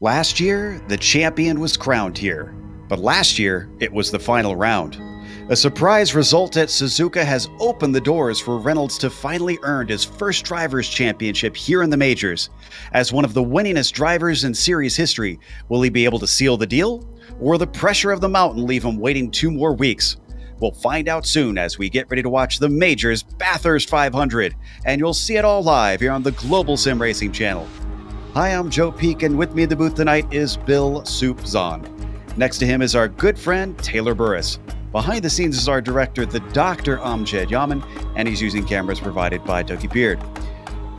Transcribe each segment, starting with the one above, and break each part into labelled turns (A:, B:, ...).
A: Last year, the champion was crowned here, but last year, it was the final round. A surprise result at Suzuka has opened the doors for Reynolds to finally earn his first Drivers' Championship here in the majors. As one of the winningest drivers in series history, will he be able to seal the deal? Or will the pressure of the mountain leave him waiting 2 more weeks? We'll find out soon as we get ready to watch the Majors Bathurst 500, and you'll see it all live here on the Global SimRacing Channel. Hi, I'm Joe Peak, and with me in the booth tonight is Bill Soup Zahn. Next to him is our good friend Taylor Burris. Behind the scenes is our director, the Dr. Amjad Yaman, and he's using cameras provided by Dougie Beard.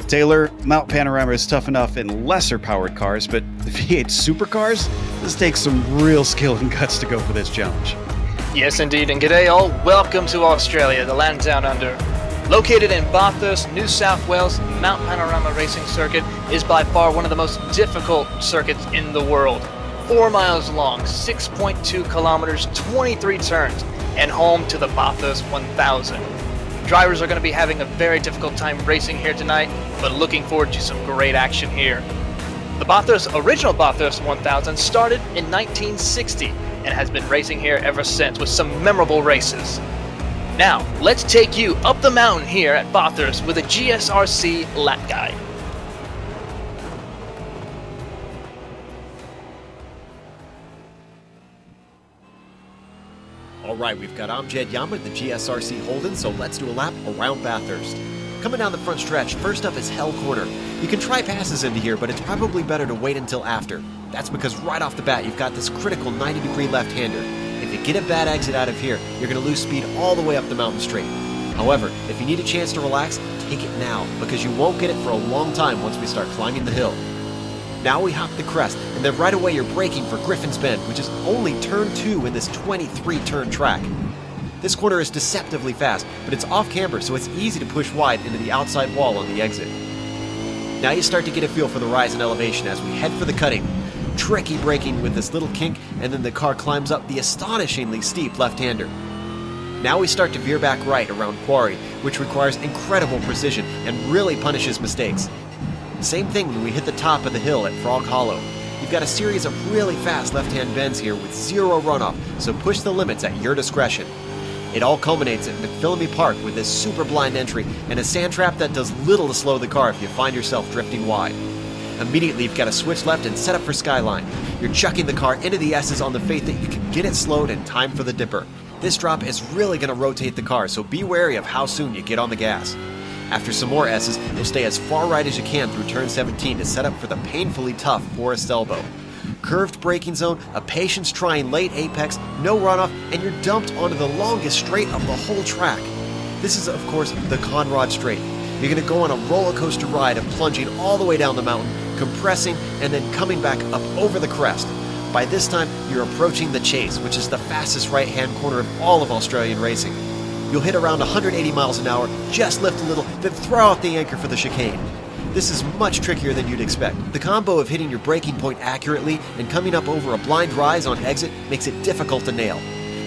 A: Taylor, Mount Panorama is tough enough in lesser powered cars, but the V8 supercars? This takes some real skill and guts to go for this challenge.
B: Yes, indeed, and g'day all. Welcome to Australia, the land down under. Located in Bathurst, New South Wales, Mount Panorama Racing Circuit is by far one of the most difficult circuits in the world. 4 miles long, 6.2 kilometers, 23 turns, and home to the Bathurst 1000. Drivers are going to be having a very difficult time racing here tonight, but looking forward to some great action here. The original Bathurst 1000 started in 1960 and has been racing here ever since with some memorable races. Now, let's take you up the mountain here at Bathurst with a GSRC lap guide.
C: All right, we've got Amjad Yaman at the GSRC Holden, so let's do a lap around Bathurst. Coming down the front stretch, first up is Hell Corner. You can try passes into here, but it's probably better to wait until after. That's because right off the bat, you've got this critical 90-degree left-hander. If you get a bad exit out of here, you're going to lose speed all the way up the mountain straight. However, if you need a chance to relax, take it now, because you won't get it for a long time once we start climbing the hill. Now we hop the crest, and then right away you're braking for Griffin's Bend, which is only turn 2 in this 23-turn track. This corner is deceptively fast, but it's off camber, so it's easy to push wide into the outside wall on the exit. Now you start to get a feel for the rise in elevation as we head for the cutting. Tricky braking with this little kink, and then the car climbs up the astonishingly steep left-hander. Now we start to veer back right around Quarry, which requires incredible precision and really punishes mistakes. Same thing when we hit the top of the hill at Frog Hollow. You've got a series of really fast left-hand bends here with zero runoff, so push the limits at your discretion. It all culminates at McPhillamy Park with this super blind entry and a sand trap that does little to slow the car if you find yourself drifting wide. Immediately you've got to switch left and set up for Skyline. You're chucking the car into the S's on the faith that you can get it slowed in time for the dipper. This drop is really going to rotate the car, so be wary of how soon you get on the gas. After some more S's, you'll stay as far right as you can through turn 17 to set up for the painfully tough Forest Elbow. Curved braking zone, a patience-trying late apex, no runoff, and you're dumped onto the longest straight of the whole track. This is, of course, the Conrod Straight. You're going to go on a roller coaster ride of plunging all the way down the mountain, compressing, and then coming back up over the crest. By this time, you're approaching the Chase, which is the fastest right-hand corner of all of Australian racing. You'll hit around 180 miles an hour, just lift a little, then throw out the anchor for the chicane. This is much trickier than you'd expect. The combo of hitting your braking point accurately and coming up over a blind rise on exit makes it difficult to nail.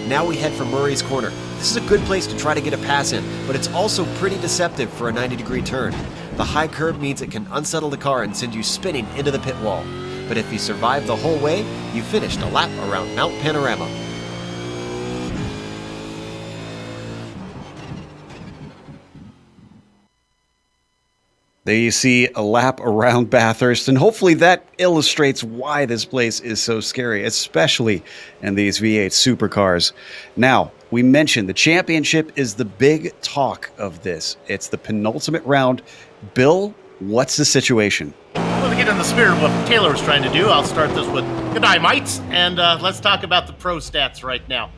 C: Now we head for Murray's Corner. This is a good place to try to get a pass in, but it's also pretty deceptive for a 90-degree turn. The high curb means it can unsettle the car and send you spinning into the pit wall. But if you survive the whole way, you finished a lap around Mount Panorama.
A: There you see a lap around Bathurst, and hopefully that illustrates why this place is so scary, especially in these V8 supercars. Now, we mentioned the championship is the big talk of this. It's the penultimate round. Bill, what's the situation?
D: Well, to get in the spirit of what Taylor was trying to do, I'll start this with good day, mates, and let's talk about the pro stats right now.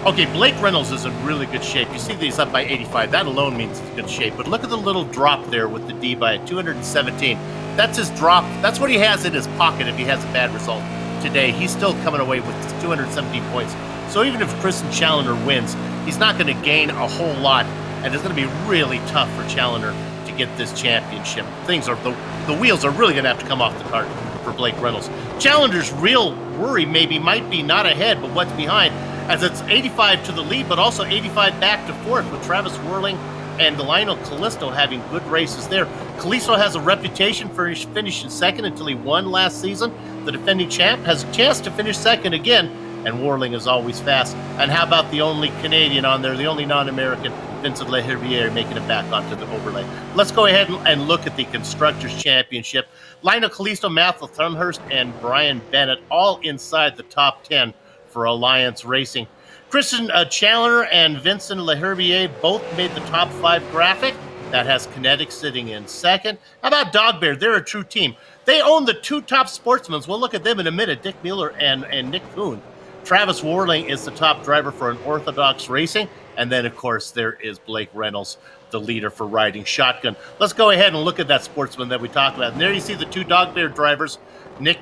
D: Okay, Blake Reynolds is in really good shape. You see these up by 85. That alone means it's good shape. But look at the little drop there with the D by 217. That's his drop. That's what he has in his pocket if he has a bad result today. He's still coming away with 217 points. So even if Kristen Challoner wins, he's not going to gain a whole lot. And it's going to be really tough for Challoner to get this championship. The wheels are really going to have to come off the cart for Blake Reynolds. Challoner's real worry might be not ahead, but what's behind, as it's 85 to the lead, but also 85 back to fourth with Travis Whirling and Lionel Callisto having good races there. Callisto has a reputation for finishing second until he won last season. the defending champ, has a chance to finish second again, and Warling is always fast. And how about the only Canadian on there, the only non-American, Vincent Leherbier, making it back onto the overlay. Let's go ahead and look at the Constructors' Championship. Lionel Callisto, Matthew Thunhurst, and Brian Bennett all inside the top 10 for Alliance Racing. Christian Chandler and Vincent Leherbier both made the top 5 graphic. That has Kinetic sitting in second. How about Dog Bear? They're a true team. They own the 2 top sportsmen. We'll look at them in a minute, Dick Mueller and Nick Kuhn. Travis Warling is the top driver for Unorthodox Racing. And then, of course, there is Blake Reynolds, the leader for riding shotgun. Let's go ahead and look at that sportsman that we talked about. And there you see the 2 Dog Bear drivers, Dick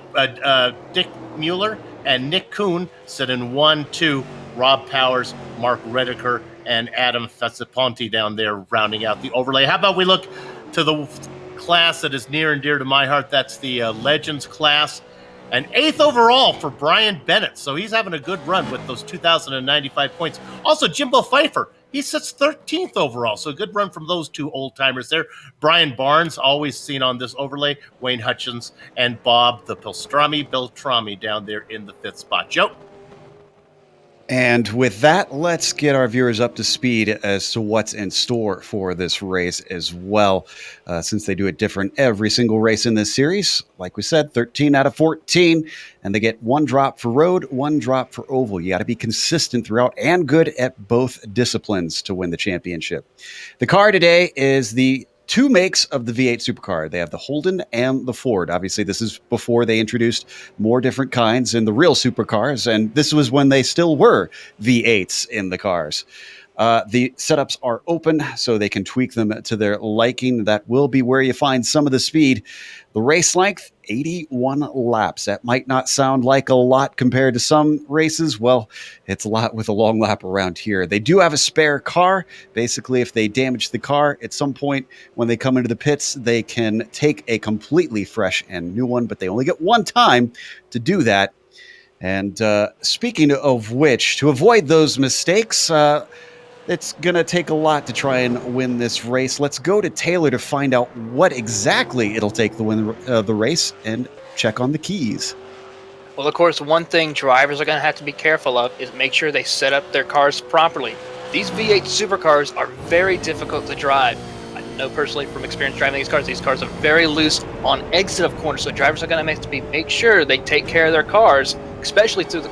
D: Mueller and Nick Kuhn, sit in 1, 2, Rob Powers, Mark Redeker, and Adam Fesiponti down there rounding out the overlay. How about we look to the class that is near and dear to my heart? That's the Legends class. And 8th overall for Brian Bennett. So he's having a good run with those 2,095 points. Also, Jimbo Pfeiffer, he sits 13th overall. So a good run from those 2 old-timers there. Brian Barnes, always seen on this overlay. Wayne Hutchins and Bob the Beltrami down there in the 5th spot. Joe?
A: And with that, let's get our viewers up to speed as to what's in store for this race as well, since they do it different every single race in this series. Like we said, 13 out of 14, and they get 1 drop for road, 1 drop for oval. You got to be consistent throughout and good at both disciplines to win the championship. The car today is the 2 makes of the V8 supercar. They have the Holden and the Ford. Obviously, this is before they introduced more different kinds in the real supercars, and this was when they still were V8s in the cars. The setups are open, so they can tweak them to their liking. That will be where you find some of the speed. The race length, 81 laps. That might not sound like a lot compared to some races. Well, it's a lot with a long lap around here. They do have a spare car. Basically, if they damage the car at some point when they come into the pits, they can take a completely fresh and new one, but they only get 1 time to do that. And speaking of which, to avoid those mistakes, it's going to take a lot to try and win this race. Let's go to Taylor to find out what exactly it'll take to win the race and check on the keys.
B: Well, of course, one thing drivers are going to have to be careful of is make sure they set up their cars properly. These V8 supercars are very difficult to drive. I know personally from experience driving these cars are very loose on exit of corners, so drivers are going to have to make sure they take care of their cars, especially through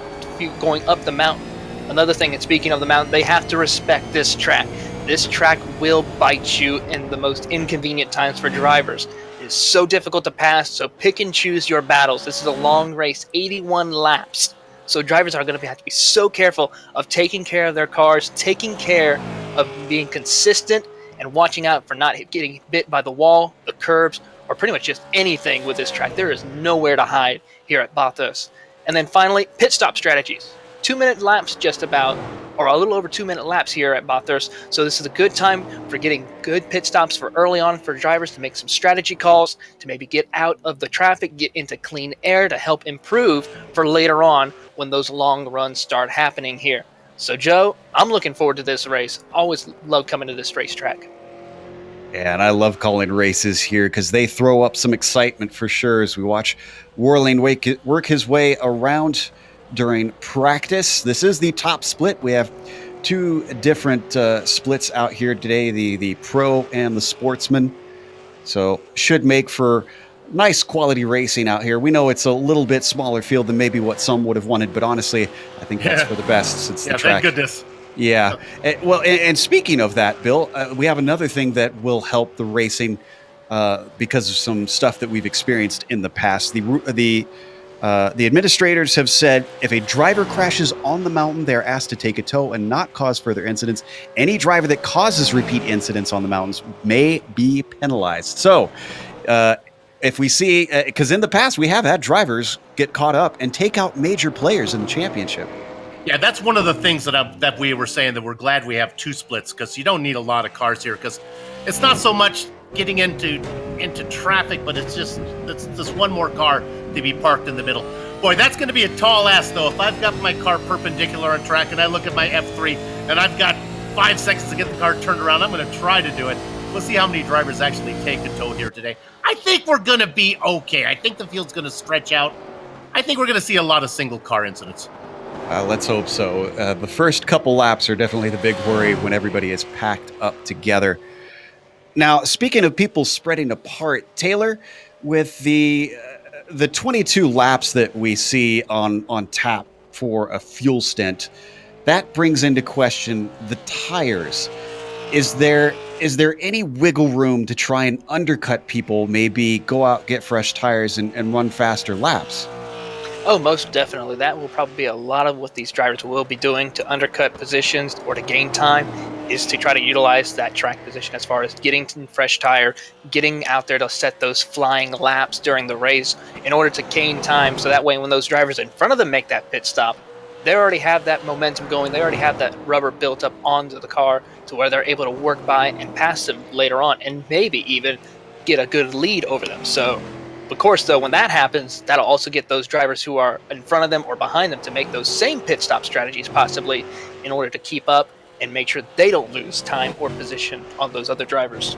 B: going up the mountain. Another thing, and speaking of the mountain, they have to respect this track. This track will bite you in the most inconvenient times for drivers. It is so difficult to pass, so pick and choose your battles. This is a long race, 81 laps. So drivers are going to have to be so careful of taking care of their cars, taking care of being consistent, and watching out for not getting bit by the wall, the curbs, or pretty much just anything with this track. There is nowhere to hide here at Bathurst. And then finally, pit stop strategies. 2-minute laps just about, or a little over 2-minute laps here at Bathurst. So this is a good time for getting good pit stops for early on for drivers to make some strategy calls, to maybe get out of the traffic, get into clean air to help improve for later on when those long runs start happening here. So Joe, I'm looking forward to this race. Always love coming to this racetrack.
A: Yeah, and I love calling races here because they throw up some excitement for sure as we watch Warling work his way around during practice. This is the top split. We have 2 different splits out here today, the pro and the sportsman. So should make for nice quality racing out here. We know it's a little bit smaller field than maybe what some would have wanted, but honestly, I think that's for the best since the track.
D: Thank goodness.
A: Yeah. And speaking of that, Bill, we have another thing that will help the racing because of some stuff that we've experienced in the past. The administrators have said if a driver crashes on the mountain, they're asked to take a tow and not cause further incidents. Any driver that causes repeat incidents on the mountains may be penalized. So if we see, because in the past we have had drivers get caught up and take out major players in the championship.
D: Yeah, that's one of the things that we were saying, that we're glad we have 2 splits, because you don't need a lot of cars here, because it's not so much getting into traffic, but it's just one more car to be parked in the middle. Boy, that's going to be a tall ask, though. If I've got my car perpendicular on track and I look at my F3 and I've got 5 seconds to get the car turned around, I'm going to try to do it. We'll see how many drivers actually take a tow here today. I think we're going to be okay. I think the field's going to stretch out I think we're going to see a lot of single car incidents.
A: Let's hope so. The first couple laps are definitely the big worry when everybody is packed up together. Now, speaking of people spreading apart, Taylor, with the 22 laps that we see on tap for a fuel stint, that brings into question the tires. Is there any wiggle room to try and undercut people, maybe go out, get fresh tires, and run faster laps?
B: Oh, most definitely. That will probably be a lot of what these drivers will be doing to undercut positions or to gain time, is to try to utilize that track position as far as getting to fresh tire, getting out there to set those flying laps during the race in order to gain time. So that way, when those drivers in front of them make that pit stop, they already have that momentum going. They already have that rubber built up onto the car to where they're able to work by and pass them later on and maybe even get a good lead over them. So, of course, though, when that happens, that'll also get those drivers who are in front of them or behind them to make those same pit stop strategies possibly in order to keep up and make sure they don't lose time or position on those other drivers.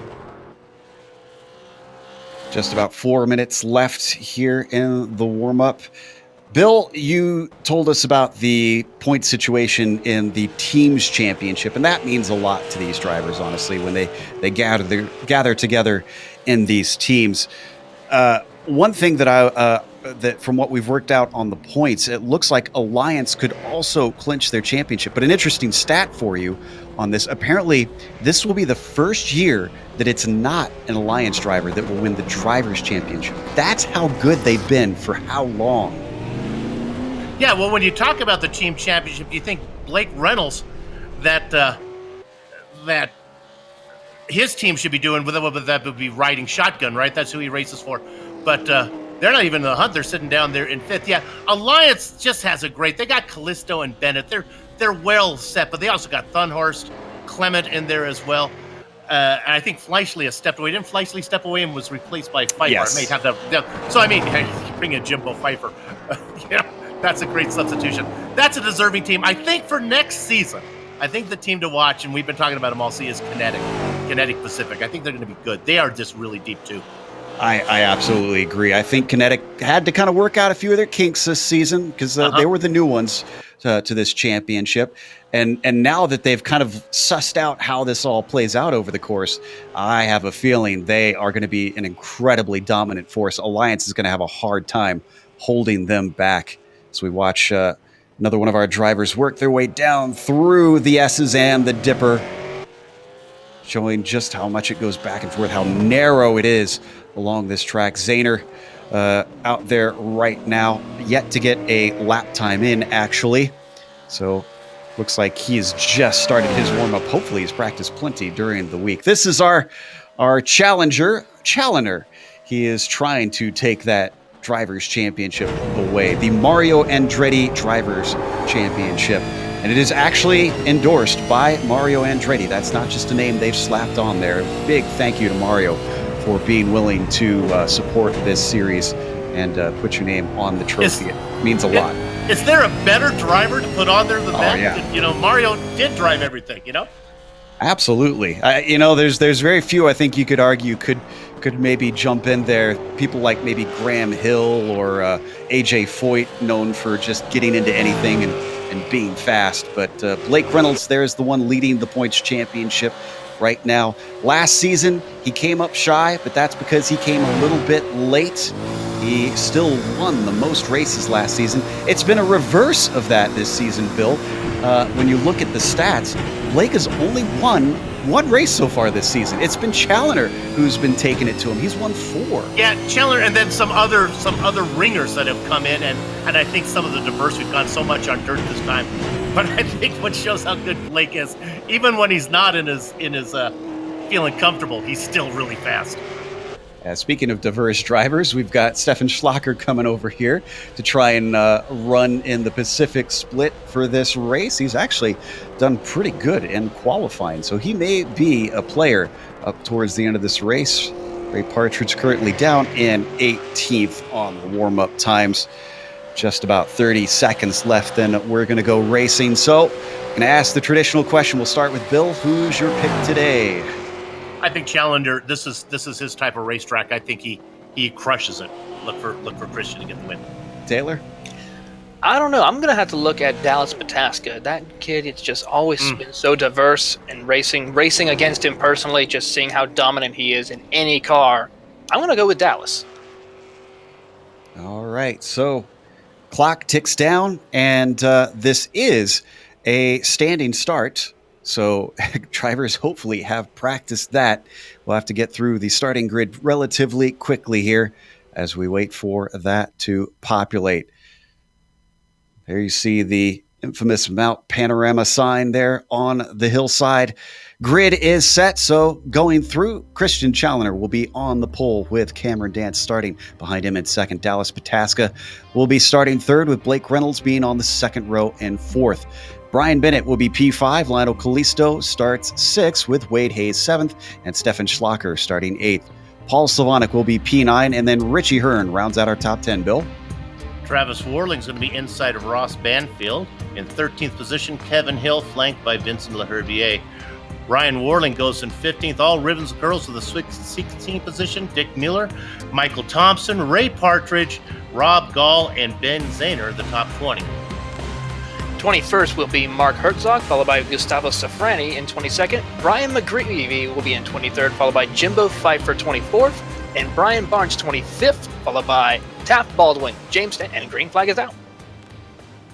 A: Just about 4 minutes left here in the warm-up. Bill, you told us about the point situation in the teams championship, and that means a lot to these drivers, honestly, when they gather together in these teams. One thing that that from what we've worked out on the points, it looks like Alliance could also clinch their championship. But an interesting stat for you on this, apparently this will be the first year that it's not an Alliance driver that will win the Drivers Championship. That's how good they've been for how long.
D: Yeah, well, when you talk about the team championship, you think Blake Reynolds, that his team should be doing, that would be riding shotgun, right? That's who he races for. But they're not even in the hunt. They're sitting down there in fifth. Yeah, Alliance just has a great. They got Callisto and Bennett. They're well set, but they also got Thunhorst, Clement in there as well. And I think Fleischle has stepped away. Didn't Fleischle step away and was replaced by Pfeiffer?
A: Yes.
D: I may have that. So I mean, bring in Jimbo Pfeiffer. That's a great substitution. That's a deserving team. I think for next season, I think the team to watch, and we've been talking about them all, is Kinetic Pacific. I think they're going to be good. They are just really deep too.
A: I absolutely agree. I think Kinetic had to kind of work out a few of their kinks this season because they were the new ones to this championship. And now that they've kind of sussed out how this all plays out over the course, I have a feeling they are going to be an incredibly dominant force. Alliance is going to have a hard time holding them back. As we watch another one of our drivers work their way down through the S's and the Dipper, showing just how much it goes back and forth, how narrow it is along this track. Zahner out there right now, yet to get a lap time in, actually. So looks like he's just started his warm-up. Hopefully he's practiced plenty during the week. This is our challenger. He is trying to take that Drivers Championship away, the Mario Andretti Drivers Championship. And it is actually endorsed by Mario Andretti. That's not just a name they've slapped on there. Big thank you to Mario for being willing to support this series and put your name on the trophy. It means a lot.
D: Is there a better driver to put on there than that?
A: Yeah.
D: Mario did drive everything,
A: Absolutely. There's very few I think you could argue could maybe jump in there. People like maybe Graham Hill or AJ Foyt, known for just getting into anything and being fast. But Blake Reynolds, there's the one leading the points championship right now. Last season, he came up shy, but that's because he came a little bit late. He still won the most races last season. It's been a reverse of that this season, Bill. When you look at the stats, Blake has only won one race so far this season. It's been Challenger who's been taking it to him. He's won 4.
D: Yeah, Challenger, and then some other ringers that have come in, and I think some of the diverse. We've gone so much on dirt this time, but I think what shows how good Blake is, even when he's not in his feeling comfortable, he's still really fast.
A: Speaking of diverse drivers, we've got Stefan Schlacker coming over here to try and run in the Pacific Split for this race. He's actually done pretty good in qualifying, so he may be a player up towards the end of this race. Ray Partridge currently down in 18th on the warm-up times. Just about 30 seconds left, then we're going to go racing. So I'm going to ask the traditional question. We'll start with Bill. Who's your pick today?
D: I think Challenger. This is his type of racetrack. I think he crushes it. Look for Christian to get the win.
A: Taylor?
B: I don't know. I'm going to have to look at Dallas Pataska. That kid, it's just always been so diverse in racing against him personally, just seeing how dominant he is in any car. I'm going to go with Dallas.
A: All right, so clock ticks down, and this is a standing start. So drivers hopefully have practiced that. We'll have to get through the starting grid relatively quickly here as we wait for that to populate. There you see the infamous Mount Panorama sign there on the hillside. Grid is set, so going through, Christian Challoner will be on the pole with Cameron Dance starting behind him in second. Dallas Pataska will be starting third, with Blake Reynolds being on the second row and fourth. Brian Bennett will be P5. Lionel Callisto starts sixth, with Wade Hayes seventh, and Stefan Schlacker starting eighth. Paul Slavonic will be P9, and then Richie Hearn rounds out our top 10, Bill.
D: Travis Warling's going to be inside of Ross Banfield. In 13th position, Kevin Hill, flanked by Vincent Laherbier. Ryan Warling goes in 15th. All Ribbons girls with the 16th position. Dick Mueller, Michael Thompson, Ray Partridge, Rob Gall, and Ben Zahner, the top 20.
B: 21st will be Mark Herzog, followed by Gustavo Safrani in 22nd. Brian McGreevy will be in 23rd, followed by Jimbo Pfeiffer 24th, and Brian Barnes 25th, followed by Taft Baldwin, James, and green flag is out.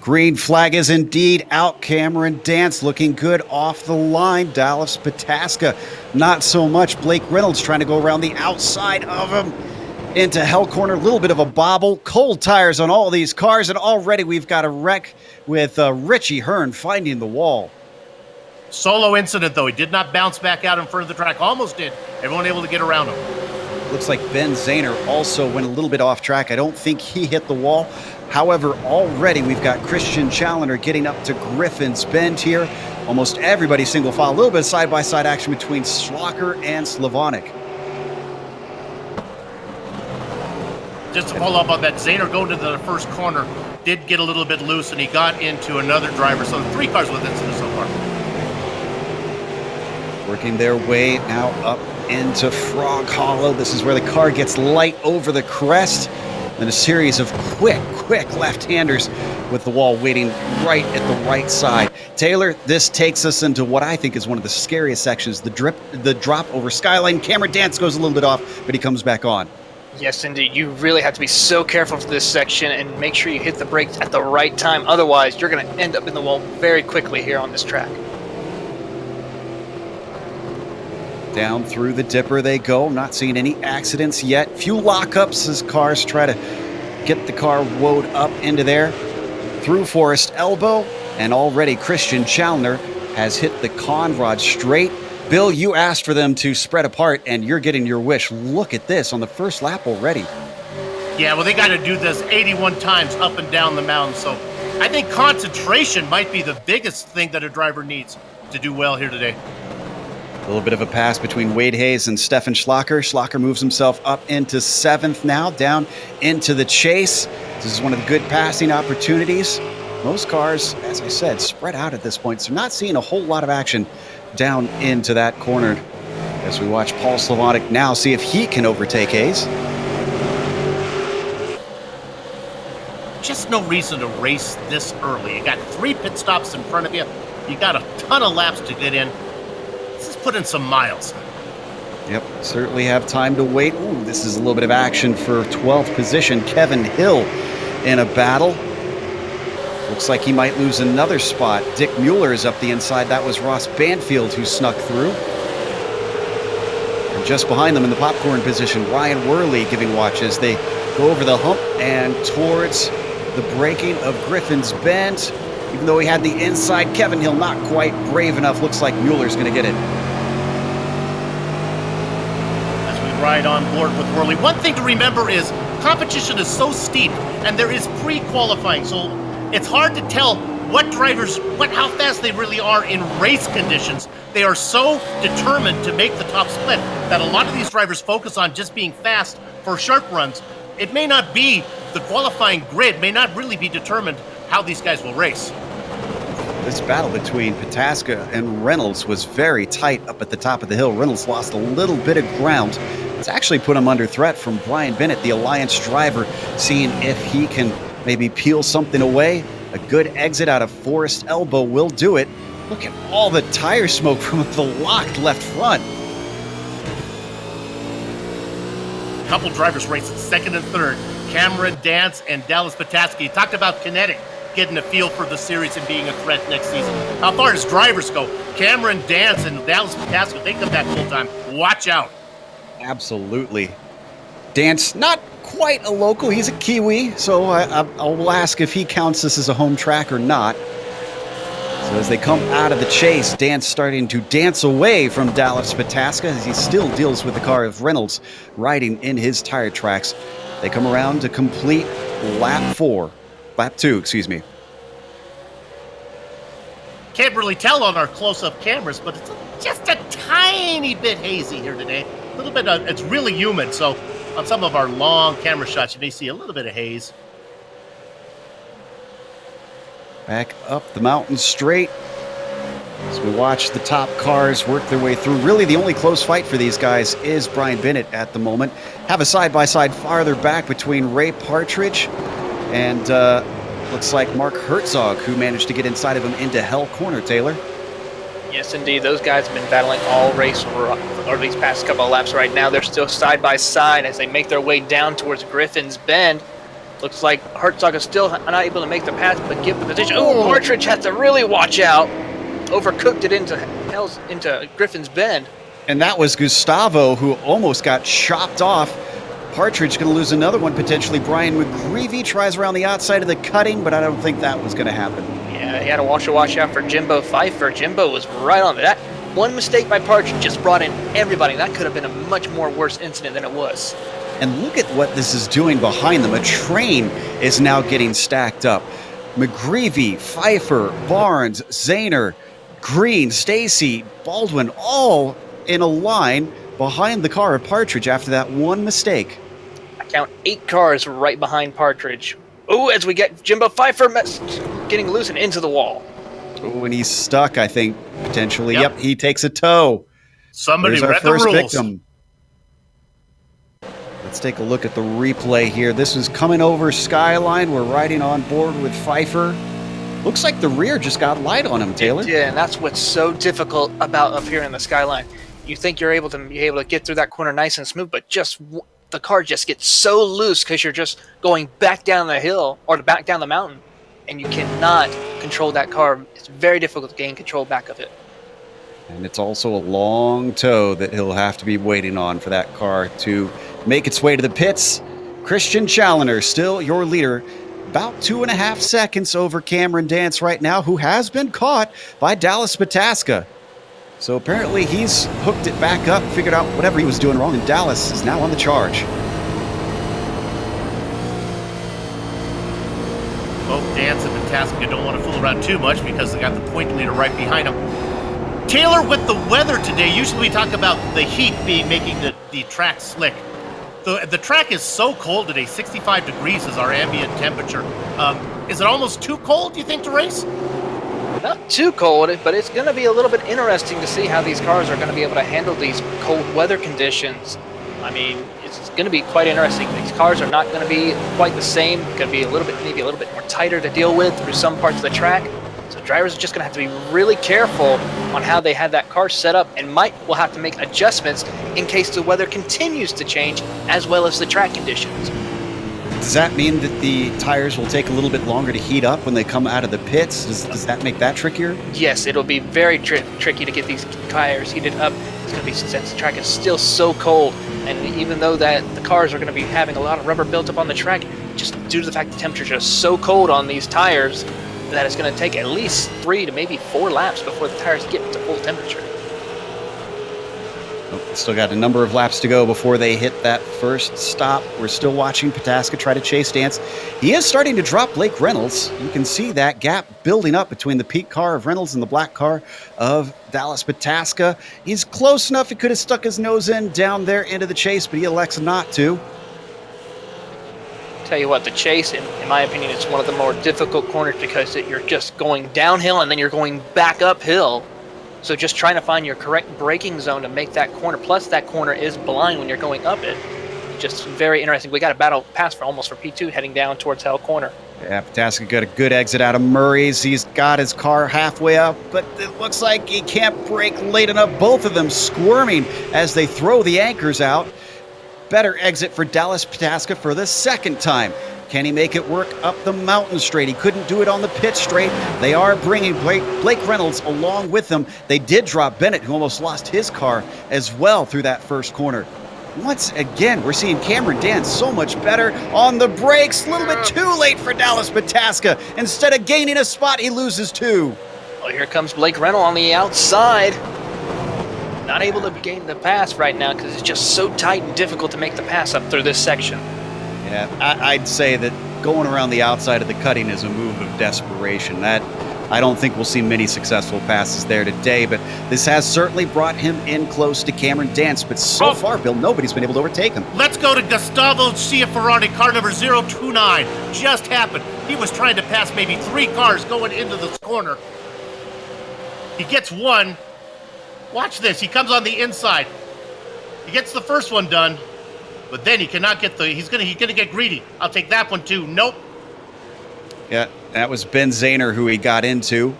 A: Green flag is indeed out. Cameron Dance looking good off the line. Dallas Pataska, not so much. Blake Reynolds trying to go around the outside of him into hell corner. A little bit of a bobble. Cold tires on all these cars, and already we've got a wreck with Richie Hearn finding the wall.
D: Solo incident, though. He did not bounce back out in front of the track. Almost did. Everyone able to get around him.
A: Looks like Ben Zahner also went a little bit off track. I don't think he hit the wall. However, already we've got Christian Challoner getting up to Griffin's Bend here. Almost everybody single file. A little bit of side-by-side action between Schlacker and Slavonic.
D: Just to follow up on that, Zahner going to the first corner did get a little bit loose, and he got into another driver. So 3 cars with incident so far.
A: Working their way now up into Frog Hollow. This is where the car gets light over the crest. And a series of quick left-handers with the wall waiting right at the right side. Taylor, this takes us into what I think is one of the scariest sections, the drop over Skyline. Cameron Dance goes a little bit off, but he comes back on.
B: Yes, indeed. You really have to be so careful for this section and make sure you hit the brakes at the right time. Otherwise, you're going to end up in the wall very quickly here on this track.
A: Down through the dipper they go. Not seeing any accidents yet. Few lockups as cars try to get the car woed up into there. Through Forest Elbow, and already Christian Challoner has hit the Conrod straight. Bill, you asked for them to spread apart, and you're getting your wish. Look at this on the first lap already.
D: Yeah, well, they got to do this 81 times up and down the mountain. So I think concentration might be the biggest thing that a driver needs to do well here today.
A: A little bit of a pass between Wade Hayes and Stefan Schlacker. Schlacker moves himself up into 7th now, down into the chase. This is one of the good passing opportunities. Most cars, as I said, spread out at this point, so not seeing a whole lot of action down into that corner as we watch Paul Slavonic now see if he can overtake Hayes.
D: Just no reason to race this early. You got 3 pit stops in front of you. You got a ton of laps to get in. Put in some miles.
A: Yep, certainly have time to wait. Ooh, this is a little bit of action for 12th position. Kevin Hill in a battle. Looks like he might lose another spot. Dick Mueller is up the inside. That was Ross Banfield who snuck through. And just behind them in the popcorn position, Ryan Worley giving watch as they go over the hump and towards the breaking of Griffin's Bend. Even though he had the inside, Kevin Hill not quite brave enough. Looks like Mueller's going to get it.
D: Ride on board with Worley. One thing to remember is competition is so steep, and there is pre-qualifying, so it's hard to tell what drivers, how fast they really are in race conditions. They are so determined to make the top split that a lot of these drivers focus on just being fast for sharp runs. It may not be the qualifying grid, may not really be determined how these guys will race.
A: This battle between Pataska and Reynolds was very tight up at the top of the hill. Reynolds lost a little bit of ground. It's actually put him under threat from Brian Bennett, the Alliance driver, seeing if he can maybe peel something away. A good exit out of Forest Elbow will do it. Look at all the tire smoke from the locked left front.
D: Couple drivers racing second and third. Cameron Dance and Dallas Pataski. You talked about kinetic, getting a feel for the series and being a threat next season. How far as drivers go, Cameron Dance and Dallas Pataski, they come back full time. Watch out.
A: Absolutely. Dance, not quite a local. He's a Kiwi, so I'll ask if he counts this as a home track or not. So as they come out of the chase, Dance starting to dance away from Dallas Pataska as he still deals with the car of Reynolds riding in his tire tracks. They come around to complete lap 2, excuse me.
D: Can't really tell on our close-up cameras, but it's just a tiny bit hazy here today. A little bit, it's really humid, so on some of our long camera shots, you may see a little bit of haze.
A: Back up the mountain straight as we watch the top cars work their way through. Really, the only close fight for these guys is Brian Bennett at the moment. Have a side-by-side farther back between Ray Partridge and looks like Mark Herzog, who managed to get inside of him into Hell Corner, Taylor.
B: Yes, indeed. Those guys have been battling all race or these past couple of laps right now. They're still side by side as they make their way down towards Griffin's Bend. Looks like Herzog is still not able to make the pass, but give the position. Oh, Partridge has to really watch out. Overcooked it into Griffin's Bend.
A: And that was Gustavo, who almost got chopped off. Partridge going to lose another one, potentially. Brian McGreevy tries around the outside of the cutting, but I don't think that was going to happen.
B: Yeah, he had to watch out for Jimbo Pfeiffer. Jimbo was right on that. One mistake by Partridge just brought in everybody. That could have been a much more worse incident than it was.
A: And look at what this is doing behind them. A train is now getting stacked up. McGreevy, Pfeiffer, Barnes, Zahner, Green, Stacy, Baldwin, all in a line behind the car of Partridge after that one mistake.
B: I count 8 cars right behind Partridge. Oh, as we get Jimbo Pfeiffer getting loose and into the wall.
A: Oh, and he's stuck, I think, potentially. Yep, he takes a tow.
D: Somebody
A: There's our
D: read
A: first
D: the rules.
A: victim. Let's take a look at the replay here. This is coming over Skyline. We're riding on board with Pfeiffer. Looks like the rear just got light on him, Taylor.
B: Yeah, and that's what's so difficult about up here in the Skyline. You think you're able to get through that corner nice and smooth, but just the car just gets so loose because you're just going back down the hill or back down the mountain, and you cannot control that car. It's very difficult to gain control back of it.
A: And it's also a long tow that he'll have to be waiting on for that car to make its way to the pits. Christian Challoner, still your leader, about 2.5 seconds over Cameron Dance right now, who has been caught by Dallas Pataska. So apparently he's hooked it back up, figured out whatever he was doing wrong, and Dallas is now on the charge.
D: Both Dance and Pataska don't want to fool around too much because they got the point leader right behind them. Taylor, with the weather today, usually we talk about the heat making the track slick. The track is so cold today, 65 degrees is our ambient temperature. Is it almost too cold, do you think, to race?
B: Not too cold, but it's going to be a little bit interesting to see how these cars are going to be able to handle these cold weather conditions. I mean, it's going to be quite interesting. These cars are not going to be quite the same. It's going to be maybe a little bit more tighter to deal with through some parts of the track. So drivers are just going to have to be really careful on how they have that car set up, and will have to make adjustments in case the weather continues to change, as well as the track conditions.
A: Does that mean that the tires will take a little bit longer to heat up when they come out of the pits? Does that make that trickier?
B: Yes, it'll be very tricky to get these tires heated up. It's going to be, since the track is still so cold, and even though that the cars are going to be having a lot of rubber built up on the track, just due to the fact the temperatures are so cold on these tires, that it's going to take at least 3 to maybe 4 laps before the tires get to full temperature.
A: Still got a number of laps to go before they hit that first stop. We're still watching Pataska try to chase Dance. He is starting to drop Blake Reynolds. You can see that gap building up between the pink car of Reynolds and the black car of Dallas Pataska. He's close enough. He could have stuck his nose in down there into the chase, but he elects not to.
B: Tell you what, the chase, in my opinion, is one of the more difficult corners because you're just going downhill and then you're going back uphill. So just trying to find your correct braking zone to make that corner, plus that corner is blind when you're going up it. Just very interesting. We got a battle pass for P2 heading down towards Hell Corner.
A: Yeah, Pataska got a good exit out of Murray's. He's got his car halfway up, but it looks like he can't brake late enough. Both of them squirming as they throw the anchors out. Better exit for Dallas Pataska for the second time. Can he make it work up the mountain straight? He couldn't do it on the pit straight. They are bringing Blake Reynolds along with them. They did drop Bennett, who almost lost his car as well through that first corner. Once again, we're seeing Cameron dance so much better on the brakes. A little bit too late for Dallas Pataska. Instead of gaining a spot, he loses 2.
B: Well, here comes Blake Reynolds on the outside. Not able to gain the pass right now because it's just so tight and difficult to make the pass up through this section.
A: Yeah, I'd say that going around the outside of the cutting is a move of desperation. I don't think we'll see many successful passes there today, but this has certainly brought him in close to Cameron Dance. But so far, Bill, nobody's been able to overtake him.
D: Let's go to Gustavo Ciaferrani, car number 029. Just happened. He was trying to pass maybe 3 cars going into this corner. He gets one. Watch this. He comes on the inside. He gets the first one done, but then he cannot get he's gonna get greedy. I'll take that one too. Nope.
A: Yeah, that was Ben Zahner who he got into,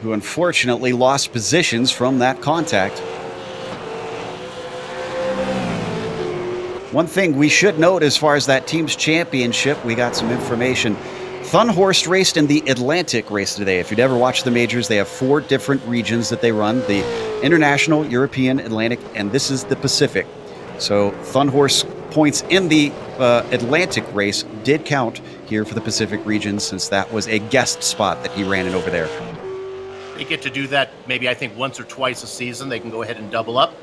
A: who unfortunately lost positions from that contact. One thing we should note as far as that team's championship, we got some information. Thunhorst raced in the Atlantic race today. If you'd ever watched the majors, they have 4 different regions that they run: the International, European, Atlantic, and this is the Pacific. So Thunhorst points in the Atlantic race did count here for the Pacific region, since that was a guest spot that he ran in over there.
D: They get to do that maybe, I think, once or twice a season. They can go ahead and double up.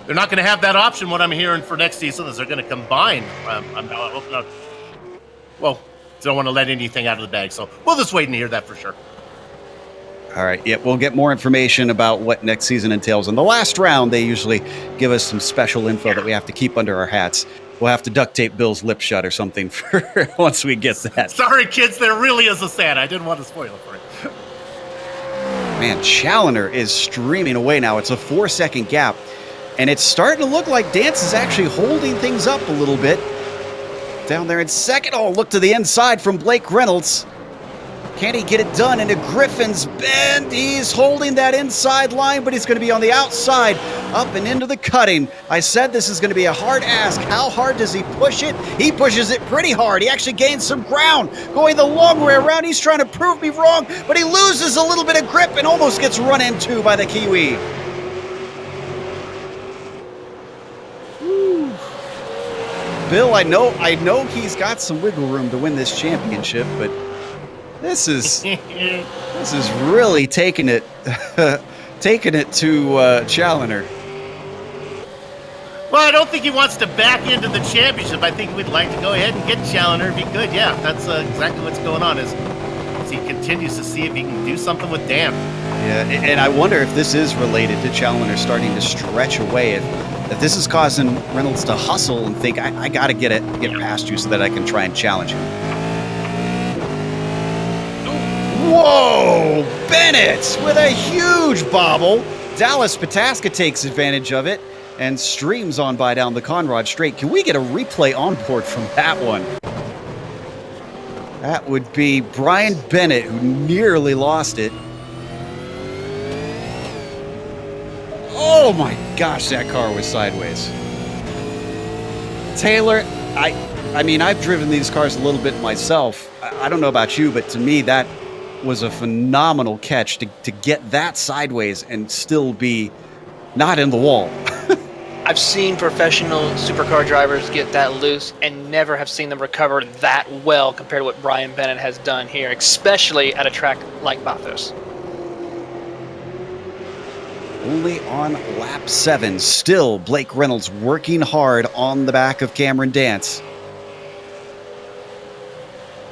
D: They're not going to have that option. What I'm hearing for next season is they're going to combine. Well, don't want to let anything out of the bag, so we'll just wait and hear that for sure.
A: All right, yeah, we'll get more information about what next season entails. In the last round, they usually give us some special info that we have to keep under our hats. We'll have to duct tape Bill's lip shut or something for once we get that.
D: Sorry, kids, there really is a Santa. I didn't want to spoil it for you.
A: Man, Challoner is streaming away now. It's a 4-second gap, and it's starting to look like Dance is actually holding things up a little bit. Down there in second. Oh, look to the inside from Blake Reynolds. Can he get it done into Griffin's Bend? He's holding that inside line, but he's going to be on the outside, up and into the cutting. I said this is going to be a hard ask. How hard does he push it? He pushes it pretty hard. He actually gains some ground going the long way around. He's trying to prove me wrong, but he loses a little bit of grip and almost gets run into by the Kiwi. Woo. Bill, I know he's got some wiggle room to win this championship, but this is really taking it to Challoner.
D: Well, I don't think he wants to back into the championship. I think we'd like to go ahead and get Challoner if he could. Yeah, that's exactly what's going on. Is he continues to see if he can do something with Dan.
A: Yeah, and I wonder if this is related to Challoner starting to stretch away. If this is causing Reynolds to hustle and think, I got to get past you so that I can try and challenge him. Whoa! Bennett with a huge bobble. Dallas Pataska takes advantage of it and streams on by down the Conrad Straight. Can we get a replay on board from that one? That would be Brian Bennett, who nearly lost it. Oh my gosh, that car was sideways. Taylor, I mean, I've driven these cars a little bit myself. I don't know about you, but to me, that was a phenomenal catch to get that sideways and still be not in the wall.
B: I've seen professional supercar drivers get that loose and never have seen them recover that well compared to what Brian Bennett has done here, especially at a track like Bathurst.
A: Only on lap 7, still Blake Reynolds working hard on the back of Cameron Dance.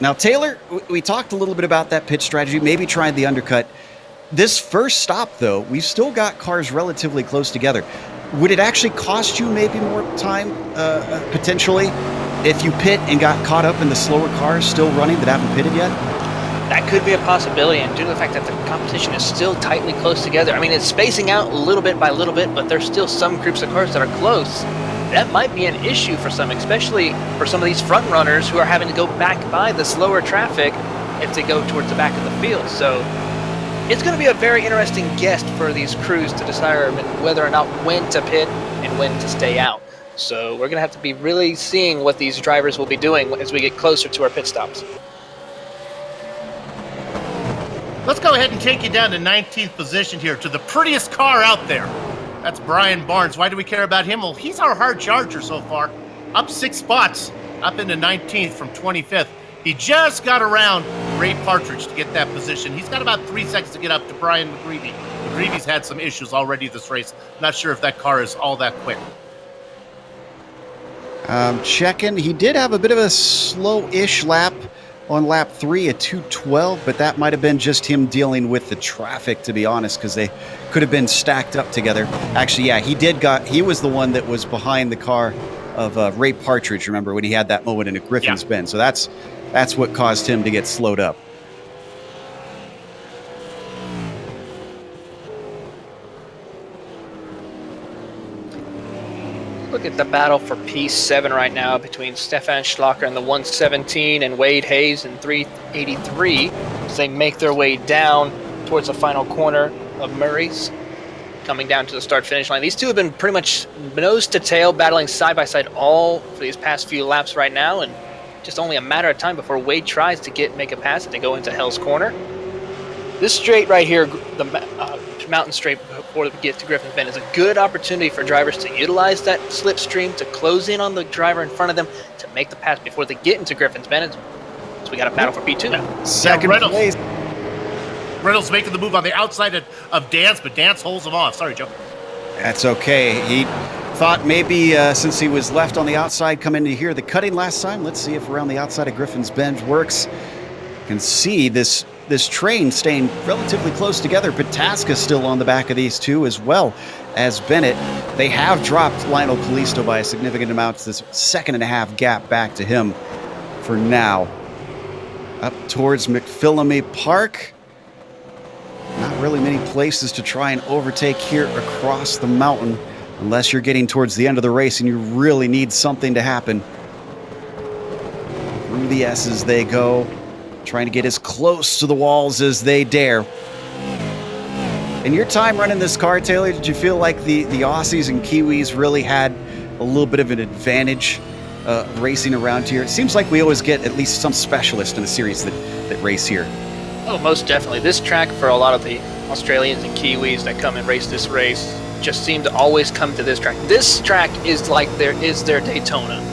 A: Now, Taylor, we talked a little bit about that pit strategy, maybe trying the undercut. This first stop, though, we've still got cars relatively close together. Would it actually cost you maybe more time, potentially, if you pit and got caught up in the slower cars still running that haven't pitted yet?
B: That could be a possibility, and due to the fact that the competition is still tightly close together. I mean, it's spacing out little bit by little bit, but there's still some groups of cars that are close. that might be an issue for some, especially for some of these front runners who are having to go back by the slower traffic if they go towards the back of the field. So it's going to be a very interesting guest for these crews to determine whether or not when to pit and when to stay out. So we're going to have to be really seeing what these drivers will be doing as we get closer to our pit stops.
D: Let's go ahead and take you down to 19th position here to the prettiest car out there. That's Brian Barnes. Why do we care about him? Well, he's our hard charger so far. Up 6 spots, up into 19th from 25th. He just got around Ray Partridge to get that position. He's got about 3 seconds to get up to Brian McGreevy. McGreevy's had some issues already this race. Not sure if that car is all that quick.
A: Checking. He did have a bit of a slow-ish lap on lap 3 at 2:12, but that might have been just him dealing with the traffic, to be honest, because they could have been stacked up together. Actually, yeah, he was the one that was behind the car of Ray Partridge, remember, when he had that moment in a Griffin's Bend. So that's what caused him to get slowed up.
B: Look at the battle for P7 right now between Stefan Schlacher in the 117 and Wade Hayes in 383 as they make their way down towards the final corner of Murray's, coming down to the start-finish line. These two have been pretty much nose to tail, battling side by side all for these past few laps right now, and just only a matter of time before Wade tries to make a pass and to go into Hell's Corner. This straight right here, the mountain straight before we get to Griffin's Bend, is a good opportunity for drivers to utilize that slipstream to close in on the driver in front of them to make the pass before they get into Griffin's Bend. So we got a battle for P2.
A: Second place.
D: Reynolds making the move on the outside of Dance, but Dance holds him off. Sorry, Joe.
A: That's okay. He thought maybe since he was left on the outside coming to here the cutting last time, let's see if around the outside of Griffin's Bend works. You can see this train staying relatively close together. Pataska's still on the back of these two, as well as Bennett. They have dropped Lionel Kalisto by a significant amount. This 1.5 gap back to him for now. Up towards McPhillamy Park. Not really many places to try and overtake here across the mountain, unless you're getting towards the end of the race and you really need something to happen. Through the S's they go, trying to get as close to the walls as they dare. In your time running this car, Taylor, did you feel like the Aussies and Kiwis really had a little bit of an advantage racing around here? It seems like we always get at least some specialist in the series that race here.
B: Oh, most definitely. This track, for a lot of the Australians and Kiwis that come and race this race, just seem to always come to this track. This track is like their Daytona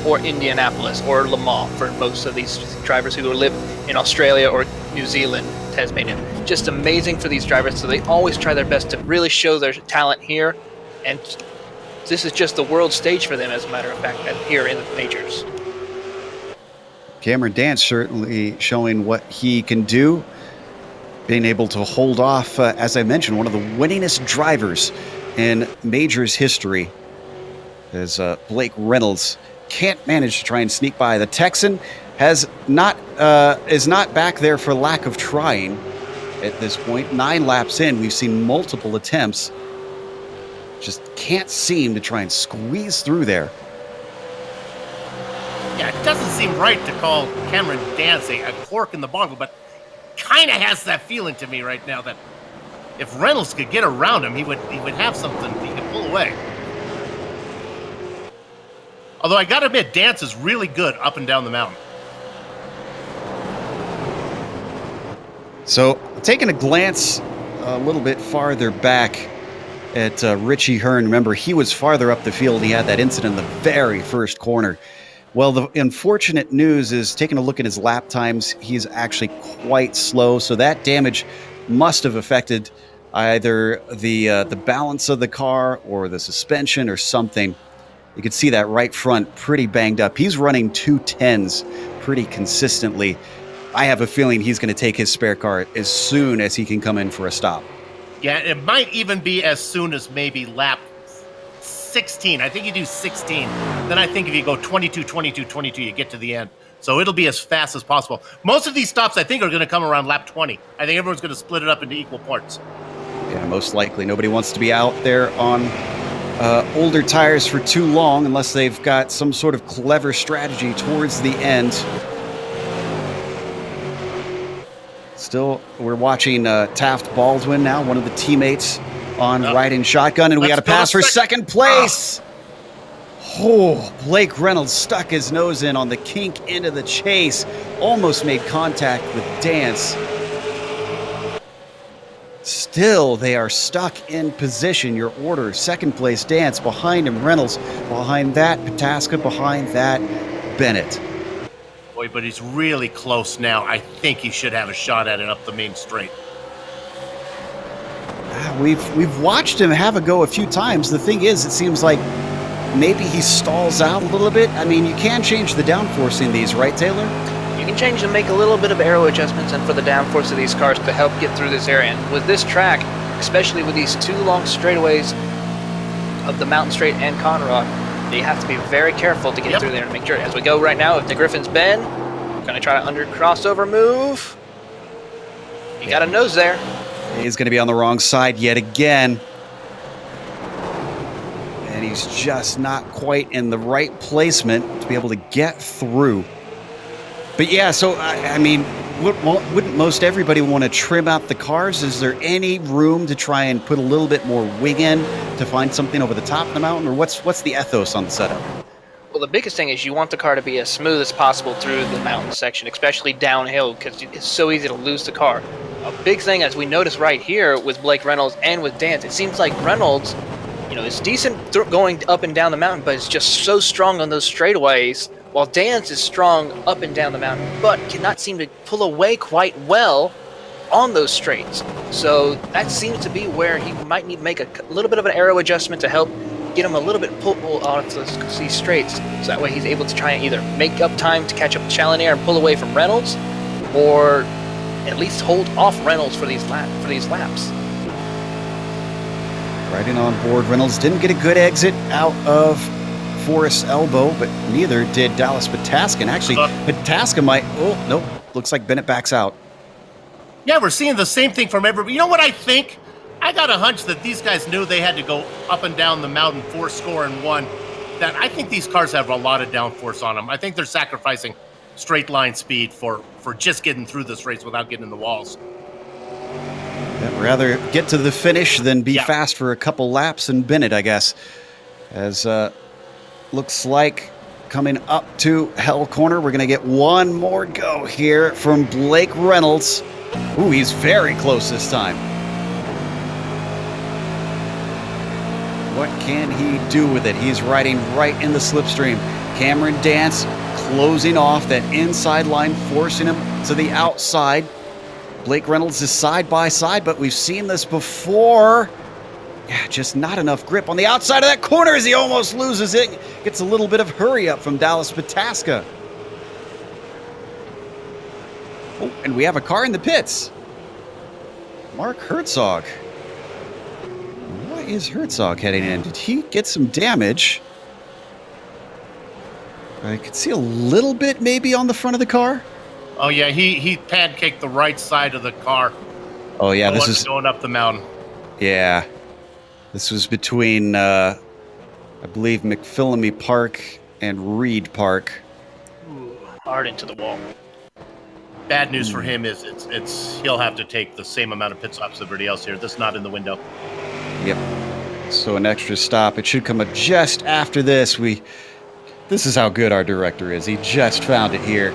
B: or Indianapolis or Le Mans for most of these drivers who live in Australia or New Zealand, Tasmania. Just amazing for these drivers, so they always try their best to really show their talent here, and this is just the world stage for them, as a matter of fact, here in the majors.
A: Cameron Dance certainly showing what he can do, being able to hold off, as I mentioned, one of the winningest drivers in majors history, as Blake Reynolds can't manage to try and sneak by. The Texan is not back there for lack of trying at this point. 9 laps in, we've seen multiple attempts. Just can't seem to try and squeeze through there.
D: Yeah, it doesn't seem right to call Cameron Dance a cork in the bottle, but kind of has that feeling to me right now that if Reynolds could get around him, he would have something he could pull away. Although I gotta admit, Dance is really good up and down the mountain.
A: So, taking a glance a little bit farther back at Richie Hearn, remember, he was farther up the field. He had that incident in the very first corner. Well, the unfortunate news is, taking a look at his lap times, he's actually quite slow. So that damage must have affected either the balance of the car or the suspension or something. You can see that right front pretty banged up. He's running 210s pretty consistently. I have a feeling he's going to take his spare car as soon as he can come in for a stop.
D: Yeah, it might even be as soon as maybe lap 16. I think you do 16. Then I think if you go 22, 22, 22, you get to the end. So it'll be as fast as possible. Most of these stops, I think, are going to come around lap 20. I think everyone's going to split it up into equal parts.
A: Yeah, most likely. Nobody wants to be out there on older tires for too long unless they've got some sort of clever strategy towards the end. Still, we're watching Taft Baldwin now, one of the teammates on riding shotgun, and we got a pass for second place. Oh, Blake Reynolds stuck his nose in on the kink end of the chase, almost made contact with Dance. Still, they are stuck in position. Your order, second place, Dance, behind him, Reynolds, behind that, Pataska, behind that, Bennett.
D: Boy, but he's really close now. I think he should have a shot at it up the main straight.
A: We've watched him have a go a few times. The thing is, it seems like maybe he stalls out a little bit. I mean, you can change the downforce in these, right, Taylor?
B: You can change and make a little bit of aero adjustments and for the downforce of these cars to help get through this area. And with this track, especially with these two long straightaways of the Mountain Straight and Conrod, you have to be very careful to get through there and make sure. As we go right now, if the Griffin's bend, going to try to under crossover move. You got a nose there.
A: He's going to be on the wrong side yet again. And he's just not quite in the right placement to be able to get through. But yeah, so, I mean, wouldn't most everybody want to trim out the cars? Is there any room to try and put a little bit more wing in to find something over the top of the mountain? Or what's the ethos on the setup?
B: Well, the biggest thing is you want the car to be as smooth as possible through the mountain section, especially downhill, because it's so easy to lose the car. A big thing, as we notice right here with Blake Reynolds and with Dance, it seems like Reynolds, you know, is decent going up and down the mountain, but it's just so strong on those straightaways, while Dance is strong up and down the mountain, but cannot seem to pull away quite well on those straights. So that seems to be where he might need to make a little bit of an aero adjustment to help get him a little bit pull out of these straights, so that way he's able to try and either make up time to catch up to Challenair and pull away from Reynolds, or at least hold off Reynolds for these laps.
A: Riding on board, Reynolds didn't get a good exit out of Forrest's elbow, but neither did Dallas Pataska. And actually, Pataska might... Oh, nope. Looks like Bennett backs out.
D: Yeah, we're seeing the same thing from everybody. You know what I think? I got a hunch that these guys knew they had to go up and down the mountain 4-1. That I think these cars have a lot of downforce on them. I think they're sacrificing straight line speed for just getting through this race without getting in the walls.
A: I'd rather get to the finish than be fast for a couple laps in Bennett, I guess. As looks like coming up to Hell Corner, we're going to get one more go here from Blake Reynolds. Ooh, he's very close this time. What can he do with it? He's riding right in the slipstream. Cameron Dance closing off that inside line, forcing him to the outside. Blake Reynolds is side by side, but we've seen this before. Yeah, just not enough grip on the outside of that corner as he almost loses it. Gets a little bit of hurry up from Dallas Pataska. Oh, and we have a car in the pits. Mark Herzog. Why is Herzog heading in? Did he get some damage? I could see a little bit maybe on the front of the car.
D: Oh yeah, he pancaked the right side of the car.
A: Oh yeah, this is
D: going up the mountain.
A: Yeah, this was between I believe McPhillamy Park and Reed Park.
B: Ooh, hard into the wall.
D: Bad news for him is it's he'll have to take the same amount of pit stops as everybody else here. This is not in the window.
A: Yep. So an extra stop. It should come up just after this. This is how good our director is. He just found it here.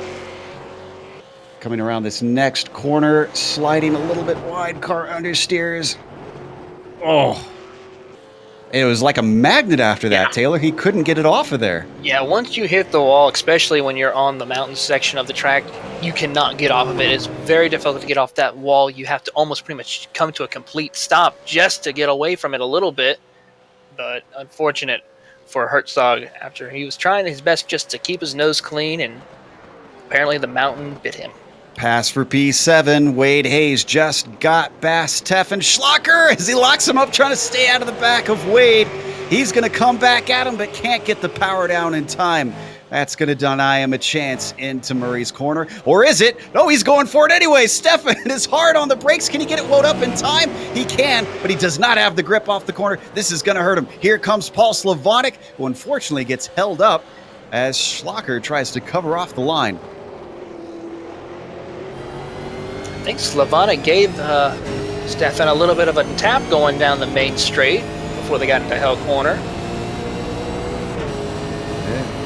A: Coming around this next corner, sliding a little bit wide, car understeers. Oh. It was like a magnet after that, Taylor. He couldn't get it off of there.
B: Yeah, once you hit the wall, especially when you're on the mountain section of the track, you cannot get off of it. It's very difficult to get off that wall. You have to almost pretty much come to a complete stop just to get away from it a little bit. But unfortunate for Herzog after he was trying his best just to keep his nose clean, and apparently the mountain bit him.
A: Pass for P7. Wade Hayes just got past Stefan Schlacker as he locks him up, trying to stay out of the back of Wade. He's going to come back at him, but can't get the power down in time. That's going to deny him a chance into Murray's corner. Or is it? No, he's going for it anyway. Stefan is hard on the brakes. Can he get it loaded up in time? He can, but he does not have the grip off the corner. This is going to hurt him. Here comes Paul Slavonic, who unfortunately gets held up as Schlacher tries to cover off the line.
B: I think Slavonic gave Stefan a little bit of a tap going down the main straight before they got into Hell Corner.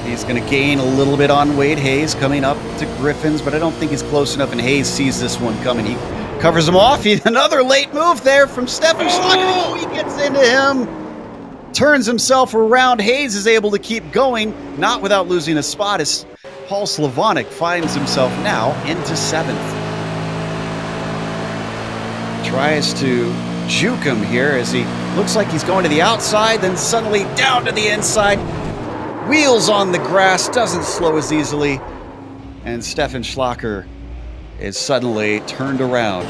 A: He's going to gain a little bit on Wade Hayes coming up to Griffin's, but I don't think he's close enough, and Hayes sees this one coming. He covers him off. Another late move there from Stefan Schlager. Oh, he gets into him. Turns himself around. Hayes is able to keep going, not without losing a spot, as Paul Slavonic finds himself now into 7th. Tries to juke him here as he looks like he's going to the outside, then suddenly down to the inside. Wheels on the grass, doesn't slow as easily, and Stefan Schlacher is suddenly turned around.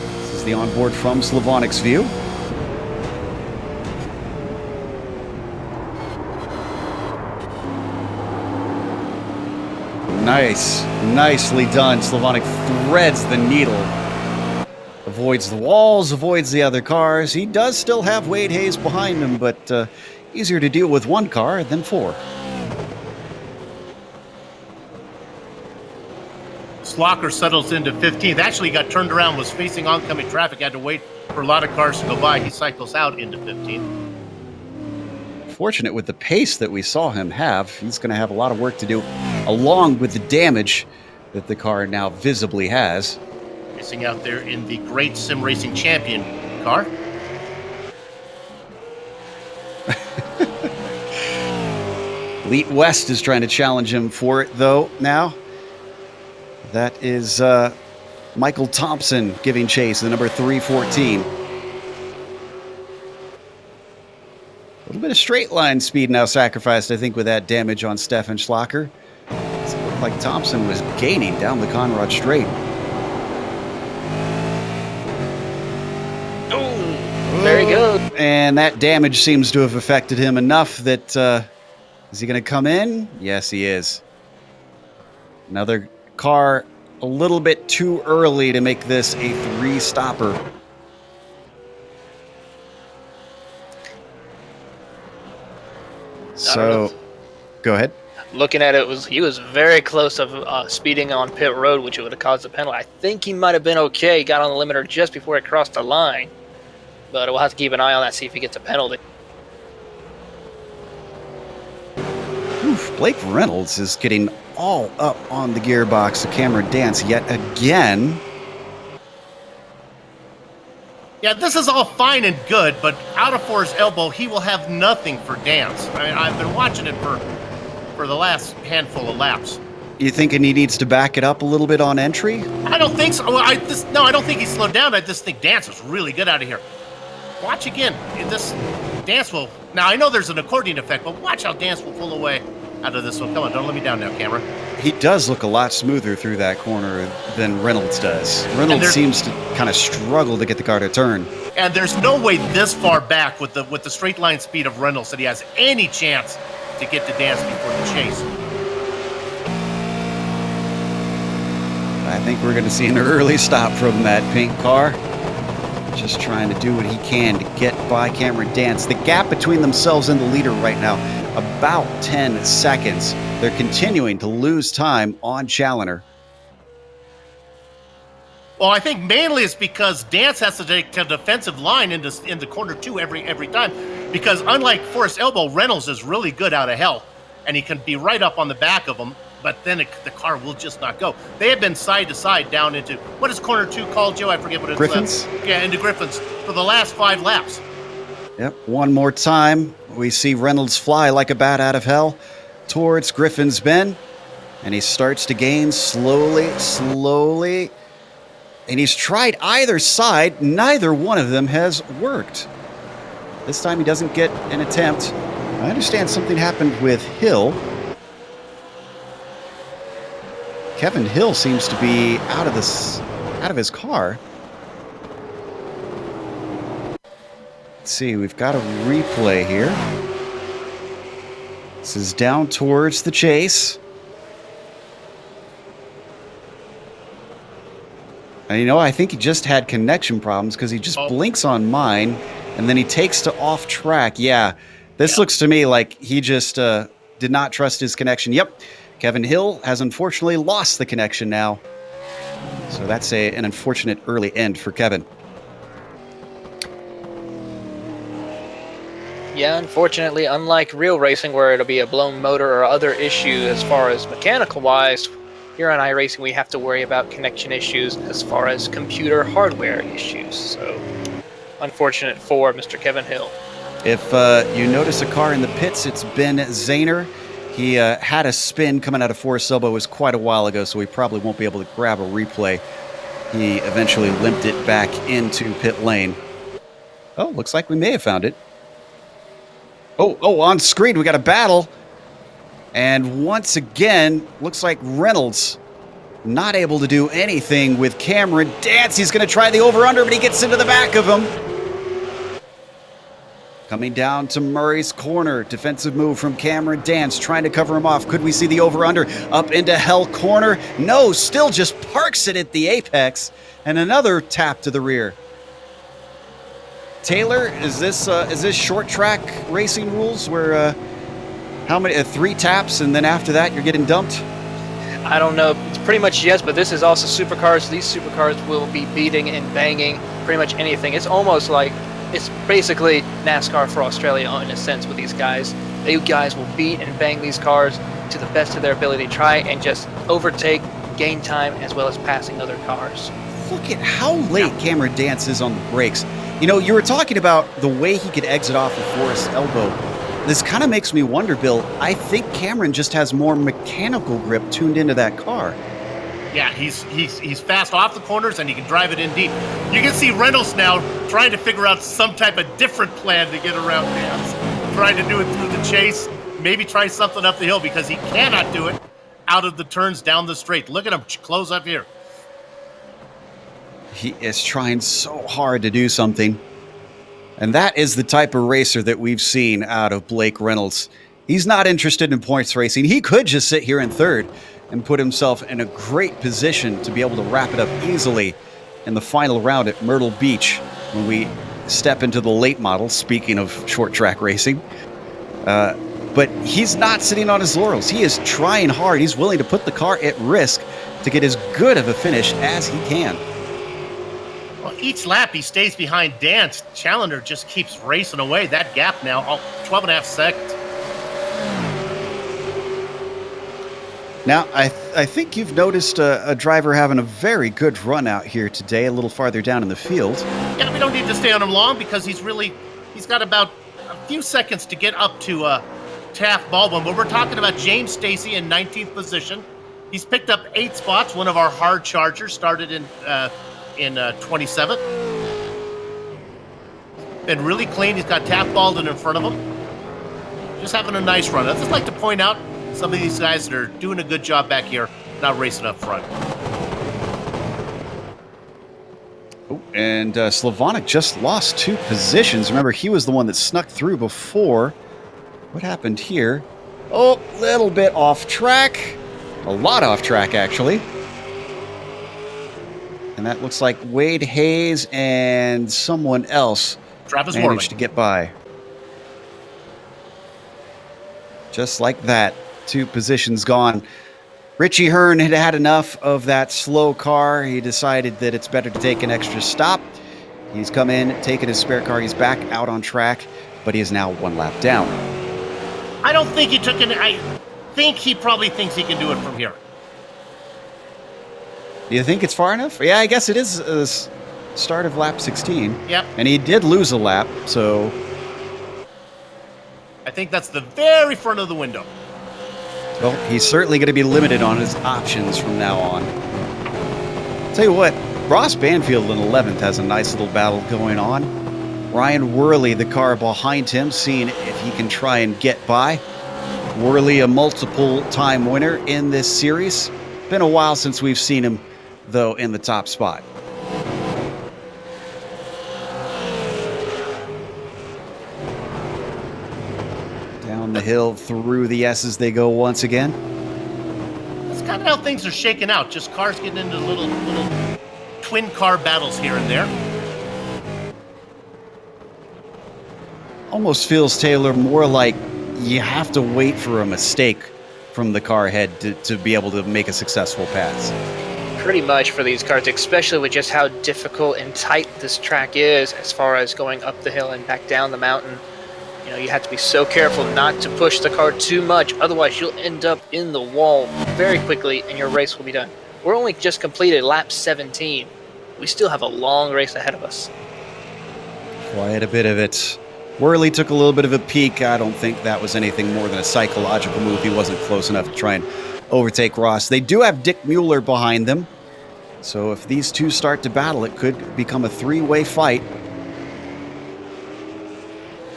A: This is the onboard from Slavonic's view. Nicely done. Slavonic threads the needle. Avoids the walls, avoids the other cars. He does still have Wade Hayes behind him, but easier to deal with one car than 4.
D: Schlacher settles into 15th. Actually got turned around, was facing oncoming traffic, had to wait for a lot of cars to go by. He cycles out into 15th.
A: Fortunate with the pace that we saw him have. He's going to have a lot of work to do, along with the damage that the car now visibly has.
D: Racing out there in the Great Sim Racing Champion car.
A: Elite West is trying to challenge him for it, though, now. That is Michael Thompson giving chase, the number 314. A little bit of straight line speed now sacrificed, I think, with that damage on Stefan Schlacher. It looked like Thompson was gaining down the Conrad Straight.
B: Oh, very good.
A: And that damage seems to have affected him enough that... is he going to come in? Yes, he is. Another car a little bit too early to make this a 3-stopper. So, go ahead.
B: Looking at it, he was very close of speeding on pit road, which would have caused a penalty. I think he might have been okay. Got on the limiter just before it crossed the line. But we'll have to keep an eye on that, see if he gets a penalty.
A: Oof, Blake Reynolds is getting all up on the gearbox of Cameron Dance yet again.
D: Yeah, this is all fine and good, but out of for his elbow, he will have nothing for Dance. I mean, I've been watching it for the last handful of laps.
A: You thinking he needs to back it up a little bit on entry?
D: I don't think so. Well, I don't think he slowed down. I just think Dance was really good out of here. Watch again. This Dance will... Now, I know there's an accordion effect, but watch how Dance will pull away out of this one. Come on, don't let me down now, camera.
A: He does look a lot smoother through that corner than Reynolds does. Reynolds seems to kind of struggle to get the car to turn.
D: And there's no way this far back with the straight line speed of Reynolds that he has any chance to get to Dance before the chase.
A: I think we're going to see an early stop from that pink car. Just trying to do what he can to get by Cameron Dance. The gap between themselves and the leader right now, about 10 seconds. They're continuing to lose time on Challoner.
D: Well, I think mainly it's because Dance has to take a defensive line into corner 2 every time. Because unlike Forrest Elbow, Reynolds is really good out of hell. And he can be right up on the back of him. But then the car will just not go. They have been side to side down into, what is corner 2 called, Joe? I forget what it's
A: Griffin's?
D: Yeah, into Griffin's for the last 5 laps.
A: Yep, one more time. We see Reynolds fly like a bat out of hell towards Griffin's Bend. And he starts to gain slowly. And he's tried either side. Neither one of them has worked. This time he doesn't get an attempt. I understand something happened with Hill. Kevin Hill seems to be out of his car. Let's see, we've got a replay here. This is down towards the chase. And I think he just had connection problems because he just blinks on mine, and then he takes to off track. Yeah, this looks to me like he just did not trust his connection. Yep, Kevin Hill has unfortunately lost the connection now. So that's an unfortunate early end for Kevin.
B: Yeah, unfortunately, unlike real racing where it'll be a blown motor or other issue as far as mechanical-wise, here on iRacing we have to worry about connection issues as far as computer hardware issues. So, unfortunate for Mr. Kevin Hill.
A: If you notice a car in the pits, it's Ben Zahner. He had a spin coming out of Forest Elbow. It was quite a while ago, so we probably won't be able to grab a replay. He eventually limped it back into pit lane. Oh, looks like we may have found it. Oh, on screen, we got a battle. And once again, looks like Reynolds not able to do anything with Cameron Dance. He's going to try the over-under, but he gets into the back of him. Coming down to Murray's corner. Defensive move from Cameron Dance, trying to cover him off. Could we see the over-under? Up into Hell corner. No, still just parks it at the apex. And another tap to the rear. Taylor, is this short track racing rules where how many 3 taps and then after that you're getting dumped?
B: I don't know. It's pretty much yes, but this is also supercars. These supercars will be beating and banging pretty much anything. It's almost like it's basically NASCAR for Australia in a sense with these guys. You guys will beat and bang these cars to the best of their ability. Try and just overtake, gain time, as well as passing other cars.
A: Look at how late Cameron Dance is on the brakes. You were talking about the way he could exit off of Forest Elbow. This kind of makes me wonder, Bill. I think Cameron just has more mechanical grip tuned into that car.
D: Yeah, he's fast off the corners and he can drive it in deep. You can see Reynolds now trying to figure out some type of different plan to get around Dance. Trying to do it through the chase. Maybe try something up the hill because he cannot do it out of the turns down the straight. Look at him close up here.
A: He is trying so hard to do something. And that is the type of racer that we've seen out of Blake Reynolds. He's not interested in points racing. He could just sit here in third and put himself in a great position to be able to wrap it up easily in the final round at Myrtle Beach when we step into the late model, speaking of short track racing. But he's not sitting on his laurels. He is trying hard. He's willing to put the car at risk to get as good of a finish as he can.
D: Each lap he stays behind Dance. Challenger just keeps racing away. That gap now, 12 and a half seconds.
A: Now, I think you've noticed a driver having a very good run out here today, a little farther down in the field.
D: Yeah, we don't need to stay on him long because he's got about a few seconds to get up to Taft Baldwin. But we're talking about James Stacy in 19th position. He's picked up 8 spots. One of our hard chargers started in 27th. Been really clean. He's got Taft Baldwin in front of him. Just having a nice run. I'd just like to point out some of these guys that are doing a good job back here, not racing up front.
A: Oh, and Slavonic just lost 2 positions. Remember, he was the one that snuck through before. What happened here? Oh, little bit off track. A lot off track, actually. And that looks like Wade Hayes and someone else
D: Travis
A: managed
D: Worley
A: to get by. Just like that, 2 positions gone. Richie Hearn had had enough of that slow car. He decided that it's better to take an extra stop. He's come in, taken his spare car. He's back out on track, but he is now 1 lap down.
D: I don't think he took it. I think he probably thinks he can do it from here.
A: Do you think it's far enough? Yeah, I guess it is start of lap 16.
D: Yep.
A: And he did lose a lap, so...
D: I think that's the very front of the window.
A: Well, he's certainly going to be limited on his options from now on. Tell you what, Ross Banfield in 11th has a nice little battle going on. Ryan Worley, the car behind him, seeing if he can try and get by. Worley, a multiple-time winner in this series. Been a while since we've seen him, though, in the top spot. Down Down the hill, through the S's they go once again.
D: That's kind of how things are shaking out. Just cars getting into little twin car battles here and there.
A: Almost feels, Taylor, more like you have to wait for a mistake from the car head to be able to make a successful pass.
B: Pretty much for these cars, especially with just how difficult and tight this track is as far as going up the hill and back down the mountain. You know, you have to be so careful not to push the car too much, otherwise you'll end up in the wall very quickly and your race will be done. We're only just completed lap 17. We still have a long race ahead of us.
A: Quite a bit of it. Worley took a little bit of a peek. I don't think that was anything more than a psychological move. He wasn't close enough to try and overtake Ross. They do have Dick Mueller behind them. So if these two start to battle, it could become a three-way fight.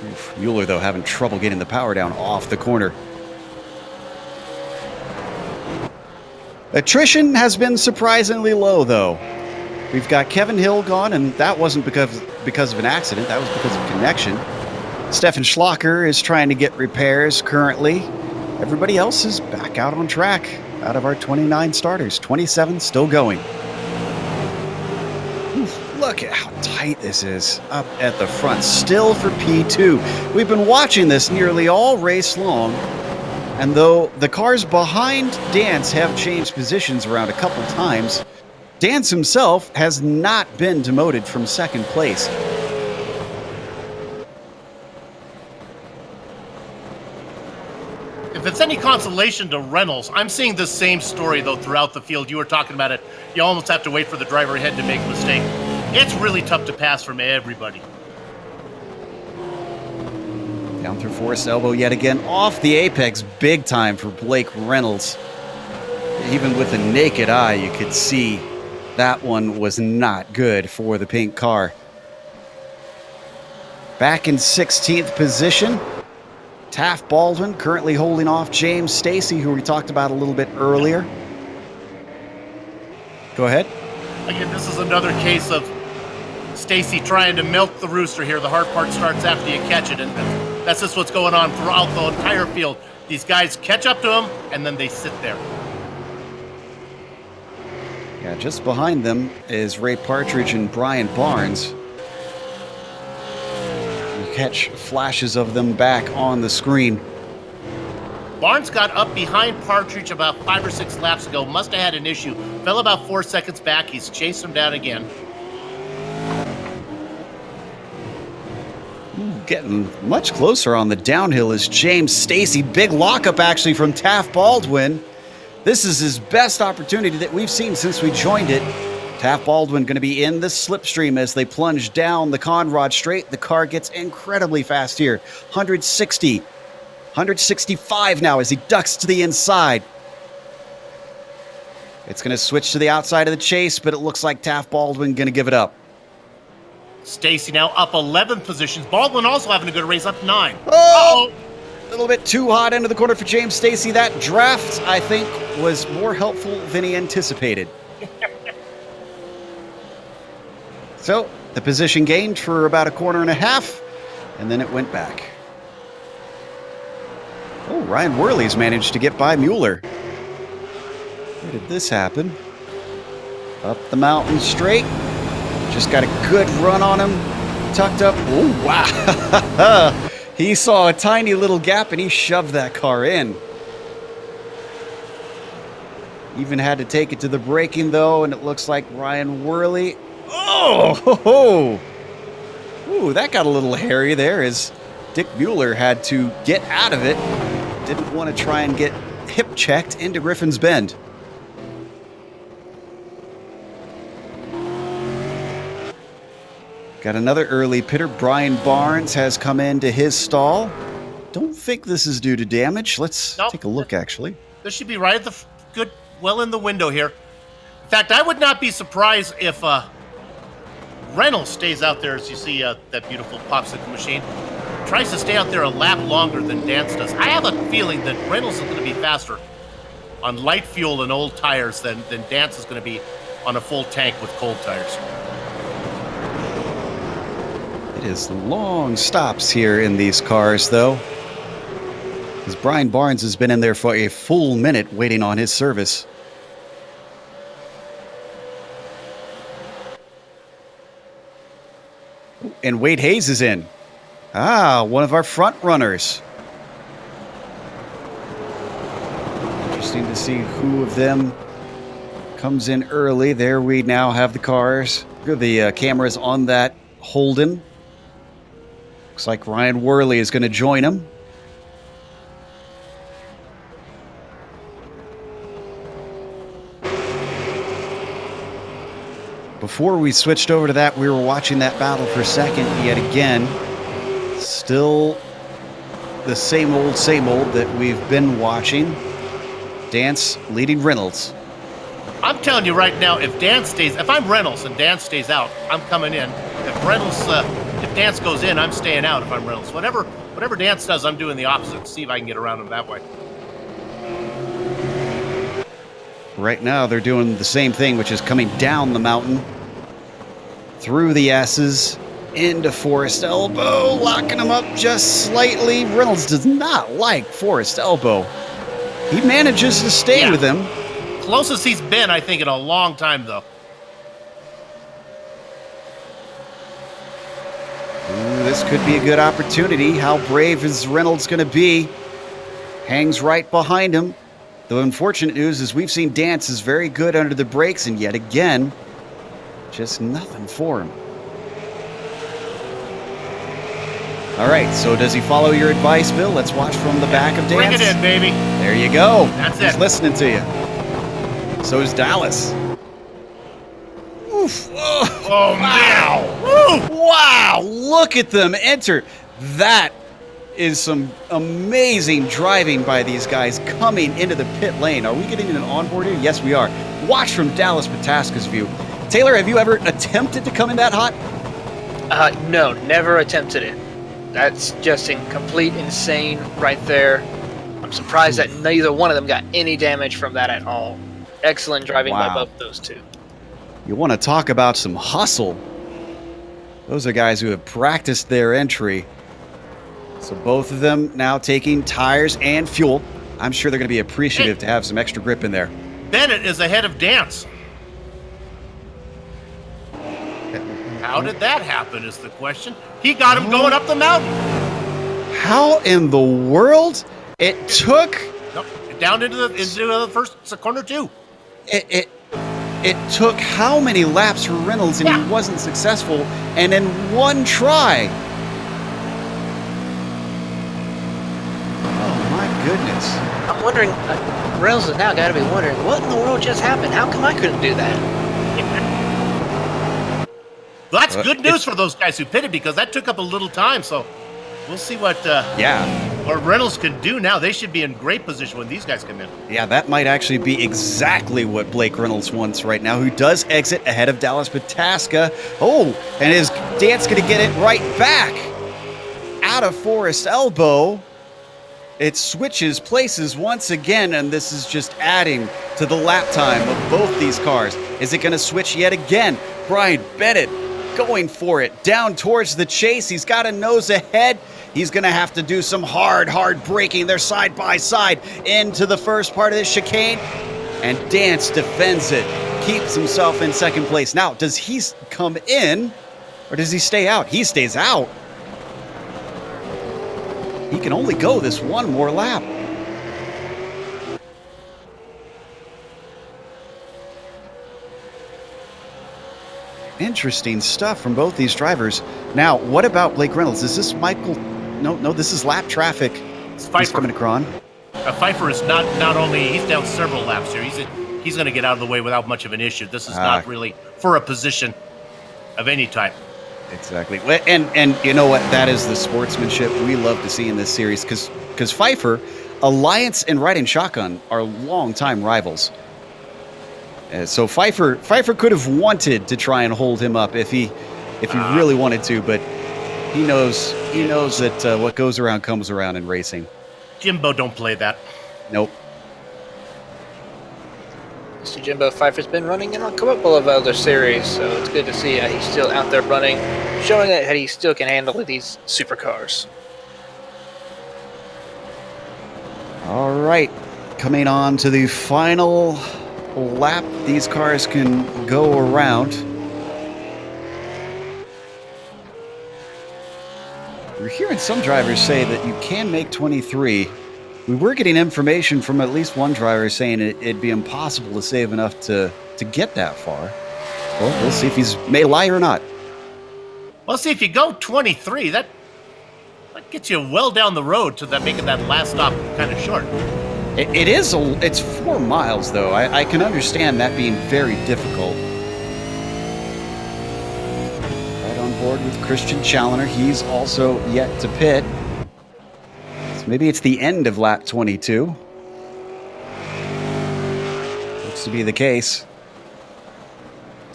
A: Oof, Mueller, though, having trouble getting the power down off the corner. Attrition has been surprisingly low, though. We've got Kevin Hill gone, and that wasn't because of an accident. That was because of connection. Stefan Schlocker is trying to get repairs currently. Everybody else is back out on track. Out of our 29 starters, 27 still going. Oof, look at how tight this is up at the front. Still for P2. We've been watching this nearly all race long. And though the cars behind Dance have changed positions around a couple times, Dance himself has not been demoted from second place.
D: If it's any consolation to Reynolds, I'm seeing the same story, though, throughout the field. You were talking about it. You almost have to wait for the driver ahead to make a mistake. It's really tough to pass from everybody.
A: Down through Forrest elbow yet again. Off the apex big time for Blake Reynolds. Even with the naked eye, you could see that one was not good for the pink car. Back in 16th position, Taft Baldwin currently holding off James Stacy, who we talked about a little bit earlier. Go ahead.
D: Again, this is another case of Stacy trying to milk the rooster here. The hard part starts after you catch it, and that's just what's going on throughout the entire field. These guys catch up to him, and then they sit there.
A: Yeah, just behind them is Ray Partridge and Brian Barnes. You catch flashes of them back on the screen.
D: Barnes got up behind Partridge about 5 or 6 laps ago. Must have had an issue. Fell about 4 seconds back. He's chased him down again.
A: Getting much closer on the downhill is James Stacy. Big lockup actually from Taft Baldwin. This is his best opportunity that we've seen since we joined it. Taft Baldwin going to be in the slipstream as they plunge down the Conrod Straight. The car gets incredibly fast here. 160, 165 now as he ducks to the inside. It's going to switch to the outside of the chase, but it looks like Taft Baldwin going to give it up.
D: Stacy now up 11 positions. Baldwin also having a good race, up 9.
A: Oh! A little bit too hot into the corner for James Stacy. That draft, I think, was more helpful than he anticipated. So, the position gained for about a corner and a half, and then it went back. Oh, Ryan Worley's managed to get by Mueller. Where did this happen? Up the mountain straight. Just got a good run on him. Tucked up. Oh, wow. He saw a tiny little gap and he shoved that car in. Even had to take it to the braking though, and it looks like Ryan Worley. Oh, ho, ho. Ooh, that got a little hairy there as Dick Mueller had to get out of it. Didn't want to try and get hip checked into Griffin's Bend. Got another early pitter. Brian Barnes has come into his stall. Don't think this is due to damage. Let's take a look, actually.
D: This should be right at the good, well in the window here. In fact, I would not be surprised if Reynolds stays out there, as you see that beautiful popsicle machine. Tries to stay out there a lap longer than Dance does. I have a feeling that Reynolds is going to be faster on light fuel and old tires than Dance is going to be on a full tank with cold tires.
A: It is long stops here in these cars, though. Because Brian Barnes has been in there for a full minute waiting on his service. And Wade Hayes is in. One of our front runners. Interesting to see who of them comes in early. There we now have the cars. The cameras on that Holden. Looks like Ryan Worley is going to join him. Before we switched over to that, we were watching that battle for second yet again. Still the same old that we've been watching. Dance leading Reynolds.
D: I'm telling you right now, if I'm Reynolds and Dance stays out, I'm coming in. If Dance goes in, I'm staying out if I'm Reynolds. Whatever Dance does, I'm doing the opposite. See if I can get around him that way.
A: Right now, they're doing the same thing, which is coming down the mountain, through the S's, into Forest Elbow, locking him up just slightly. Reynolds does not like Forest Elbow. He manages to stay with him.
D: Closest he's been, I think, in a long time, though.
A: Ooh, this could be a good opportunity. How brave is Reynolds going to be? Hangs right behind him. The unfortunate news is we've seen Dance is very good under the brakes, and yet again, just nothing for him. All right, so does he follow your advice, Bill? Let's watch from the back of Dance.
D: Bring it in, baby.
A: There you go.
D: That's
A: He's
D: it.
A: listening to you. So is Dallas. Oof.
D: Oh,
A: wow.
D: man. Woo!
A: Wow, look at them enter. That is some amazing driving by these guys coming into the pit lane. Are we getting an onboard here? Yes, we are. Watch from Dallas Pataska's view. Taylor, have you ever attempted to come in that hot?
B: No, never attempted it. That's just complete insane right there. I'm surprised that neither one of them got any damage from that at all. Excellent driving by both those two.
A: You want to talk about some hustle. Those are guys who have practiced their entry. So both of them now taking tires and fuel. I'm sure they're going to be appreciative to have some extra grip in there.
D: Bennett is ahead of Dance. How did that happen is the question. He got him going up the mountain.
A: How in the world? It took...
D: Nope, down into the first corner two.
A: It took how many laps for Reynolds and he wasn't successful, and in one try. Oh my goodness.
B: I'm wondering, Reynolds has now got to be wondering, what in the world just happened? How come I couldn't do that?
D: Well, that's good news for those guys who pitted because that took up a little time. So we'll see what Reynolds can do now. They should be in great position when these guys come in.
A: Yeah, that might actually be exactly what Blake Reynolds wants right now, who does exit ahead of Dallas Pataska. Oh, and is Dance going to get it right back out of Forest Elbow? It switches places once again, and this is just adding to the lap time of both these cars. Is it going to switch yet again? Brian Bennett going for it down towards the chase. He's got a nose ahead. He's going to have to do some hard braking. They're side by side into the first part of this chicane, and Dance defends it, keeps himself in second place. Now, does he come in or does he stay out? He stays out. He can only go this one more lap. Interesting stuff from both these drivers. Now, what about Blake Reynolds? Is this Michael? No, this is lap traffic.
D: It's Pfeiffer.
A: He's coming across.
D: Pfeiffer is not only, he's down several laps here. He's going to get out of the way without much of an issue. This is not really for a position of any type.
A: Exactly. And you know what? That is the sportsmanship we love to see in this series because Pfeiffer, Alliance and Riding Shotgun are longtime rivals. So Pfeiffer could have wanted to try and hold him up if he really wanted to, but he knows that what goes around comes around in racing.
D: Jimbo don't play that.
A: Nope.
B: Mr. Jimbo Pfeiffer's been running in a couple of other series, so it's good to see he's still out there running, showing that he still can handle these supercars.
A: right, coming on to the final lap these cars can go around. We're hearing some drivers say that you can make 23. We were getting information from at least one driver saying it'd be impossible to save enough to get that far. Well, we'll see if he's may lie or not.
D: Well, see, if you go 23, that gets you well down the road to that, making that last stop kind of short.
A: It's 4 miles, though. I can understand that being very difficult. Right on board with Christian Challenger. He's also yet to pit. So maybe it's the end of lap 22. Looks to be the case.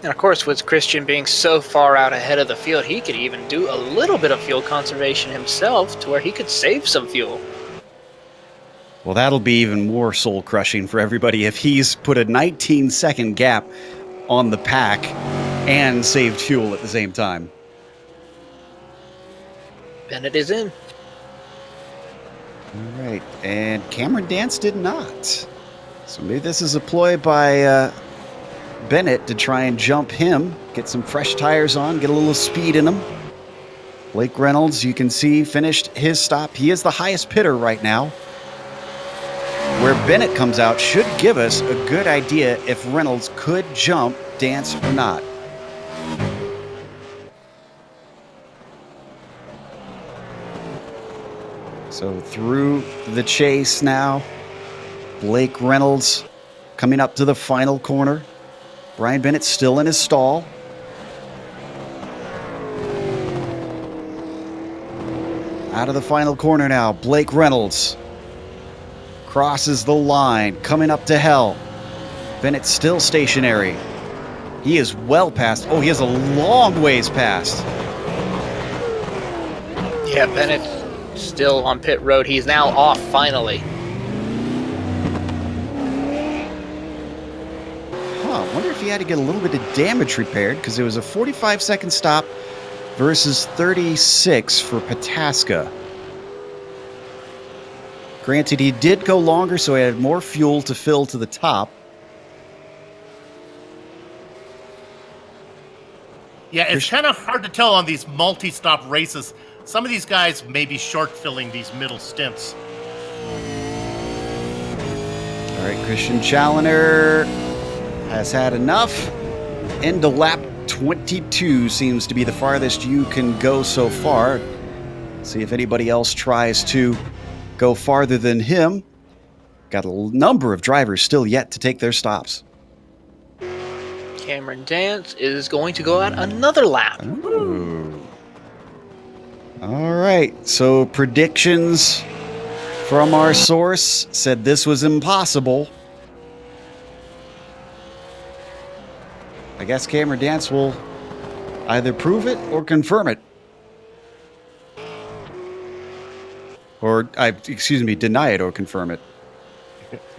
B: And of course, with Christian being so far out ahead of the field, he could even do a little bit of fuel conservation himself to where he could save some fuel.
A: Well, that'll be even more soul-crushing for everybody if he's put a 19-second gap on the pack and saved fuel at the same time.
B: Bennett is in.
A: All right, and Cameron Dance did not. So maybe this is a ploy by Bennett to try and jump him, get some fresh tires on, get a little speed in him. Blake Reynolds, you can see, finished his stop. He is the highest pitter right now. Where Bennett comes out should give us a good idea if Reynolds could jump Dance or not. So through the chase now, Blake Reynolds coming up to the final corner. Brian Bennett still in his stall. Out of the final corner now, Blake Reynolds crosses the line, coming up to hell. Bennett still stationary. He is well past. Oh, he is a long ways past.
B: Yeah, Bennett still on pit road. He's now off finally.
A: I wonder if he had to get a little bit of damage repaired, because it was a 45-second stop versus 36 for Pataska. Granted, he did go longer, so he had more fuel to fill to the top.
D: Yeah, it's kind of hard to tell on these multi-stop races. Some of these guys may be short-filling these middle stints.
A: All right, Christian Challenger has had enough. Into lap 22 seems to be the farthest you can go so far. See if anybody else tries to go farther than him. Got a number of drivers still yet to take their stops.
B: Cameron Dance is going to go out another lap.
A: Ooh. All right, so predictions from our source said this was impossible. I guess Cameron Dance will either prove it or confirm it. Or, deny it or confirm it.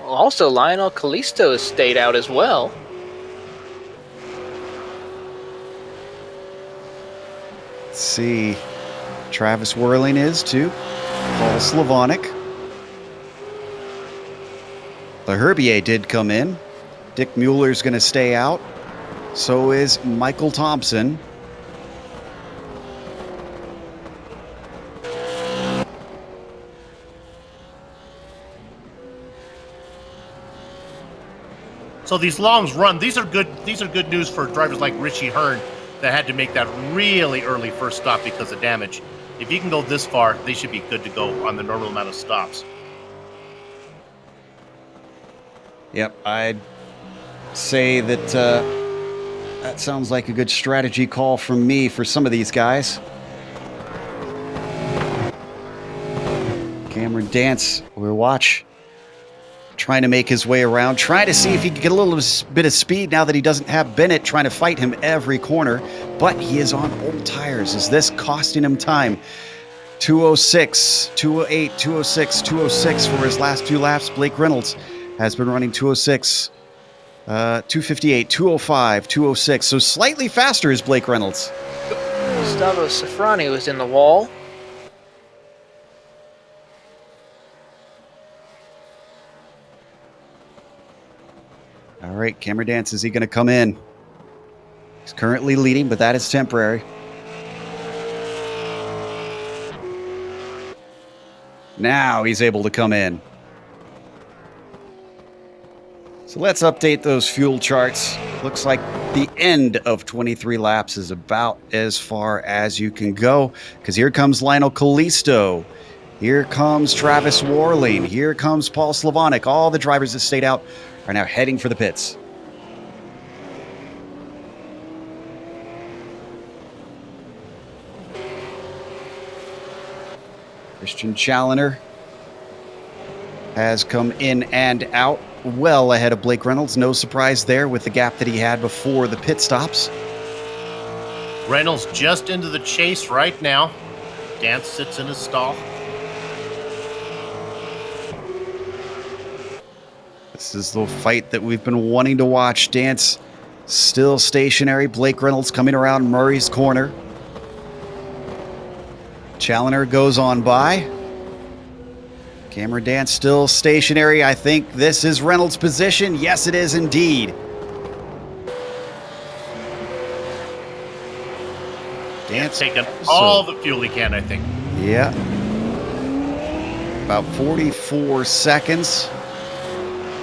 B: Also, Lionel Callisto has stayed out as well.
A: Let's see. Travis Whirling is too. Paul Slavonic. The Herbier did come in. Dick Mueller's going to stay out. So is Michael Thompson.
D: So these longs run, these are good news for drivers like Richie Hearn that had to make that really early first stop because of damage. If you can go this far, they should be good to go on the normal amount of stops.
A: Yep, I'd say that that sounds like a good strategy call from me for some of these guys. Cameron Dance, we'll watch. Trying to make his way around, trying to see if he can get a little bit of speed now that he doesn't have Bennett trying to fight him every corner. But he is on old tires. Is this costing him time? 206, 208, 206, 206 for his last 2 laps. Blake Reynolds has been running 206, 258, 205, 206. So slightly faster is Blake Reynolds.
B: Gustavo Safrani was in the wall.
A: right, Cameron Dance, is he going to come in? He's currently leading, but that is temporary. Now he's able to come in. So let's update those fuel charts. Looks like the end of 23 laps is about as far as you can go, because here comes Lionel Kalisto. Here comes Travis Warling. Here comes Paul Slavonic. All the drivers that stayed out are now heading for the pits. Christian Challoner has come in and out well ahead of Blake Reynolds. No surprise there with the gap that he had before the pit stops.
D: Reynolds just into the chase right now. Dance sits in his stall.
A: This is the fight that we've been wanting to watch. Dance still stationary. Blake Reynolds coming around Murray's corner. Challoner goes on by. Cameron Dance still stationary. I think this is Reynolds' position. Yes, it is indeed. Dance
D: taking all the fuel he can, I think.
A: Yeah. About 44 seconds.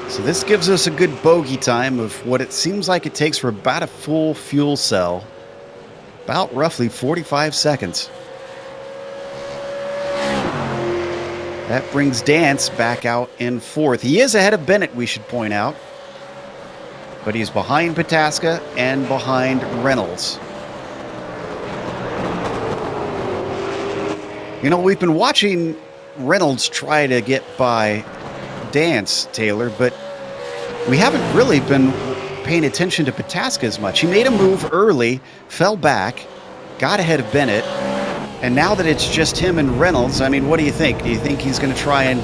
A: So this gives us a good bogey time of what it seems like it takes for about a full fuel cell. About roughly 45 seconds. That brings Dance back out in fourth. He is ahead of Bennett, we should point out. But he's behind Pataska and behind Reynolds. You know, we've been watching Reynolds try to get by Dance, Taylor, but we haven't really been paying attention to Pataska as much. He made a move early, fell back, got ahead of Bennett. And now that it's just him and Reynolds, I mean, what do you think? Do you think he's going to try and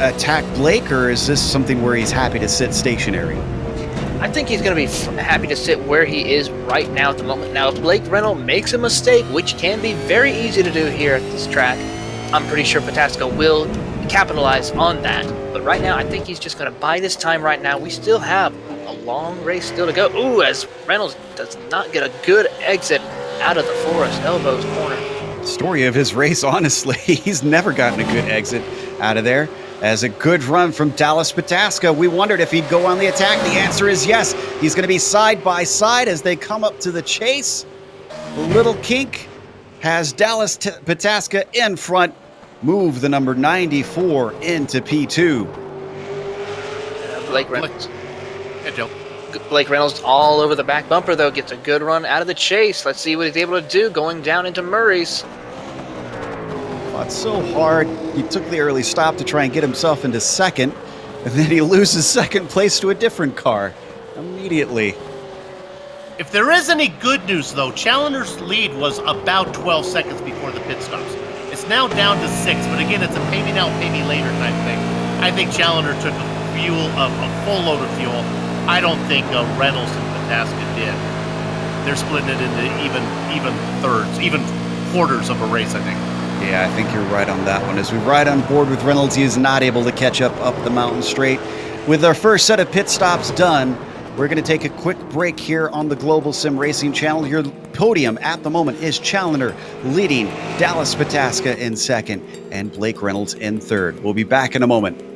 A: attack Blake, or is this something where he's happy to sit stationary?
B: I think he's going to be happy to sit where he is right now at the moment. Now, if Blake Reynolds makes a mistake, which can be very easy to do here at this track, I'm pretty sure Pataska will capitalize on that. But right now, I think he's just going to buy this time right now. We still have a long race still to go. Ooh, as Reynolds does not get a good exit out of the Forest Elbows corner.
A: Story of his race, honestly. He's never gotten a good exit out of there. As a good run from Dallas Pataska. We wondered if he'd go on the attack. The answer is yes. He's going to be side by side as they come up to the chase. The little kink has Dallas Pataska in front. Move the number 94 into P2.
B: Blake Reynolds.
D: Hey, Joe.
B: Blake Reynolds all over the back bumper, though, gets a good run out of the chase. Let's see what he's able to do going down into Murray's.
A: Fought so hard. He took the early stop to try and get himself into second, and then he loses second place to a different car immediately.
D: If there is any good news, though, Challoner's lead was about 12 seconds before the pit stops. It's now down to 6, but again, it's a pay me now, pay me later type thing. I think Challoner took a full load of fuel. I don't think Reynolds and Pataska did. They're splitting it into even thirds, even quarters of a race, I think.
A: Yeah, I think you're right on that one. As we ride on board with Reynolds, he is not able to catch up the mountain straight. With our first set of pit stops done, we're going to take a quick break here on the Global Sim Racing Channel. Your podium at the moment is Challoner leading, Dallas Pataska in second, and Blake Reynolds in third. We'll be back in a moment.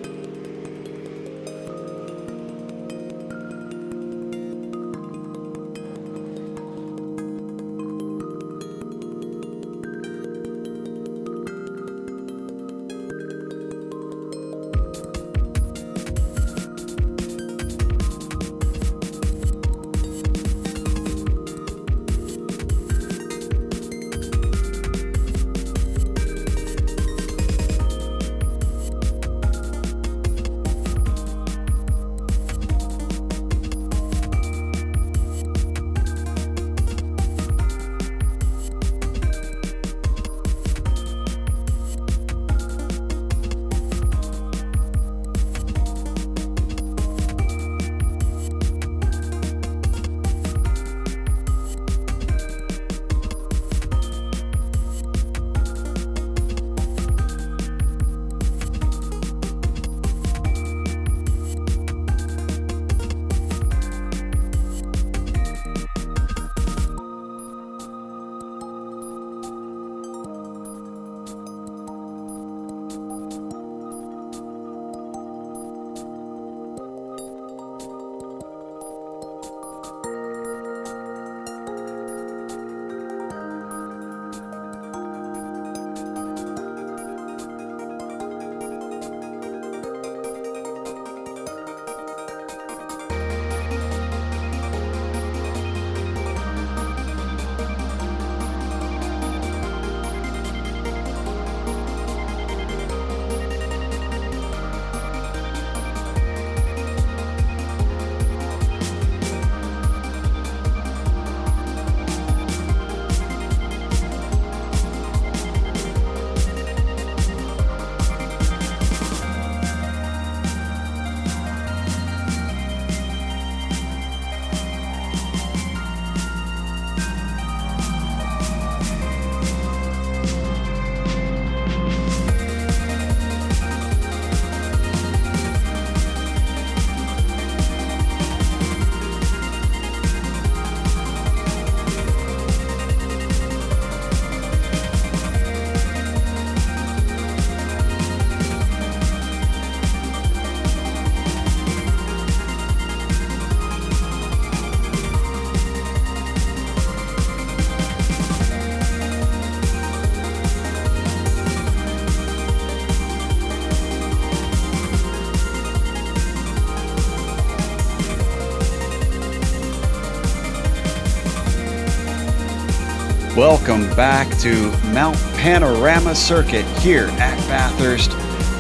A: Welcome back to Mount Panorama Circuit here at Bathurst,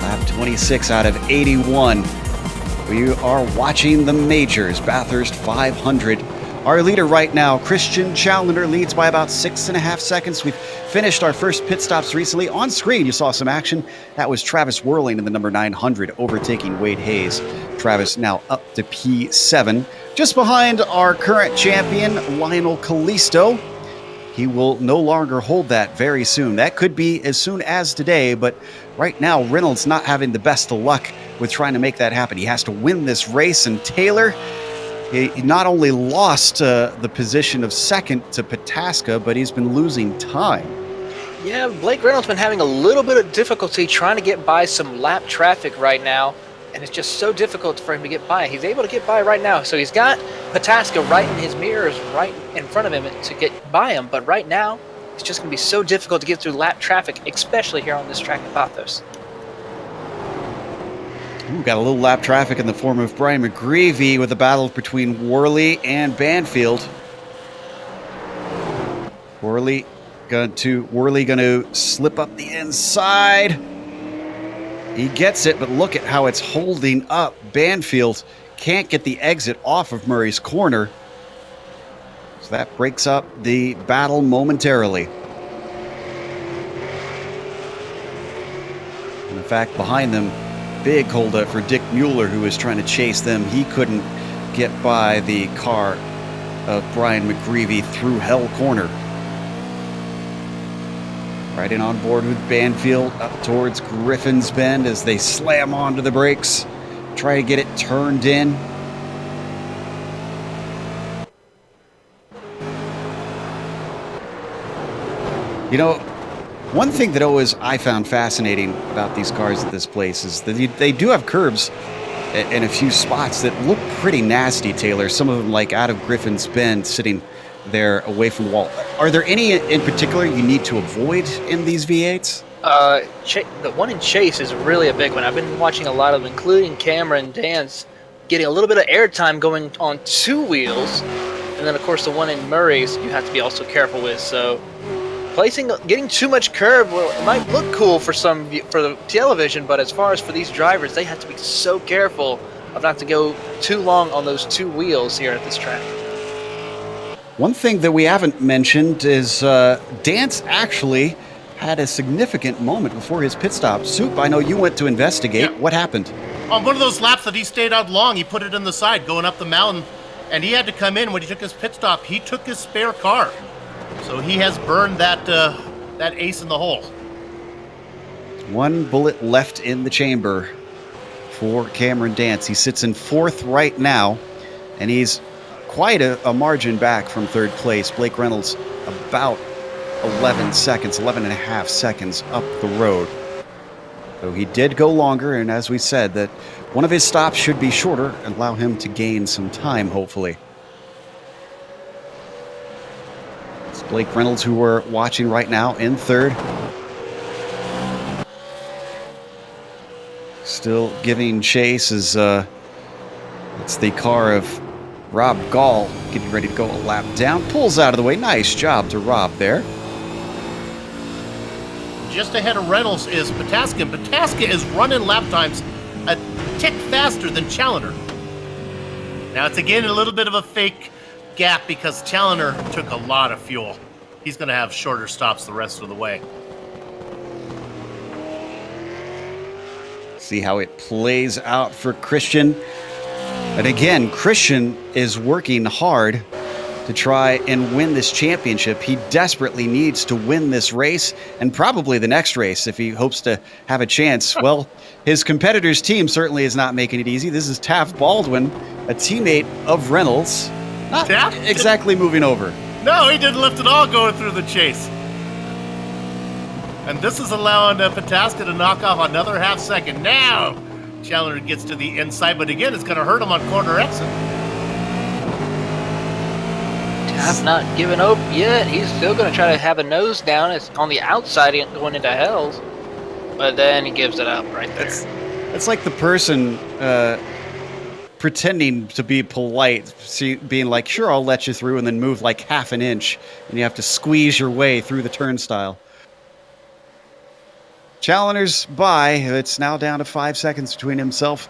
A: lap 26 out of 81. We are watching the majors, Bathurst 500. Our leader right now, Christian Challenger, leads by about 6.5 seconds. We've finished our first pit stops recently. On screen, you saw some action. That was Travis Whirling in the number 900, overtaking Wade Hayes. Travis now up to P7. Just behind our current champion, Lionel Callisto. He will no longer hold that very soon. That could be as soon as today, but right now, Reynolds not having the best of luck with trying to make that happen. He has to win this race, and Taylor, he not only lost the position of second to Pataska, but he's been losing time.
B: Yeah, Blake Reynolds been having a little bit of difficulty trying to get by some lap traffic right now, and it's just so difficult for him to get by. He's able to get by right now, so he's got Pataska right in his mirrors, right in front of him to get by him, but right now, it's just going to be so difficult to get through lap traffic, especially here on this track at Bathurst.
A: Ooh, got a little lap traffic in the form of Brian McGreevy with a battle between Worley and Banfield. Worley going to slip up the inside. He gets it, but look at how it's holding up. Banfield can't get the exit off of Murray's corner. So that breaks up the battle momentarily. And in fact, behind them, big holdup for Dick Mueller, who was trying to chase them. He couldn't get by the car of Brian McGreevy through Hell Corner. Right in on board with Banfield up towards Griffin's Bend as they slam onto the brakes, try to get it turned in. You know, one thing that I found fascinating about these cars at this place is that they do have curbs in a few spots that look pretty nasty, Taylor. Some of them like out of Griffin's Bend, sitting there away from the wall. Are there any in particular you need to avoid in these V8s?
B: The one in Chase is really a big one. I've been watching a lot of them, including Cameron Dance, getting a little bit of airtime going on two wheels. And then, of course, the one in Murray's you have to be also careful with. So getting too much curb, well, it might look cool for the television, but as far as for these drivers, they have to be so careful of not to go too long on those two wheels here at this track.
A: One thing that we haven't mentioned is Dance actually had a significant moment before his pit stop. Soup, I know you went to investigate. Yeah. What happened?
D: On one of those laps that he stayed out long, he put it in the side going up the mountain, and he had to come in when he took his pit stop. He took his spare car. So he has burned that ace in the hole.
A: One bullet left in the chamber for Cameron Dance. He sits in fourth right now, and he's quite a margin back from third place. Blake Reynolds about 11 and a half seconds up the road. So he did go longer, and as we said, that one of his stops should be shorter and allow him to gain some time, hopefully. It's Blake Reynolds, who we're watching right now, in third. Still giving chase as it's the car of Rob Gall getting ready to go a lap down. Pulls out of the way. Nice job to Rob there.
D: Just ahead of Reynolds is Pataska. Pataska is running lap times a tick faster than Challenger. Now it's again a little bit of a fake gap because Challenger took a lot of fuel. He's going to have shorter stops the rest of the way.
A: See how it plays out for Christian. And again, Christian is working hard to try and win this championship. He desperately needs to win this race and probably the next race if he hopes to have a chance. Well, his competitor's team certainly is not making it easy. This is Taft Baldwin, a teammate of Reynolds. Not exactly moving over.
D: No, he didn't lift at all going through the chase. And this is allowing Pataska to knock off another half second. Now, Challenger gets to the inside, but again, it's going to hurt him on corner exit.
B: Taft not giving up yet. He's still going to try to have a nose down. It's on the outside going into Hells, but then he gives it up right there.
A: It's like the person pretending to be polite, being like, sure, I'll let you through, and then move like half an inch, and you have to squeeze your way through the turnstile. Challenger's by. It's now down to 5 seconds between himself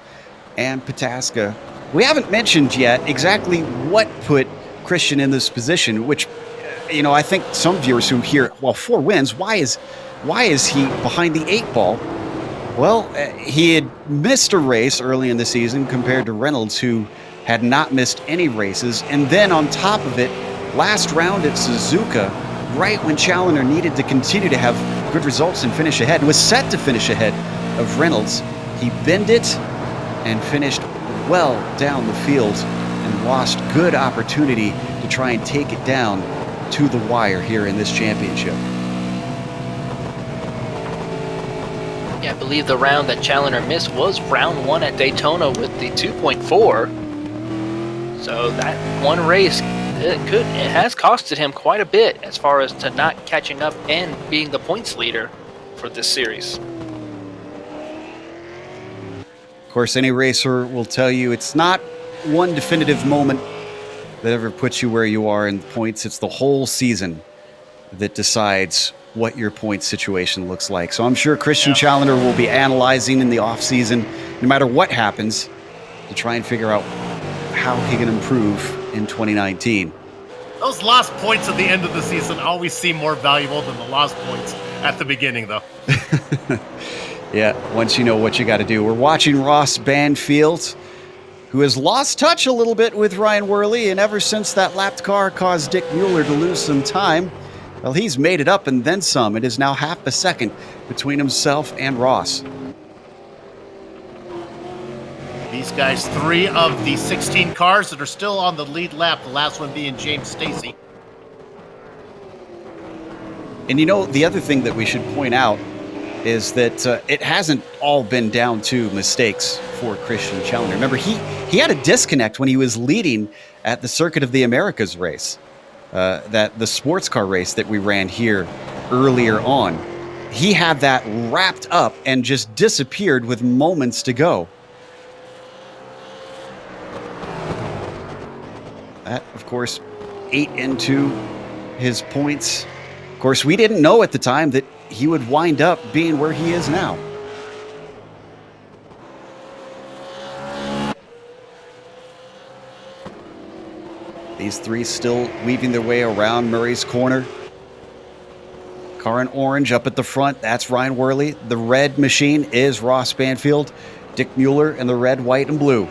A: and Pataska. We haven't mentioned yet exactly what put Christian in this position, which, you know, I think some viewers who hear, well, 4 wins, why is he behind the 8 ball? Well, he had missed a race early in the season compared to Reynolds, who had not missed any races. And then on top of it, last round at Suzuka, right when Challenger needed to continue to have good results and finish ahead, was set to finish ahead of Reynolds, he bended it and finished well down the field and lost good opportunity to try and take it down to the wire here in this championship.
B: Yeah, I believe the round that Challenger missed was round 1 at Daytona with the 2.4. So that one race, it has costed him quite a bit as far as to not catching up and being the points leader for this series.
A: Of course, any racer will tell you it's not one definitive moment that ever puts you where you are in points. It's the whole season that decides what your point situation looks like. So I'm sure Christian Challenger will be analyzing in the offseason, no matter what happens, to try and figure out how he can improve in 2019.
D: Those lost points at the end of the season always seem more valuable than the lost points at the beginning, though.
A: Yeah, once you know what you got to do. We're watching Ross Banfield, who has lost touch a little bit with Ryan Worley, and ever since that lapped car caused Dick Mueller to lose some time, well, he's made it up and then some. It is now half a second between himself and Ross.
D: These guys, 3 of the 16 cars that are still on the lead lap, the last one being James Stacy.
A: And you know, the other thing that we should point out is that it hasn't all been down to mistakes for Christian Challenger. Remember, he had a disconnect when he was leading at the Circuit of the Americas race, that the sports car race that we ran here earlier on. He had that wrapped up and just disappeared with moments to go. That, of course, ate into his points. Of course, we didn't know at the time that he would wind up being where he is now. These 3 still weaving their way around Murray's corner. Car in orange up at the front, that's Ryan Worley. The red machine is Ross Banfield. Dick Mueller in the red, white, and blue.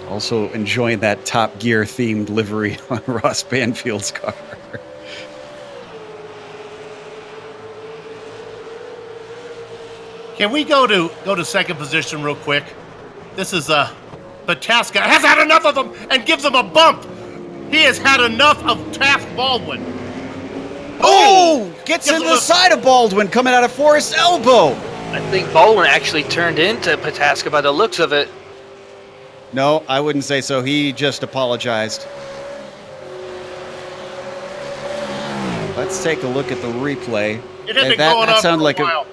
A: Also enjoying that Top Gear themed livery on Ross Banfield's car.
D: Can we go to second position real quick? This is Pataska has had enough of them and gives them a bump. He has had enough of Taft Baldwin.
A: Oh! Gets into the side of Baldwin coming out of Forrest's elbow.
B: I think Baldwin actually turned into Pataska by the looks of it.
A: No, I wouldn't say so. He just apologized. Let's take a look at the replay.
D: It had been going on for a while.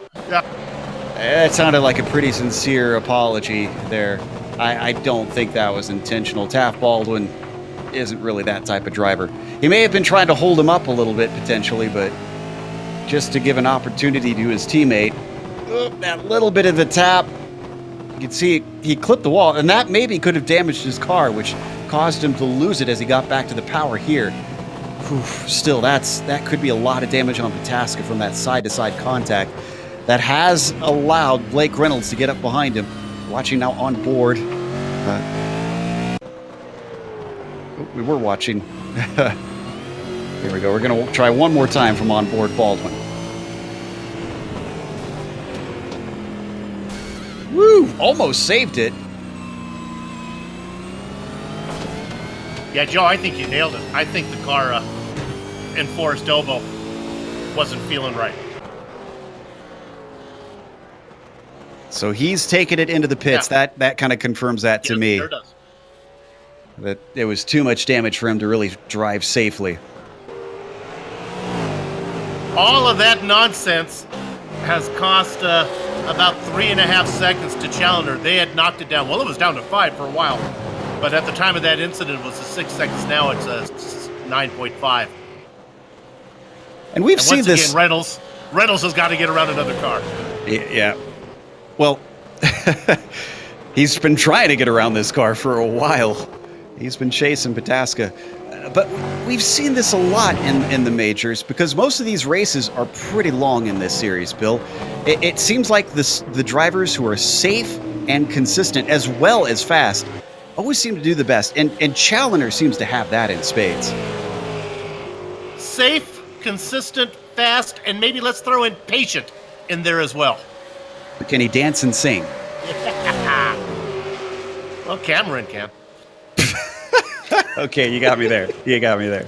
A: That sounded like a pretty sincere apology there. I don't think that was intentional. Taft Baldwin isn't really that type of driver. He may have been trying to hold him up a little bit potentially, but just to give an opportunity to his teammate. That little bit of the tap. You can see he clipped the wall, and that maybe could have damaged his car, which caused him to lose it as he got back to the power here. Still, that could be a lot of damage on Pataska from that side-to-side contact that has allowed Blake Reynolds to get up behind him. Watching now on board. We were watching. Here we go. We're going to try one more time from on board Baldwin. Woo! Almost saved it.
D: Yeah, Joe, I think you nailed it. I think the car in Forrest Elbow wasn't feeling right.
A: So he's taking it into the pits.
D: Yeah.
A: That kind of confirms that to me.
D: Sure does.
A: That it was too much damage for him to really drive safely.
D: All of that nonsense has cost about 3.5 seconds to Challenger. They had knocked it down. Well, it was down to 5 for a while. But at the time of that incident, it was 6 seconds. Now it's 9.5.
A: And we've seen
D: once
A: this.
D: Again, Reynolds has got to get around another car.
A: Yeah. Well, he's been trying to get around this car for a while. He's been chasing Pataska. But we've seen this a lot in the majors because most of these races are pretty long in this series, Bill. It seems like the drivers who are safe and consistent as well as fast always seem to do the best. And Challenger seems to have that in spades.
D: Safe, consistent, fast, and maybe let's throw in patient in there as well.
A: Can he dance and sing?
D: Well, Cameron can.
A: Okay, you got me there. You got me there.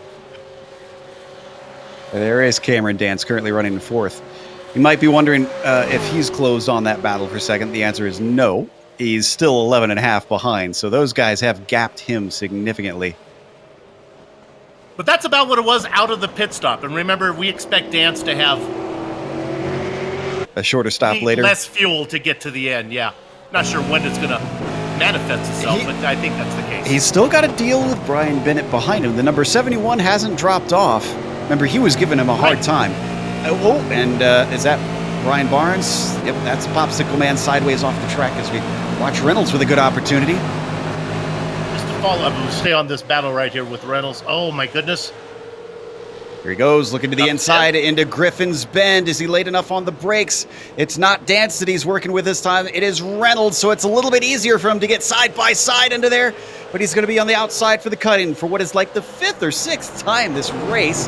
A: There is Cameron Dance currently running in fourth. You might be wondering if he's closed on that battle for second. The answer is no. He's still 11.5 behind, so those guys have gapped him significantly.
D: But that's about what it was out of the pit stop. And remember, we expect Dance to have
A: a shorter stop later.
D: Less fuel to get to the end, yeah. Not sure when it's going to manifest itself, but I think that's the case.
A: He's still got to deal with Brian Bennett behind him. The number 71 hasn't dropped off. Remember, he was giving him a hard time. Is that Brian Barnes? Yep, that's Popsicle Man sideways off the track as we watch Reynolds with a good opportunity.
D: Just to follow up, we'll stay on this battle right here with Reynolds. Oh, my goodness.
A: Here he goes, looking to the inside into Griffin's Bend. Is he late enough on the brakes? It's not Dance that he's working with this time. It is Reynolds, so it's a little bit easier for him to get side by side into there. But he's going to be on the outside for the cut-in for what is like the 5th or 6th time this race.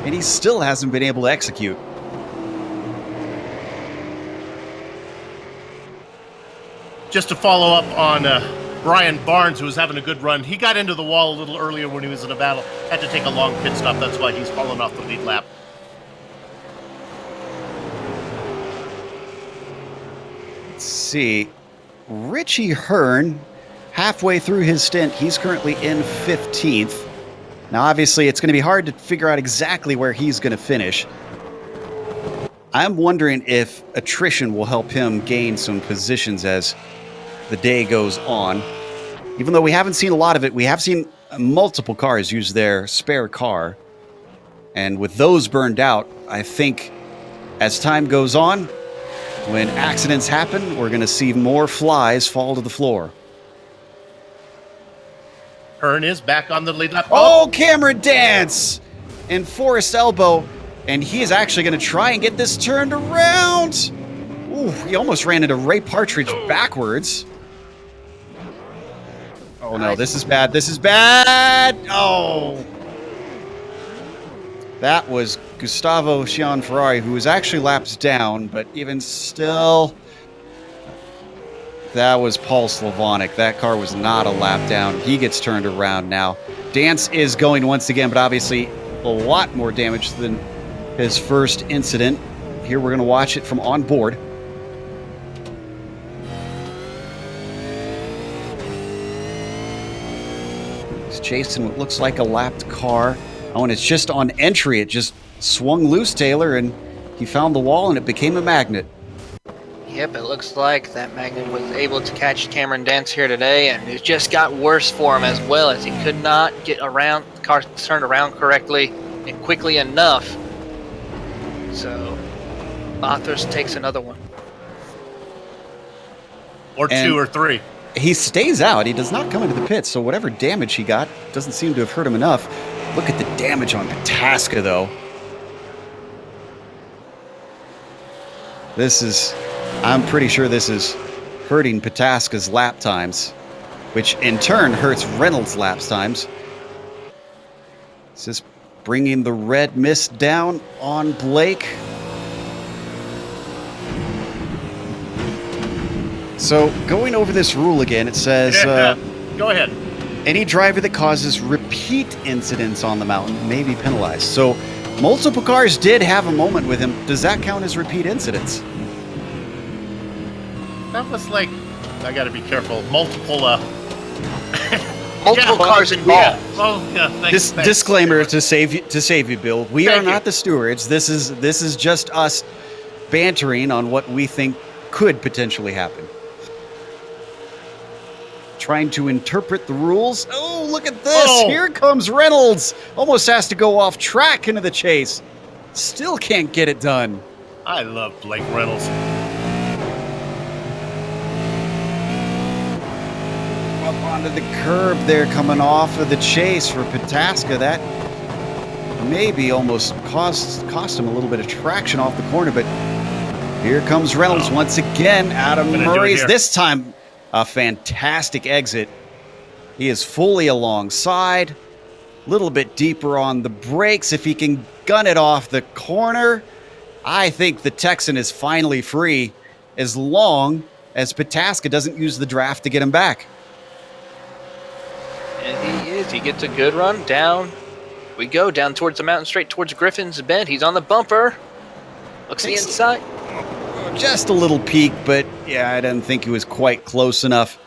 A: And he still hasn't been able to execute.
D: Just to follow up on Brian Barnes, who was having a good run. He got into the wall a little earlier when he was in a battle. Had to take a long pit stop. That's why he's fallen off the lead lap.
A: Let's see. Richie Hearn, halfway through his stint, he's currently in 15th. Now, obviously, it's going to be hard to figure out exactly where he's going to finish. I'm wondering if attrition will help him gain some positions as the day goes on. Even though we haven't seen a lot of it, we have seen multiple cars use their spare car. And with those burned out, I think as time goes on, when accidents happen, we're going to see more flies fall to the floor.
D: Hearn is back on the lead lap.
A: Oh, Cameron Dance! And Forrest Elbow. And he is actually going to try and get this turned around. Ooh, he almost ran into Ray Partridge backwards. Oh, no, this is bad. This is bad. Oh. That was Gustavo Gianferrari, who was actually laps down, but even still, that was Paul Slavonic. That car was not a lap down. He gets turned around now. Dance is going once again, but obviously a lot more damage than his first incident. Here we're going to watch it from on board. He's chasing what looks like a lapped car. Oh, and it's just on entry. It just swung loose, Taylor, and he found the wall and it became a magnet.
B: Yep, it looks like that magnet was able to catch Cameron Dance here today, and it just got worse for him as well, as he could not get around, the car turned around correctly and quickly enough. So, Bathurst takes another one.
D: Or two or three.
A: He stays out. He does not come into the pits, so whatever damage he got doesn't seem to have hurt him enough. Look at the damage on Pataska, though. I'm pretty sure this is hurting Pataska's lap times, which in turn hurts Reynolds' lap times. This is bringing the red mist down on Blake. So going over this rule again, it says...
D: Go ahead.
A: Any driver that causes repeat incidents on the mountain may be penalized. So multiple cars did have a moment with him. Does that count as repeat incidents?
D: That was like, I got to be careful. Multiple
B: cars involved.
D: Yeah. Well, yeah, thanks.
A: Disclaimer to save you, Bill. We are not the stewards. This is just us bantering on what we think could potentially happen. Trying to interpret the rules. Oh, look at this.
D: Oh.
A: Here comes Reynolds. Almost has to go off track into the chase. Still can't get it done.
D: I love Blake Reynolds.
A: Up onto the curb there, coming off of the chase for Pataska. That maybe almost cost him a little bit of traction off the corner, but here comes Reynolds once again out of Murray's. This time, a fantastic exit. He is fully alongside, a little bit deeper on the brakes. If he can gun it off the corner, I think the Texan is finally free, as long as Pataska doesn't use the draft to get him back.
B: And he is. He gets a good run down. We go down towards the mountain, straight towards Griffin's Bend. He's on the bumper. Looks the inside.
A: Just a little peak, but yeah, I didn't think he was quite close enough.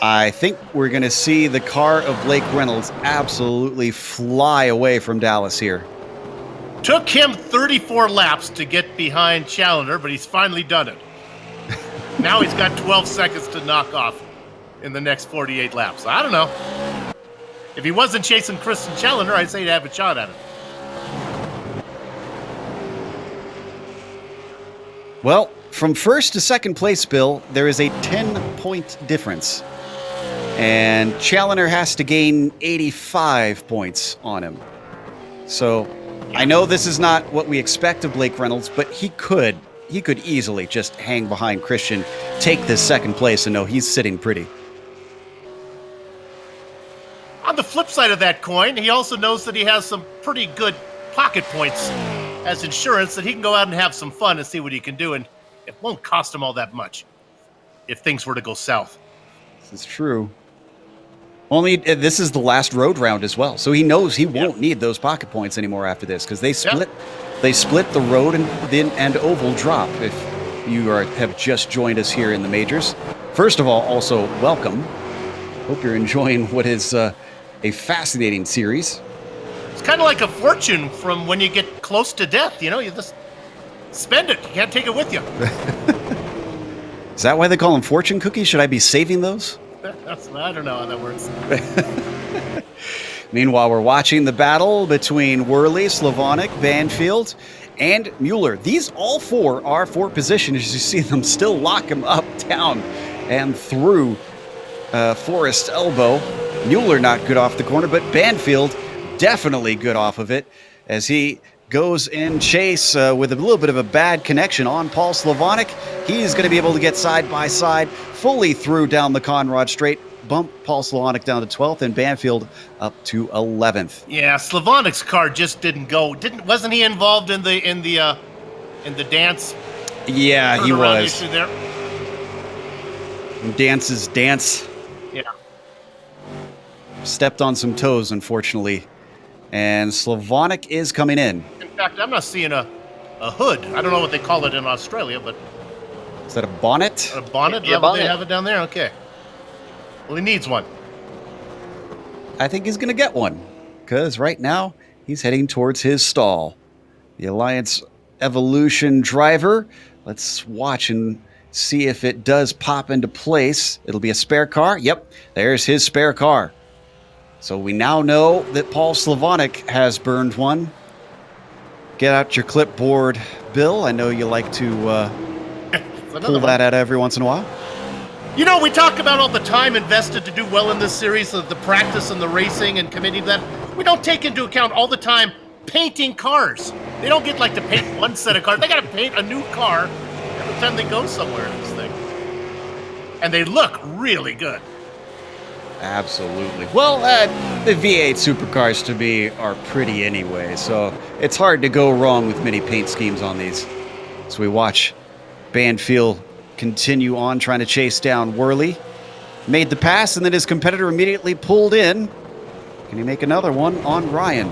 A: I think we're going to see the car of Blake Reynolds absolutely fly away from Dallas here.
D: Took him 34 laps to get behind Challenger, but he's finally done it. Now he's got 12 seconds to knock off in the next 48 laps. I don't know. If he wasn't chasing Christian Challenger, I'd say he'd have a shot at it.
A: Well, from first to second place, Bill, there is a 10-point difference. And Challenger has to gain 85 points on him. So I know this is not what we expect of Blake Reynolds, but he could easily just hang behind Christian, take this second place, and know he's sitting pretty.
D: On the flip side of that coin, he also knows that he has some pretty good pocket points as insurance that he can go out and have some fun and see what he can do, and it won't cost him all that much if things were to go south.
A: This is true. Only this is the last road round as well, so he knows he won't need those pocket points anymore after this, because they split the road and oval drop. If you have just joined us here in the majors, first of all, also welcome. Hope you're enjoying what is a fascinating series.
D: It's kind of like a fortune from when you get close to death. You know, you just spend it. You can't take it with you.
A: Is that why they call them fortune cookies? Should I be saving those?
D: I don't know how that works.
A: Meanwhile, we're watching the battle between Worley, Slavonic, Banfield, and Mueller. These all four are for position, as you see them still lock him up, down, and through Forest Elbow. Mueller not good off the corner, but Banfield definitely good off of it as he goes in chase with a little bit of a bad connection on Paul Slavonic. He's going to be able to get side by side fully through down the Conrad Straight, bump Paul Slavonic down to 12th and Banfield up to 11th.
D: Yeah, Slavonic's car just didn't go. Wasn't he involved in the dance?
A: Yeah, he was.
D: Issue there?
A: Dance's dance.
D: Yeah.
A: Stepped on some toes, unfortunately. And Slavonic is coming in.
D: In fact, I'm not seeing a hood. I don't know what they call it in Australia, but...
A: Is that a bonnet?
D: A bonnet?
B: Yeah,
D: bonnet. They have it down there? Okay. Well, he needs one.
A: I think he's going to get one, because right now he's heading towards his stall. The Alliance Evolution driver. Let's watch and see if it does pop into place. It'll be a spare car. Yep, there's his spare car. So we now know that Paul Slavonic has burned one. Get out your clipboard, Bill. I know you like to pull that out every once in a while.
D: You know, we talk about all the time invested to do well in this series, the practice and the racing and committing to that. We don't take into account all the time painting cars. They don't get to paint one set of cars. They got to paint a new car every time they go somewhere in this thing. And they look really good.
A: Absolutely. Well, the V8 supercars to me are pretty anyway, so it's hard to go wrong with many paint schemes on these. So we watch Banfield continue on trying to chase down Worley. Made the pass, and then his competitor immediately pulled in. Can he make another one on Ryan?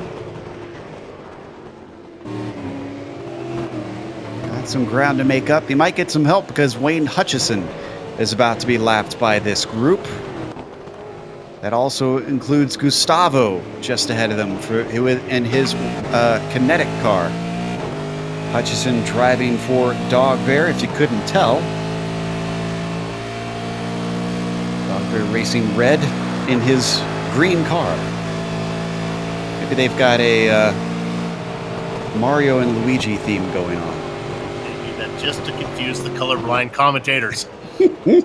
A: Got some ground to make up. He might get some help because Wayne Hutchison is about to be lapped by this group. That also includes Gustavo just ahead of them in his kinetic car. Hutchison driving for Dog Bear, if you couldn't tell. Dog Bear racing red in his green car. Maybe they've got a Mario and Luigi theme going on.
D: Maybe that just to confuse the colorblind commentators.
A: And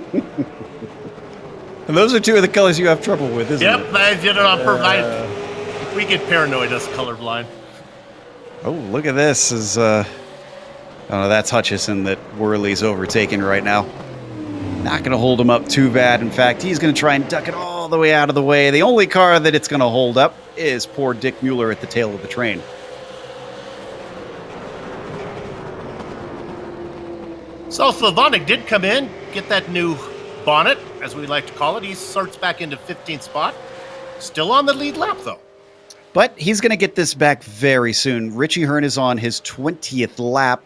A: those are two of the colors you have trouble with, isn't it?
D: Yep, I did it on purpose. We get paranoid as colorblind.
A: Oh, look at this. Oh, no, that's Hutchison that Worley's overtaking right now. Not going to hold him up too bad. In fact, he's going to try and duck it all the way out of the way. The only car that it's going to hold up is poor Dick Mueller at the tail of the train.
D: So Slavonic did come in, get that new bonnet, as we like to call it. He starts back into 15th spot. Still on the lead lap, though.
A: But he's going to get this back very soon. Richie Hearn is on his 20th lap.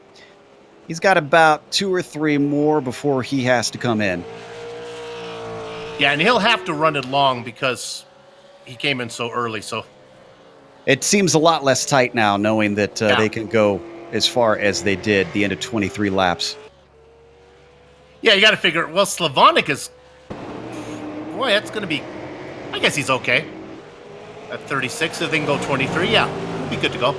A: He's got about 2 or 3 more before he has to come in.
D: Yeah, and he'll have to run it long because he came in so early. So
A: it seems a lot less tight now, knowing that they can go as far as they did, the end of 23 laps.
D: Yeah, you got to figure, well, Slavonic is... Boy, that's going to be... I guess he's okay. At 36, if they can go 23, yeah, he'll be good to go.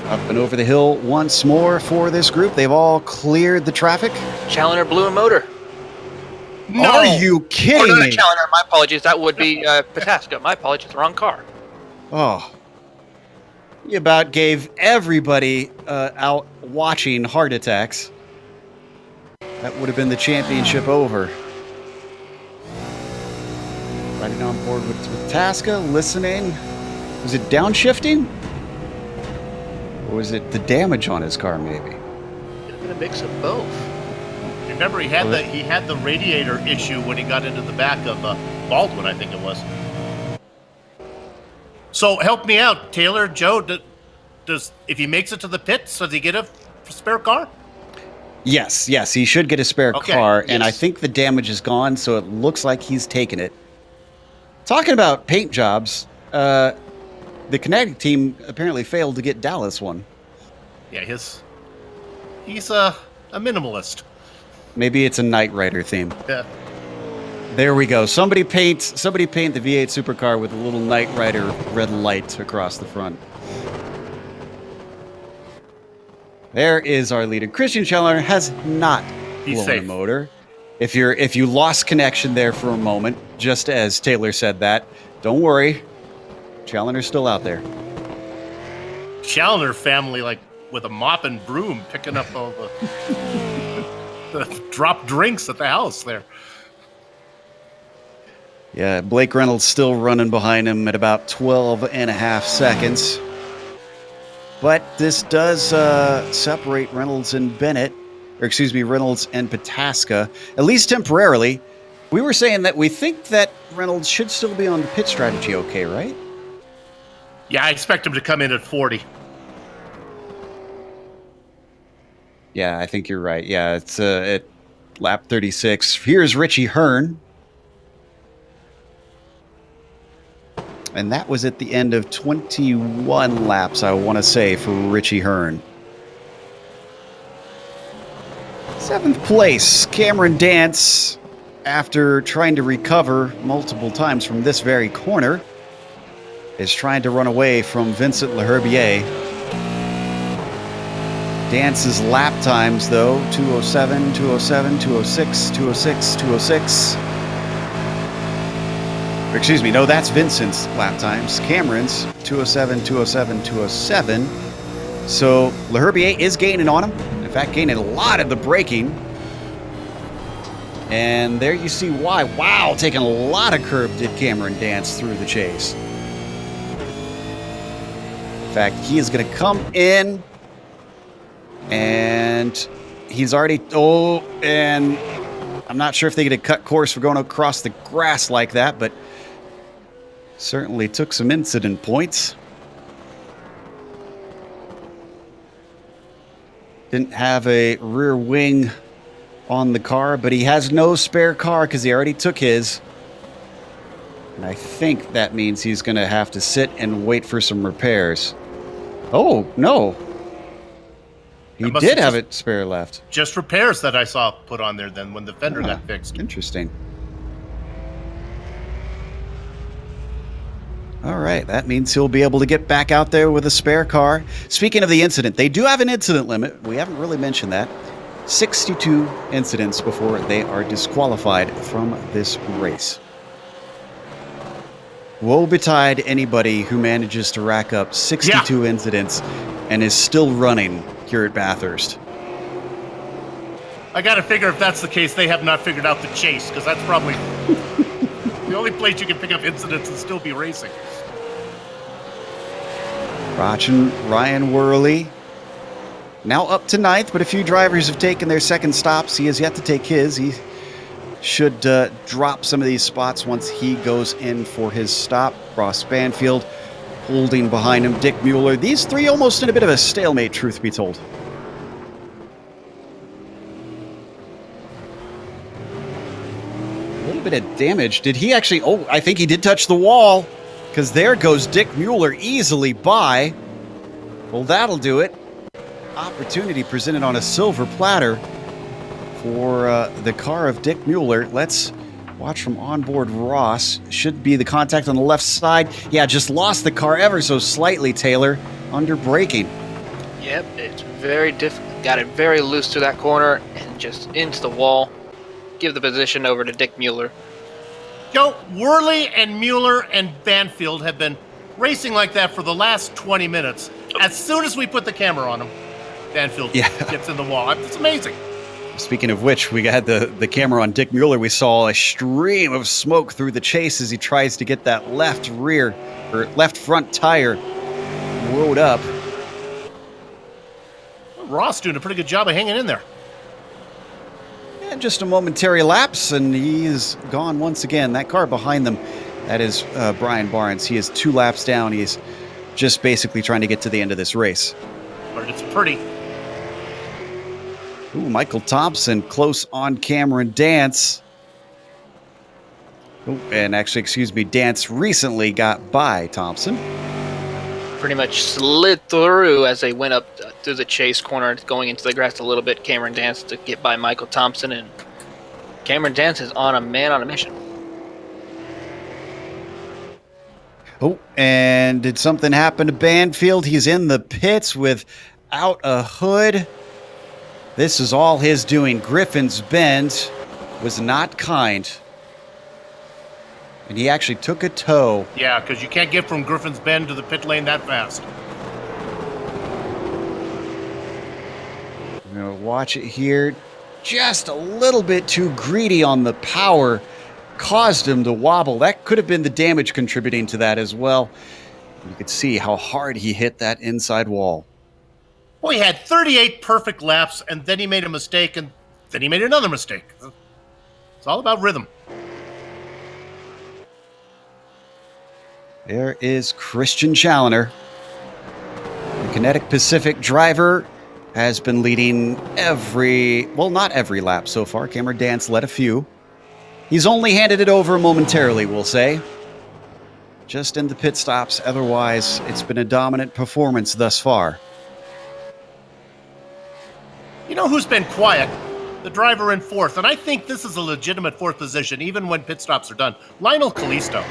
A: Up and over the hill once more for this group. They've all cleared the traffic.
B: Challenger blew a motor.
D: No!
A: Are you kidding me?
B: Challenger, my apologies. That would be Pataska. My apologies, wrong car.
A: Oh. You about gave everybody out watching heart attacks. That would have been the championship over. Riding on board with Tasca, listening. Was it downshifting? Or was it the damage on his car, maybe?
B: Could have been a mix of both.
D: Remember, he had the radiator issue when he got into the back of Baldwin, I think it was. So help me out, Taylor, Joe. Does if he makes it to the pits, does he get a spare car?
A: Yes, he should get a spare car, and I think the damage is gone, so it looks like he's taken it. Talking about paint jobs, the Kinetic team apparently failed to get Dallas one. Yeah,
D: he's a minimalist.
A: Maybe it's a Knight Rider theme.
D: Yeah.
A: There we go. Somebody paint the V8 supercar with a little Knight Rider red light across the front. There is our leader. Christian Challenger has not blown a motor. If you lost connection there for a moment, just as Taylor said that, don't worry. Challenger's still out there.
D: Challenger family, like with a mop and broom, picking up all the dropped drinks at the house there.
A: Yeah, Blake Reynolds still running behind him at about 12 and a half seconds. But this does separate Reynolds and Bennett, Reynolds and Pataska, at least temporarily. We were saying that we think that Reynolds should still be on the pit strategy okay, right?
D: Yeah, I expect him to come in at 40.
A: Yeah, I think you're right. Yeah, it's at lap 36. Here's Richie Hearn. And that was at the end of 21 laps, I want to say, for Richie Hearn. 7th place, Cameron Dance, after trying to recover multiple times from this very corner, is trying to run away from Vincent Leherbier. Dance's lap times, though, 207, 207, 206, 206, 206. Excuse me, no, that's Vincent's lap times. Cameron's 207, 207, 207. So Leherbier is gaining on him. In fact, gaining a lot of the braking. And there you see why. Wow, taking a lot of curb did Cameron Dance through the chase. In fact, he is going to come in. And he's already... Oh, and I'm not sure if they get a cut course for going across the grass like that, but... certainly took some incident points. Didn't have a rear wing on the car, but he has no spare car because he already took his. And I think that means he's going to have to sit and wait for some repairs. Oh, no. He did have it spare left.
D: Just repairs that I saw put on there then when the fender got fixed.
A: Interesting. All right, that means he'll be able to get back out there with a spare car. Speaking of the incident, they do have an incident limit. We haven't really mentioned that. 62 incidents before they are disqualified from this race. Woe betide anybody who manages to rack up 62 incidents and is still running here at Bathurst.
D: I gotta figure if that's the case, they have not figured out the chase, because that's probably the only place you can pick up incidents and still be racing.
A: Watching Ryan Worley now up to 9th, but a few drivers have taken their second stops. He has yet to take his. He should drop some of these spots once he goes in for his stop. Ross Banfield holding behind him. Dick Mueller. These three almost in a bit of a stalemate, truth be told. A little bit of damage. Did he actually... Oh, I think he did touch the wall, because there goes Dick Mueller easily by. Well, that'll do it. Opportunity presented on a silver platter for the car of Dick Mueller. Let's watch from onboard Ross. Should be the contact on the left side. Yeah, just lost the car ever so slightly, Taylor, under braking.
B: Yep, it's very difficult. Got it very loose to that corner and just into the wall. Give the position over to Dick Mueller.
D: Joe, Worley and Mueller and Banfield have been racing like that for the last 20 minutes. As soon as we put the camera on them, Banfield gets in the wall. It's amazing.
A: Speaking of which, we got the camera on Dick Mueller. We saw a stream of smoke through the chase as he tries to get that left front tire rode up.
D: Ross doing a pretty good job of hanging in there.
A: And just a momentary lapse, and he's gone once again. That car behind them, that is Brian Barnes. He is 2 laps down. He's just basically trying to get to the end of this race.
D: But it's pretty.
A: Ooh, Michael Thompson close on Cameron Dance. Oh, and actually, excuse me, Dance recently got by Thompson.
B: Pretty much slid through as they went up through the chase corner, going into the grass a little bit. Cameron Dance to get by Michael Thompson, and Cameron Dance is on a mission.
A: Oh, and did something happen to Banfield? He's in the pits without a hood. This is all his doing. Griffin's Bend was not kind. And he actually took a tow.
D: Yeah, because you can't get from Griffin's Bend to the pit lane that fast.
A: I'm going to watch it here. Just a little bit too greedy on the power. Caused him to wobble. That could have been the damage contributing to that as well. You could see how hard he hit that inside wall.
D: Well, he had 38 perfect laps, and then he made a mistake, and then he made another mistake. It's all about rhythm.
A: There is Christian Challoner. The Kinetic Pacific driver has been leading not every lap so far. Cameron Dance led a few. He's only handed it over momentarily, we'll say. Just in the pit stops. Otherwise, it's been a dominant performance thus far.
D: You know who's been quiet? The driver in 4th, and I think this is a legitimate 4th position, even when pit stops are done. Lionel Kalisto.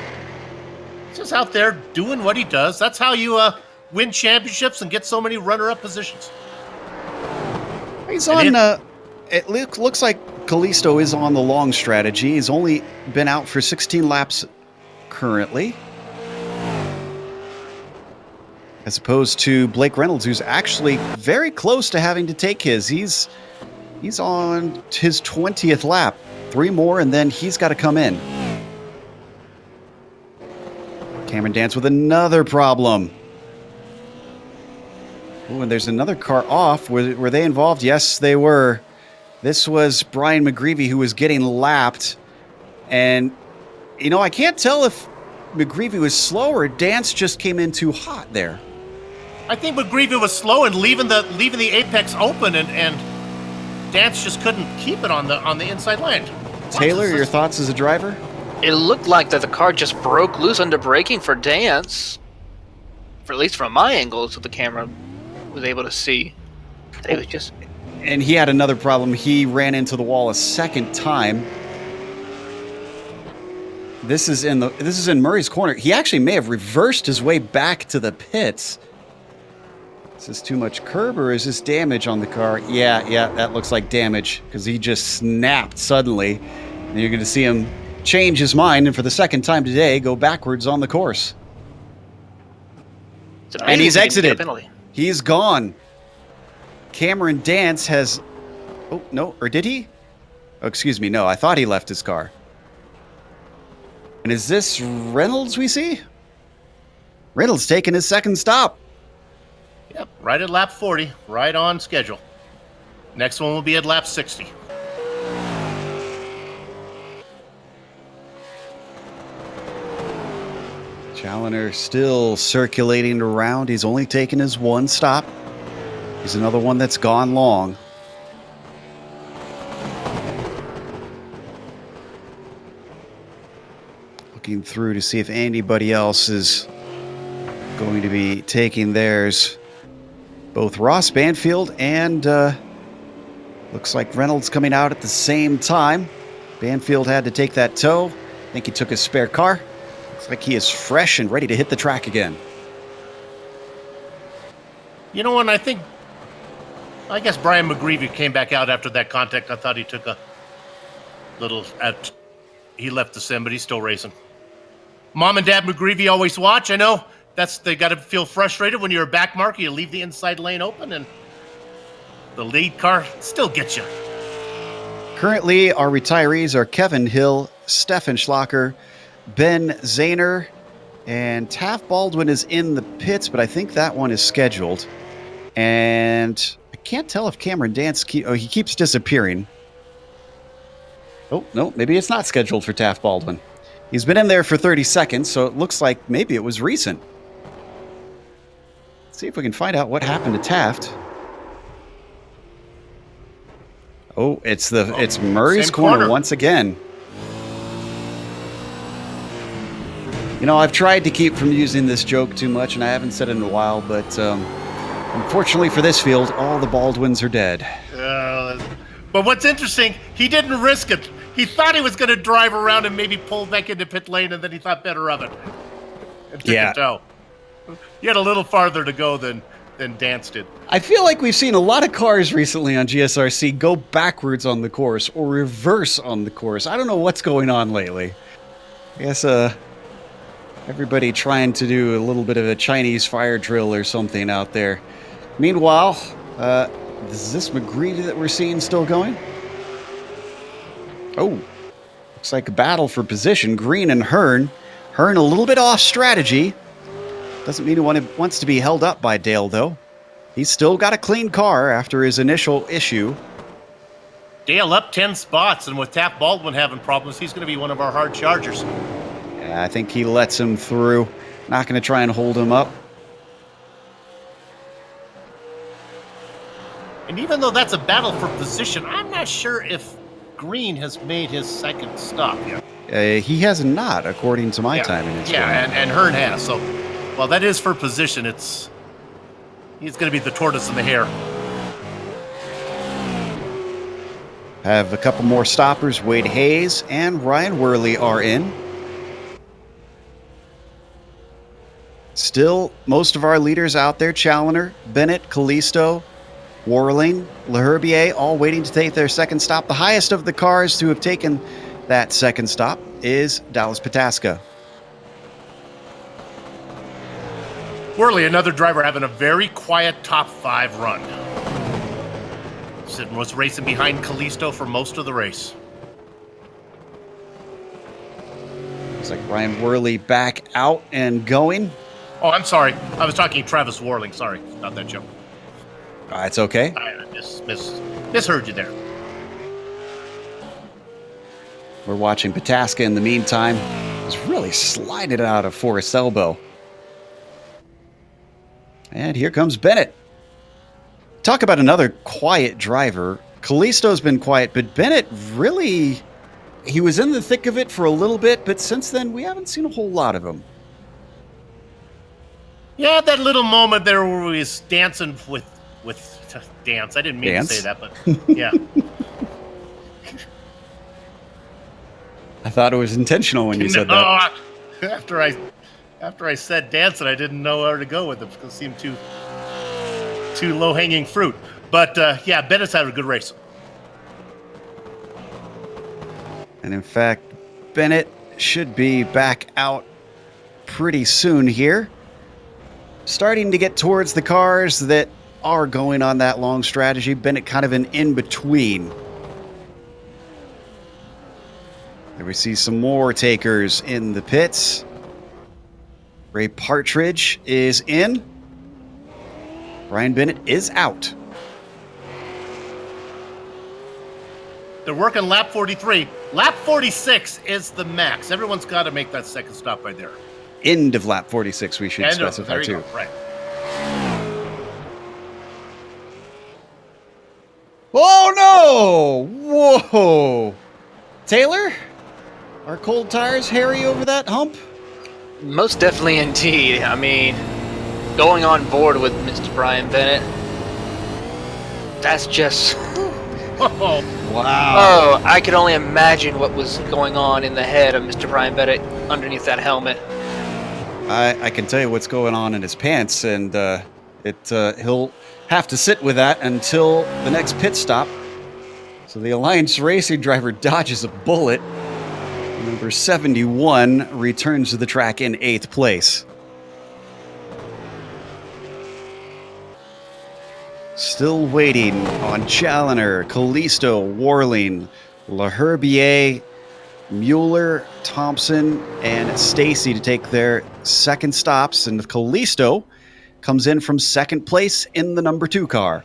D: He's just out there doing what he does. That's how you win championships and get so many runner-up positions.
A: He's on... It looks like Kalisto is on the long strategy. He's only been out for 16 laps currently. As opposed to Blake Reynolds, who's actually very close to having to take his. He's on his 20th lap. 3 more, and then he's got to come in. Cameron Dance with another problem. Oh, and there's another car off. Were they involved? Yes, they were. This was Brian McGreevy who was getting lapped. And, I can't tell if McGreevy was slow or Dance just came in too hot there.
D: I think McGreevy was slow and leaving the apex open, and Dance just couldn't keep it on the inside lane.
A: Taylor, your thoughts as a driver?
B: It looked like that the car just broke loose under braking for Dance. For at least from my angle, so the camera was able to see. It was just...
A: And he had another problem. He ran into the wall a second time. This is in Murray's corner. He actually may have reversed his way back to the pits. Is this too much curb or is this damage on the car? Yeah, that looks like damage because he just snapped suddenly. And you're going to see him change his mind and for the second time today go backwards on the course. And he's exited. He's gone. Cameron Dance has... Oh, no, or did he? Oh, excuse me, no, I thought he left his car. And is this Reynolds we see? Reynolds taking his second stop.
D: Yep, right at lap 40, right on schedule. Next one will be at lap 60.
A: Challenger still circulating around. He's only taken his one stop. He's another one that's gone long. Looking through to see if anybody else is going to be taking theirs. Both Ross Banfield and looks like Reynolds coming out at the same time. Banfield had to take that tow. I think he took his spare car. Looks like he is fresh and ready to hit the track again.
D: You know what, I guess Brian McGreevy came back out after that contact. I thought he took a little... He left the sim, but he's still racing. Mom and Dad McGreevy always watch. I know they got to feel frustrated when you're a back marker. You leave the inside lane open, and the lead car still gets you.
A: Currently, our retirees are Kevin Hill, Stefan Schlacker, Ben Zahner, and Taft Baldwin is in the pits, but I think that one is scheduled. And I can't tell if Cameron Dance... he keeps disappearing. Oh, no, maybe it's not scheduled for Taft Baldwin. He's been in there for 30 seconds, so it looks like maybe it was recent. Let's see if we can find out what happened to Taft. Oh, it's Murray's corner once again. You know, I've tried to keep from using this joke too much, and I haven't said it in a while, but unfortunately for this field, all the Baldwins are dead.
D: But what's interesting, he didn't risk it. He thought he was going to drive around and maybe pull back into pit lane, and then he thought better of it. And took a tow. He had a little farther to go than Dance did.
A: I feel like we've seen a lot of cars recently on GSRC go backwards on the course or reverse on the course. I don't know what's going on lately. I guess everybody trying to do a little bit of a Chinese fire drill or something out there. Meanwhile, is this McGreevy that we're seeing still going? Oh, looks like a battle for position. Green and Hearn. Hearn a little bit off strategy. Doesn't mean he wants to be held up by Dale, though. He's still got a clean car after his initial issue.
D: Dale up 10 spots, and with Taft Baldwin having problems, he's going to be one of our hard chargers.
A: Yeah, I think he lets him through. Not going to try and hold him up.
D: And even though that's a battle for position, I'm not sure if Green has made his second stop yet.
A: He has not, according to my time in his game.
D: And Hearn has. So, well, that is for position. He's going to be the tortoise and the hare.
A: Have a couple more stoppers. Wade Hayes and Ryan Worley are in. Still, most of our leaders out there, Challenger, Bennett, Callisto, Warling, LeHerbier, all waiting to take their second stop. The highest of the cars to have taken that second stop is Dallas Pataska.
D: Worley, another driver having a very quiet top 5 run. Sid was racing behind Callisto for most of the race.
A: Looks like Ryan Worley back out and going.
D: Oh, I'm sorry. I was talking Travis Warling. Sorry, not that joke.
A: It's okay.
D: I misheard you there.
A: We're watching Pataska in the meantime. He's really sliding out of Forrest's elbow. And here comes Bennett. Talk about another quiet driver. Callisto's been quiet, but Bennett really he was in the thick of it for a little bit, but since then we haven't seen a whole lot of him.
D: Yeah, that little moment there where he was dancing with dance. I didn't mean to say that, but yeah.
A: I thought it was intentional when you said that.
D: After I said dancing, I didn't know where to go with it because it seemed too low-hanging fruit. But yeah, Bennett's had a good race.
A: And in fact, Bennett should be back out pretty soon here. Starting to get towards the cars that are going on that long strategy. Bennett kind of an in-between. There we see some more takers in the pits. Ray Partridge is in. Brian Bennett is out.
D: They're working lap 43. Lap 46 is the max. Everyone's got to make that second stop right there.
A: End of lap 46, we should specify too.
D: Right.
A: Oh no! Whoa! Taylor? Are cold tires hairy over that hump?
B: Most definitely indeed. I mean, going on board with Mr. Brian Bennett, that's just...
D: Oh,
A: wow.
B: Oh, I could only imagine what was going on in the head of Mr. Brian Bennett underneath that helmet.
A: I can tell you what's going on in his pants, and he'll have to sit with that until the next pit stop. So the Alliance Racing driver dodges a bullet. Number 71 returns to the track in 8th place. Still waiting on Challoner, Callisto, Warling, LaHerbier, Mueller, Thompson, and Stacy to take their second stops, and Callisto comes in from 2nd place in the number 2 car.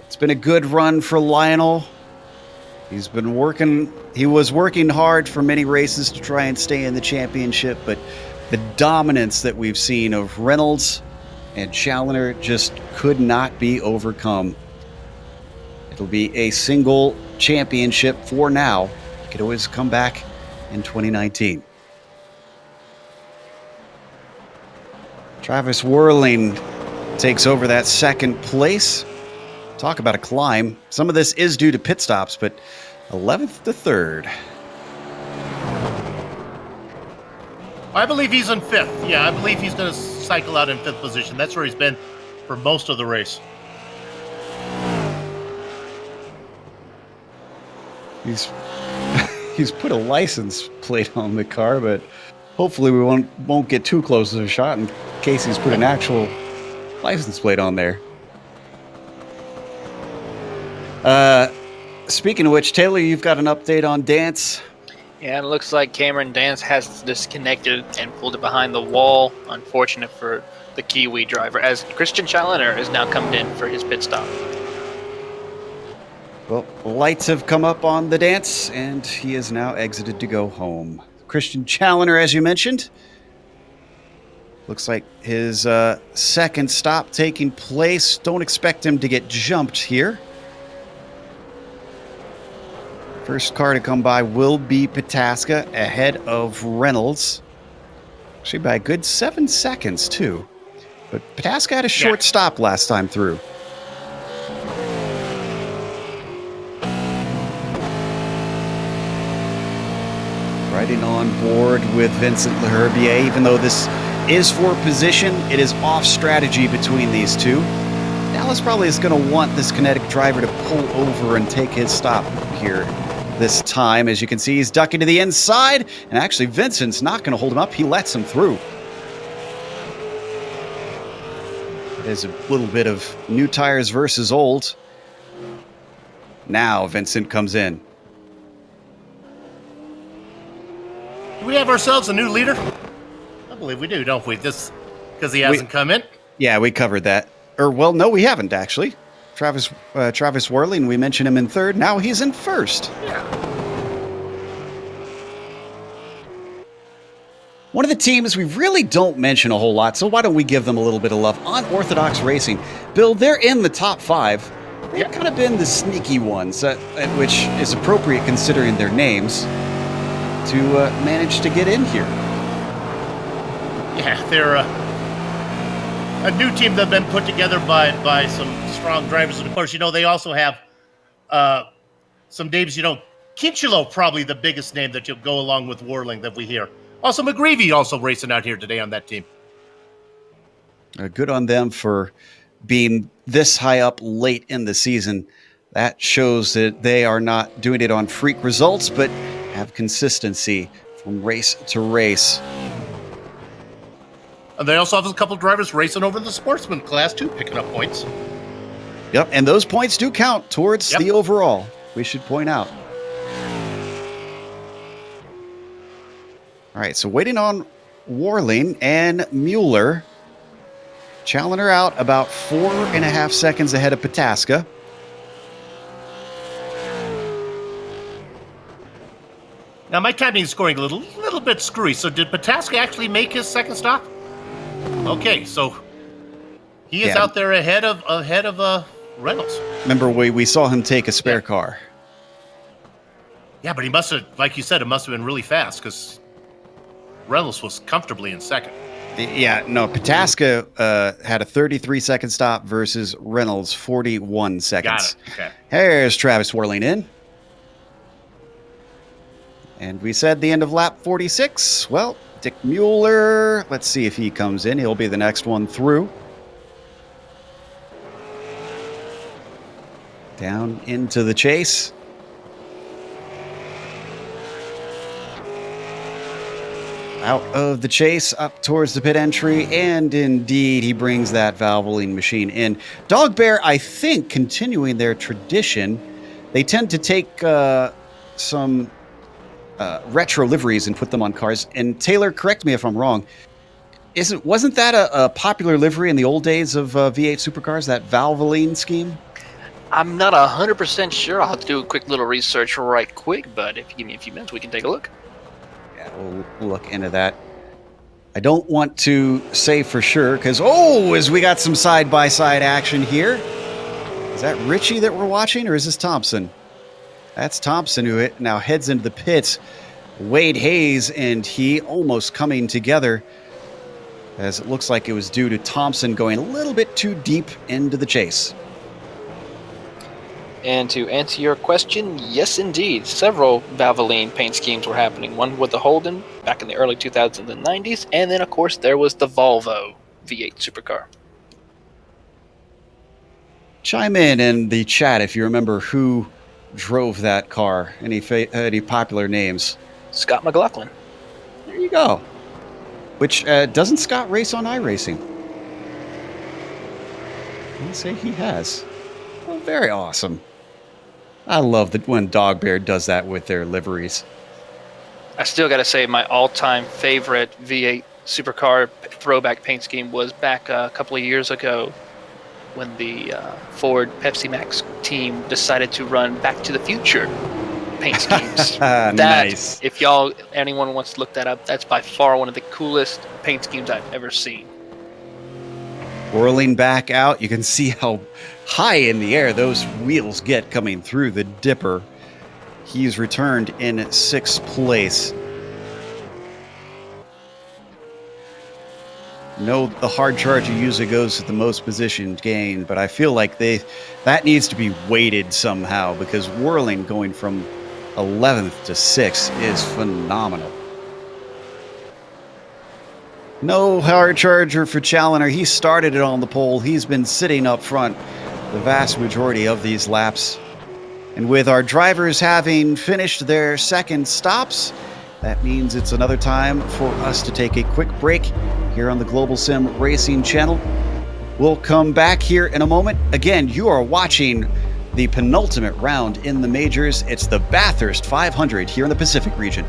A: It's been a good run for Lionel. He was working hard for many races to try and stay in the championship, but the dominance that we've seen of Reynolds and Challoner just could not be overcome. It'll be a single championship for now. It could always come back in 2019. Travis Whirling takes over that 2nd place. Talk about a climb. Some of this is due to pit stops, but 11th to 3rd.
D: I believe he's in 5th. Yeah, I believe he's going to cycle out in 5th position. That's where he's been for most of the race.
A: He's put a license plate on the car, but hopefully we won't get too close to the shot in case he's put an actual license plate on there. Speaking of which, Taylor, you've got an update on Dance.
B: Yeah, it looks like Cameron Dance has disconnected and pulled it behind the wall. Unfortunate for the Kiwi driver, as Christian Challoner is now coming in for his pit stop.
A: Well, lights have come up on the Dance, and he is now exited to go home. Christian Challoner, as you mentioned, looks like his second stop taking place. Don't expect him to get jumped here. First car to come by will be Pataska ahead of Reynolds. Actually by a good 7 seconds, too. But Pataska had a short stop last time through. Riding on board with Vincent LaHerbier, even though this is for position, it is off strategy between these two. Dallas probably is going to want this kinetic driver to pull over and take his stop here this time. As you can see, he's ducking to the inside, and actually Vincent's not going to hold him up. He lets him through. There's a little bit of new tires versus old. Now Vincent comes in.
D: Do we have ourselves a new leader? I believe we do, don't we? This because he hasn't come in?
A: Yeah, we covered that. Or, well, no, we haven't, actually. Travis Whirling, we mentioned him in 3rd. Now he's in 1st.
D: Yeah.
A: One of the teams we really don't mention a whole lot, so why don't we give them a little bit of love? Unorthodox Racing. Bill, they're in the top 5. they've kind of been the sneaky ones, which is appropriate considering their names, to manage to get in here.
D: Yeah, they're a new team that's been put together by some strong drivers. And, of course, they also have some names, Kinchilo, probably the biggest name that you'll go along with Warling that we hear. Also, McGreevy also racing out here today on that team.
A: Good on them for being this high up late in the season. That shows that they are not doing it on freak results, but have consistency from race to race.
D: And they also have a couple drivers racing over in the sportsman class, too, picking up points.
A: Yep, and those points do count towards the overall, we should point out. All right, so waiting on Warling and Mueller. Challenger out about 4.5 seconds ahead of Pataska.
D: Now, my timing is scoring a little bit screwy. So did Pataska actually make his second stop? Okay, so he is out there ahead of Reynolds.
A: Remember, we saw him take a spare car.
D: Yeah, but he must have, like you said, it must have been really fast because Reynolds was comfortably in second.
A: Yeah, no, Pataska had a 33-second stop versus Reynolds 41 seconds.
D: Got it. Okay.
A: Here's Travis Warling in. And we said the end of lap 46. Well, Dick Mueller, let's see if he comes in. He'll be the next one through. Down into the chase. Out of the chase, up towards the pit entry, and indeed, he brings that Valvoline machine in. Dog Bear, I think, continuing their tradition, they tend to take some retro liveries and put them on cars. And Taylor, correct me if I'm wrong, wasn't that a popular livery in the old days of V8 supercars, that Valvoline scheme?
B: I'm not 100% sure. I'll have to do a quick little research right quick, but if you give me a few minutes, we can take a look.
A: Yeah, we'll look into that. I don't want to say for sure, because, as we got some side-by-side action here. Is that Richie that we're watching, or is this Thompson? That's Thompson, who now heads into the pits. Wade Hayes and he almost coming together, as it looks like it was due to Thompson going a little bit too deep into the chase.
B: And to answer your question, yes, indeed. Several Valvoline paint schemes were happening. One with the Holden back in the early 2000s and 90s, and then, of course, there was the Volvo V8 supercar.
A: Chime in the chat if you remember who drove that car. Any popular names?
B: Scott McLaughlin.
A: There you go. Which, doesn't Scott race on iRacing? I say he has. Well, very awesome. I love that when Dog Bear does that with their liveries.
B: I still got to say my all-time favorite V8 supercar throwback paint scheme was back a couple of years ago when the Ford Pepsi Max team decided to run Back to the Future paint schemes.
A: Nice.
B: If anyone wants to look that up, that's by far one of the coolest paint schemes I've ever seen.
A: Whirling back out, you can see how high in the air those wheels get coming through the dipper. He's returned in 6th place. No, the hard charger usually goes to the most position gain, but I feel like that needs to be weighted somehow, because Whirling going from 11th to 6th is phenomenal. No hard charger for Challenger. He started it on the pole. He's been sitting up front the vast majority of these laps. And with our drivers having finished their second stops, that means it's another time for us to take a quick break here on the Global Sim Racing Channel. We'll come back here in a moment. Again, you are watching the penultimate round in the majors. It's the Bathurst 500 here in the Pacific region.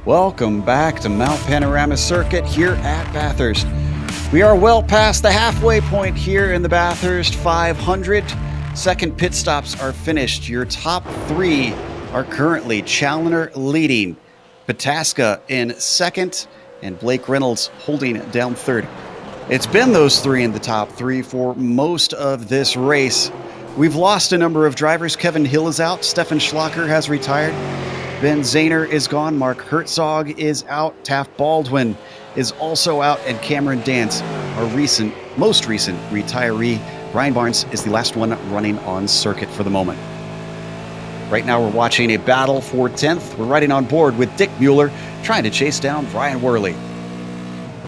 A: Welcome back to Mount Panorama Circuit here at Bathurst. We are well past the halfway point here in the Bathurst 500. Second pit stops are finished. Your top three are currently Challoner leading, Pataska in second, and Blake Reynolds holding down third. It's been those three in the top three for most of this race. We've lost a number of drivers. Kevin Hill is out. Stefan Schlacher has retired. Ben Zahner is gone. Mark Herzog is out. Taft Baldwin is also out. And Cameron Dance, our most recent retiree. Brian Barnes is the last one running on circuit for the moment. Right now we're watching a battle for 10th. We're riding on board with Dick Mueller trying to chase down Brian Worley.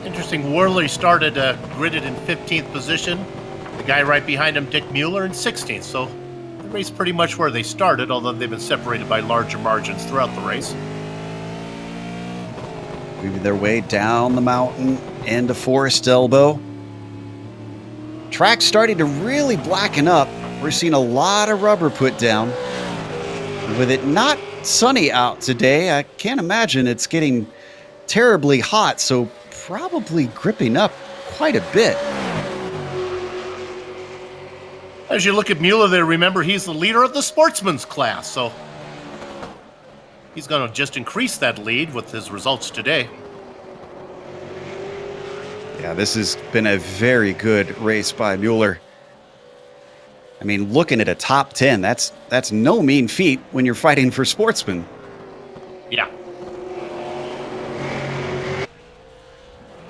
D: Interesting, Worley started gridded in 15th position. The guy right behind him, Dick Mueller, in 16th. So the race pretty much where they started, although they've been separated by larger margins throughout the race.
A: Moving their way down the mountain into Forest Elbow. Track's starting to really blacken up. We're seeing a lot of rubber put down. With it not sunny out today, I can't imagine it's getting terribly hot, so probably gripping up quite a bit.
D: As you look at Mueller there, remember he's the leader of the sportsman's class, so he's going to just increase that lead with his results today.
A: Yeah, this has been a very good race by Mueller. I mean, looking at a top 10, that's no mean feat when you're fighting for sportsmen.
D: Yeah.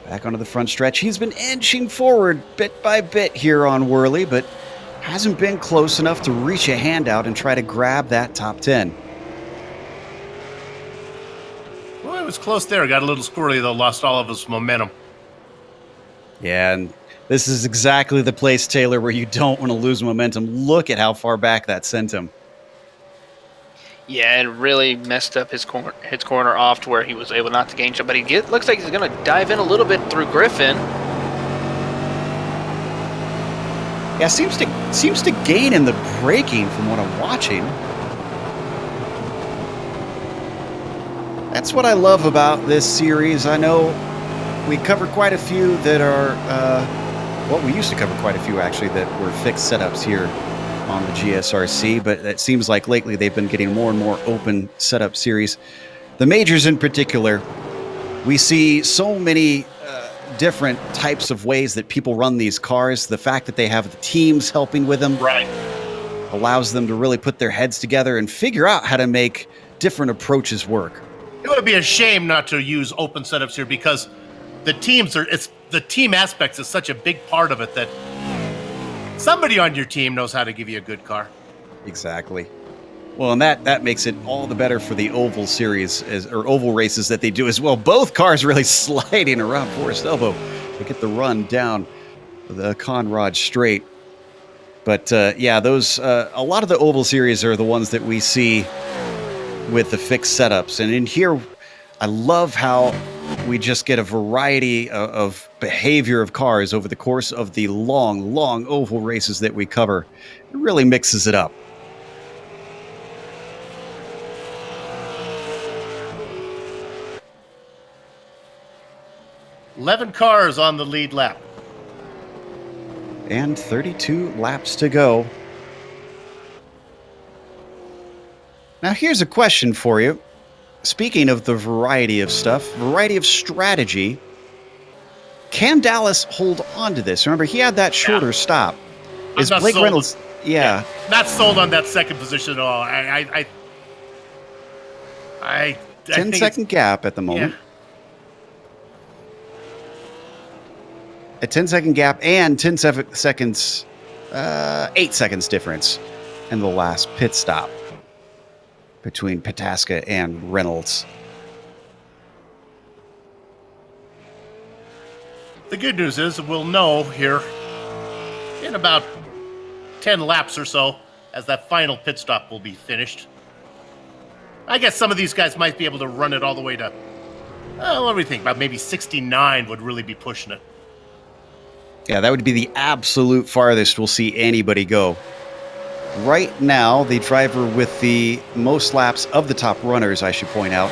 A: Back onto the front stretch. He's been inching forward bit by bit here on Worley, but hasn't been close enough to reach a hand out and try to grab that top 10.
D: Well, it was close there. Got a little squirrely, though. Lost all of his momentum.
A: Yeah, and this is exactly the place, Taylor, where you don't want to lose momentum. Look at how far back that sent him.
B: Yeah, it really messed up his corner off to where he was able not to gain shot. But looks like he's going to dive in a little bit through Griffin.
A: Yeah, seems to gain in the braking from what I'm watching. That's what I love about this series. I know we cover quite a few that are, we used to cover quite a few actually that were fixed setups here on the GSRC, but it seems like lately they've been getting more and more open setup series. The majors in particular, we see so many different types of ways that people run these cars. The fact that they have the teams helping with them allows them to really put their heads together and figure out how to make different approaches work.
D: It would be a shame not to use open setups here because the team aspects is such a big part of it that somebody on your team knows how to give you a good car. Exactly.
A: Well, and that makes it all the better for the oval series or oval races that they do as well. Both cars really sliding around Forest Elbow to get the run down the Conrad Straight. But yeah, those a lot of the oval series are the ones that we see with the fixed setups. And in here, I love how we just get a variety of behavior of cars over the course of the long oval races that we cover. It really mixes it up.
D: $11 cars on the lead lap.
A: And 32 laps to go. Now here's a question for you. Speaking of the variety of stuff, variety of strategy, can Dallas hold on to this? Remember, he had that shorter stop. Is Blake Reynolds... Yeah.
D: Not sold on that second position at all. I
A: 10-second gap at the moment.
D: Yeah.
A: A 10-second gap and 8 seconds difference in the last pit stop between Pataska and Reynolds.
D: The good news is we'll know here in about 10 laps or so as that final pit stop will be finished. I guess some of these guys might be able to run it all the way to, what do we think? About maybe 69 would really be pushing it.
A: Yeah, that would be the absolute farthest we'll see anybody go. Right now, the driver with the most laps of the top runners, I should point out,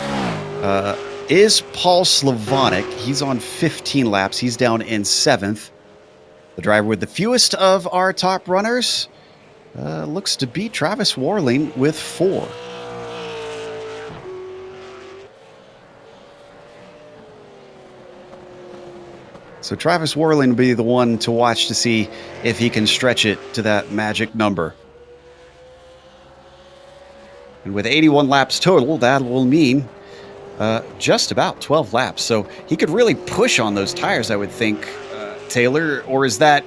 A: is Paul Slavonic. He's on 15 laps. He's down in 7th. The driver with the fewest of our top runners looks to be Travis Warling with 4. So Travis Warling will be the one to watch to see if he can stretch it to that magic number. And with 81 laps total, that will mean just about 12 laps. So he could really push on those tires, I would think, Taylor. Or is that,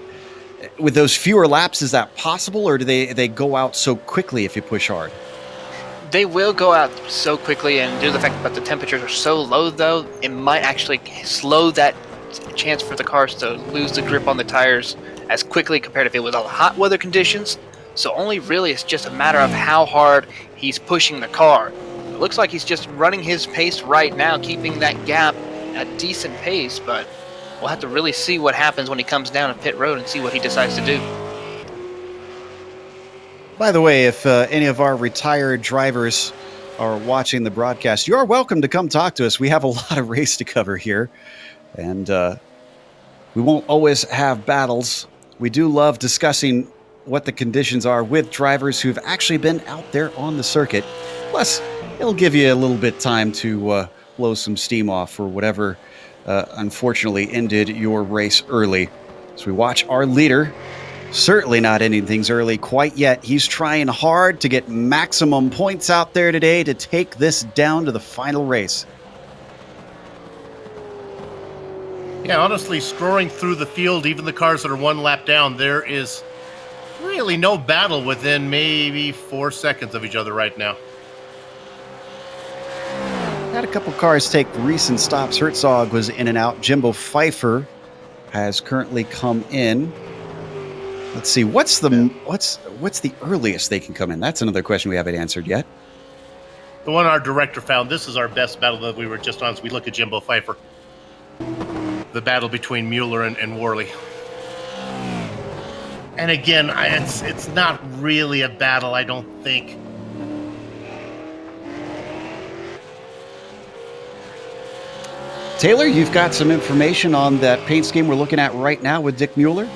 A: with those fewer laps, is that possible? Or do they go out so quickly if you push hard?
B: They will go out so quickly, and due to the fact that the temperatures are so low, though, it might actually slow that chance for the cars to lose the grip on the tires as quickly compared if it was all hot weather conditions. So only really it's just a matter of how hard he's pushing the car. It looks like he's just running his pace right now, keeping that gap at a decent pace, but we'll have to really see what happens when he comes down to pit road and see what he decides to do.
A: By the way, if any of our retired drivers are watching the broadcast, you are welcome to come talk to us. We have a lot of race to cover here, and we won't always have battles. We do love discussing what the conditions are with drivers who've actually been out there on the circuit. Plus, it'll give you a little bit time to blow some steam off for whatever unfortunately ended your race early. So we watch our leader, certainly not ending things early quite yet. He's trying hard to get maximum points out there today to take this down to the final race.
D: Yeah, honestly, scrolling through the field, even the cars that are one lap down, there is really no battle within maybe 4 seconds of each other right now.
A: Had a couple cars take recent stops. Herzog was in and out. Jimbo Pfeiffer has currently come in. Let's see, what's the earliest they can come in? That's another question we haven't answered yet.
D: The one our director found, this is our best battle that we were just on as we look at Jimbo Pfeiffer. The battle between Mueller and Worley. And again, it's not really a battle, I don't think.
A: Taylor, you've got some information on that paint scheme we're looking at right now with Dick Mueller?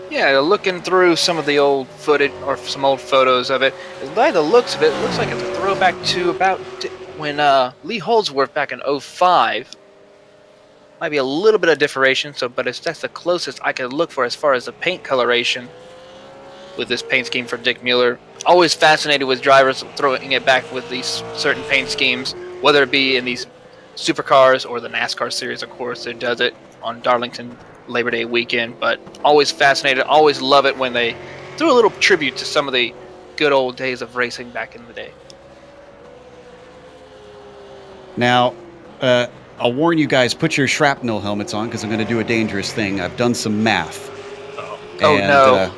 B: Yeah, looking through some of the old footage or some old photos of it, by the looks of it, it looks like it's a throwback to about when Lee Holdsworth back in 05. Might be a little bit of differentiation, but that's the closest I could look for as far as the paint coloration with this paint scheme for Dick Mueller. Always fascinated with drivers throwing it back with these certain paint schemes, whether it be in these supercars or the NASCAR series, of course. It does it on Darlington Labor Day weekend, but always fascinated, always love it when they do a little tribute to some of the good old days of racing back in the day.
A: Now, I'll warn you guys, put your shrapnel helmets on because I'm going to do a dangerous thing. I've done some math.
B: Oh, no.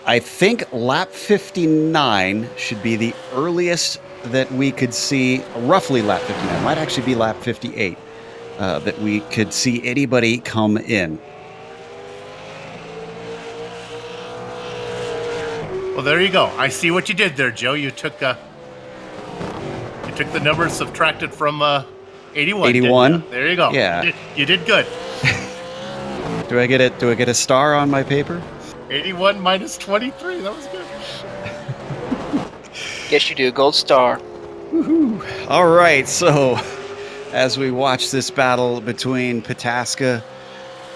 A: I think lap 59 should be the earliest that we could see, roughly lap 59, might actually be lap 58, that we could see anybody come in.
D: Well, there you go. I see what you did there, Joe. You took the numbers, subtracted from 81.
A: 81.
D: There you go.
A: Yeah.
D: You did good.
A: Do I get a star on my paper?
D: 81 minus 23. That was good.
B: Yes, you do. Gold star.
A: Woohoo. All right, so as we watch this battle between Pataska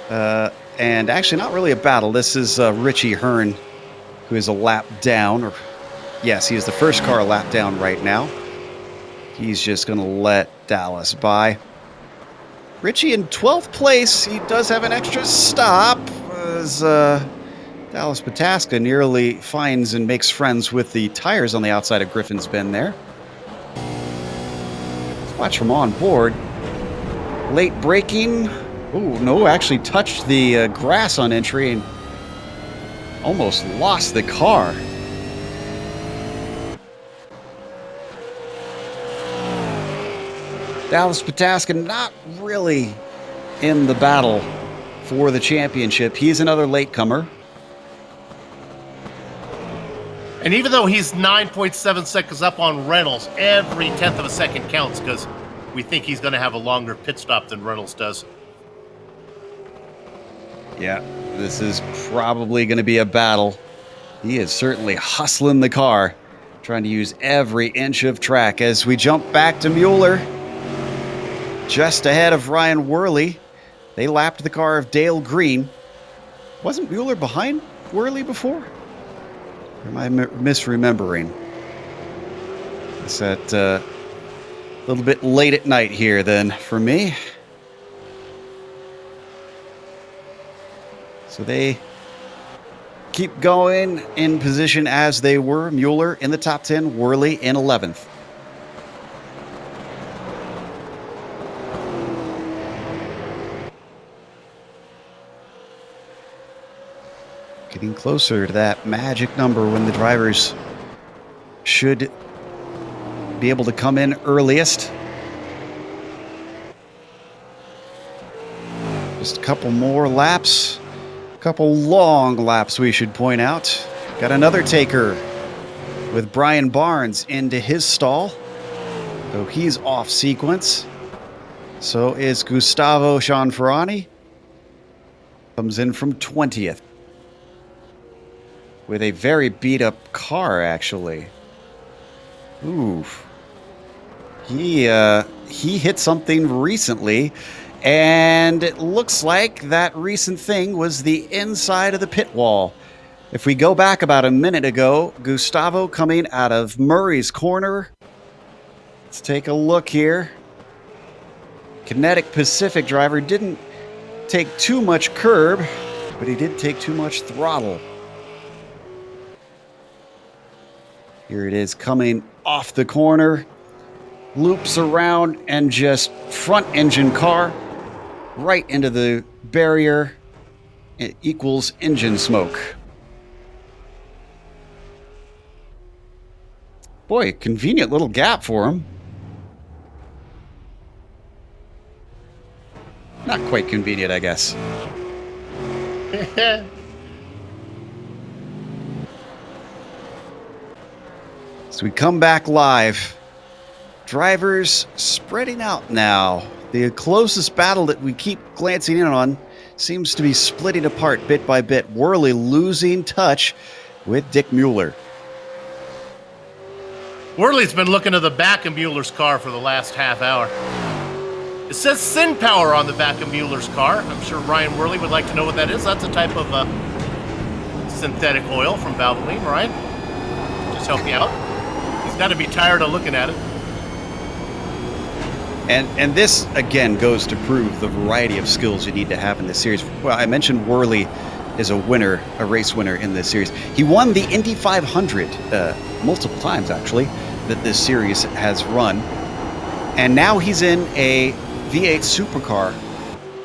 A: and actually not really a battle. This is Richie Hearn, who is a lap down. Or yes, he is the first car a lap down right now. He's just going to let Dallas by. Richie in 12th place. He does have an extra stop as Dallas Pataska nearly finds and makes friends with the tires on the outside of Griffin's Bend there. Let's watch from on board. Late braking. Oh, no, actually touched the grass on entry and almost lost the car. Dallas Pataska not really in the battle for the championship. He's another latecomer.
D: And even though he's 9.7 seconds up on Reynolds, every tenth of a second counts because we think he's going to have a longer pit stop than Reynolds does.
A: Yeah, this is probably going to be a battle. He is certainly hustling the car, trying to use every inch of track. As we jump back to Mueller, just ahead of Ryan Worley. They lapped the car of Dale Green. Wasn't Mueller behind Worley before? Or am I misremembering? It's that a little bit late at night here then for me. So they keep going in position as they were. Mueller in the top 10, Worley in 11th. Getting closer to that magic number when the drivers should be able to come in earliest. Just a couple more laps. Couple long laps, we should point out. Got another taker with Brian Barnes into his stall. So he's off sequence. So is Gustavo Cianfrani. Comes in from 20th. With a very beat up car, actually. Ooh. He hit something recently. And it looks like that recent thing was the inside of the pit wall. If we go back about a minute ago, Gustavo coming out of Murray's corner. Let's take a look here. Kinetic Pacific driver didn't take too much curb, but he did take too much throttle. Here it is coming off the corner. Loops around and just front engine car. Right into the barrier. It equals engine smoke. Boy, convenient little gap for him. Not quite convenient, I guess. So we come back live. Drivers spreading out now. The closest battle that we keep glancing in on seems to be splitting apart bit by bit. Worley losing touch with Dick Mueller.
D: Worley's been looking to the back of Mueller's car for the last half hour. It says Sin Power on the back of Mueller's car. I'm sure Ryan Worley would like to know what that is. That's a type of synthetic oil from Valvoline, right? Just help me out. He's got to be tired of looking at it.
A: And this, again, goes to prove the variety of skills you need to have in this series. Well, I mentioned Worley is a winner, a race winner in this series. He won the Indy 500 multiple times, actually, that this series has run. And now he's in a V8 supercar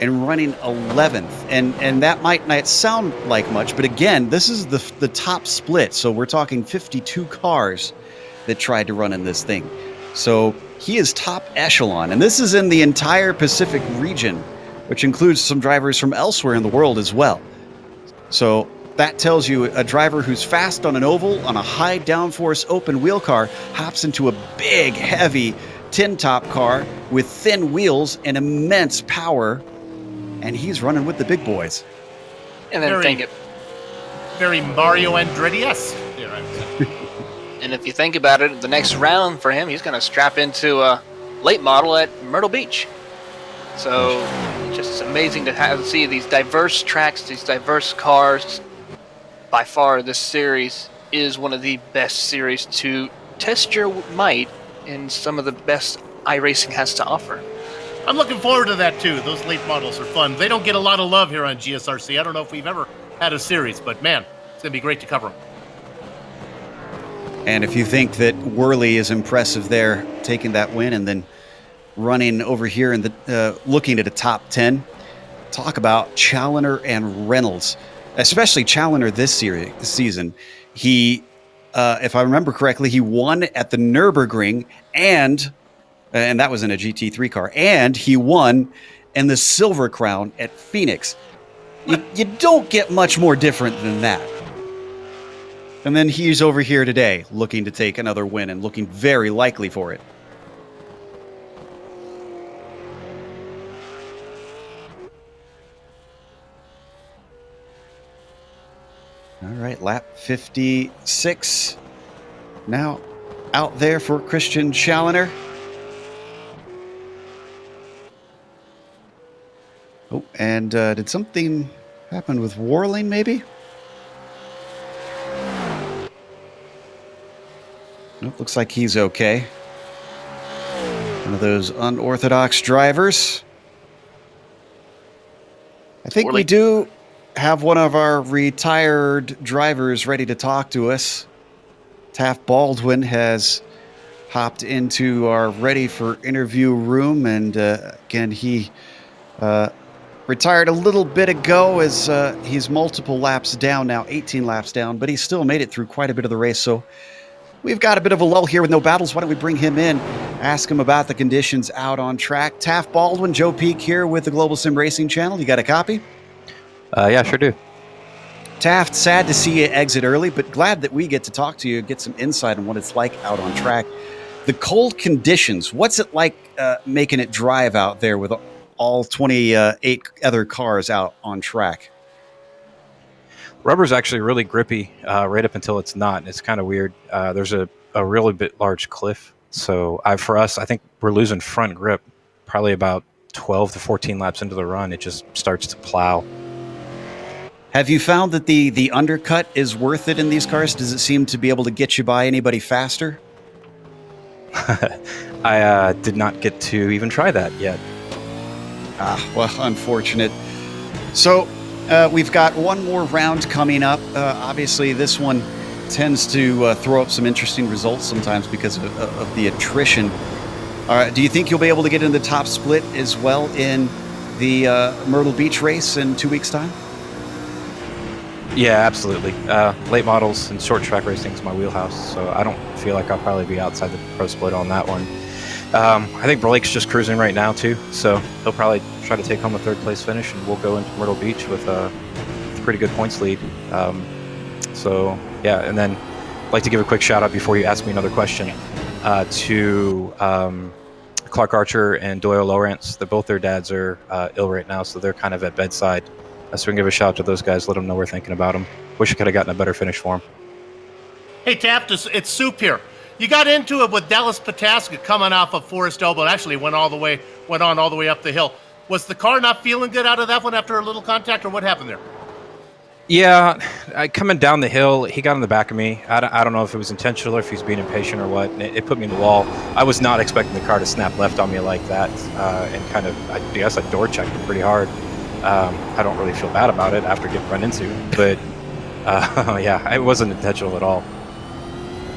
A: and running 11th. And that might not sound like much, but again, this is the top split. So we're talking 52 cars that tried to run in this thing. So he is top echelon, and this is in the entire Pacific region, which includes some drivers from elsewhere in the world as well. So that tells you a driver who's fast on an oval, on a high downforce open wheel car, hops into a big, heavy tin top car with thin wheels and immense power, and he's running with the big boys.
B: And then
D: very Mario Andretti-esque.
B: And if you think about it, the next round for him, he's going to strap into a late model at Myrtle Beach. So it's just amazing to see these diverse tracks, these diverse cars. By far, this series is one of the best series to test your might in some of the best iRacing has to offer.
D: I'm looking forward to that, too. Those late models are fun. They don't get a lot of love here on GSRC. I don't know if we've ever had a series, but man, it's going to be great to cover them.
A: And if you think that Worley is impressive there, taking that win and then running over here and looking at a top 10, talk about Challoner and Reynolds, especially Challoner this season. He, if I remember correctly, he won at the Nürburgring and that was in a GT3 car, and he won in the Silver Crown at Phoenix. You don't get much more different than that. And then he's over here today looking to take another win and looking very likely for it. All right, lap 56. Now out there for Christian Challoner. Oh, and did something happen with Warling, maybe? Nope, looks like he's okay. One of those unorthodox drivers. I think we do have one of our retired drivers ready to talk to us. Taft Baldwin has hopped into our ready for interview room, and again, he retired a little bit ago as he's multiple laps down now, 18 laps down, but he still made it through quite a bit of the race. So we've got a bit of a lull here with no battles. Why don't we bring him in, ask him about the conditions out on track. Taft Baldwin, Joe Peak here with the Global SimRacing Channel. You got a copy?
E: Yeah, sure do.
A: Taft, sad to see you exit early, but glad that we get to talk to you, get some insight on what it's like out on track. The cold conditions, what's it like making it drive out there with all 28 other cars out on track?
E: Rubber's actually really grippy right up until it's not. It's kind of weird. There's a really bit large cliff. So for us, I think we're losing front grip probably about 12 to 14 laps into the run. It just starts to plow.
A: Have you found that the undercut is worth it in these cars? Does it seem to be able to get you by anybody faster?
E: I did not get to even try that yet.
A: Well, unfortunate. So we've got one more round coming up. Obviously, this one tends to throw up some interesting results sometimes because of the attrition. Do you think you'll be able to get in the top split as well in the Myrtle Beach race in 2 weeks' time?
E: Yeah, absolutely. Late models and short track racing is my wheelhouse, so I don't feel like I'll probably be outside the pro split on that one. I think Blake's just cruising right now, too, so he'll probably try to take home a third place finish, and we'll go into Myrtle Beach with a pretty good points lead. So, yeah, and then I'd like to give a quick shout out before you ask me another question to Clark Archer and Doyle Lawrence. Both their dads are ill right now, so they're kind of at bedside. So we can give a shout out to those guys, let them know we're thinking about them. Wish I could have gotten a better finish for them.
D: Hey, Taft, it's Soup here. You got into it with Dallas Pataska coming off of Forest Elbow and actually went on all the way up the hill. Was the car not feeling good out of that one after a little contact, or what happened there?
E: Yeah, coming down the hill, he got in the back of me. I don't know if it was intentional or if he was being impatient or what. And it put me in the wall. I was not expecting the car to snap left on me like that, and kind of, I guess, I door checked it pretty hard. I don't really feel bad about it after getting run into, but yeah, it wasn't intentional at all.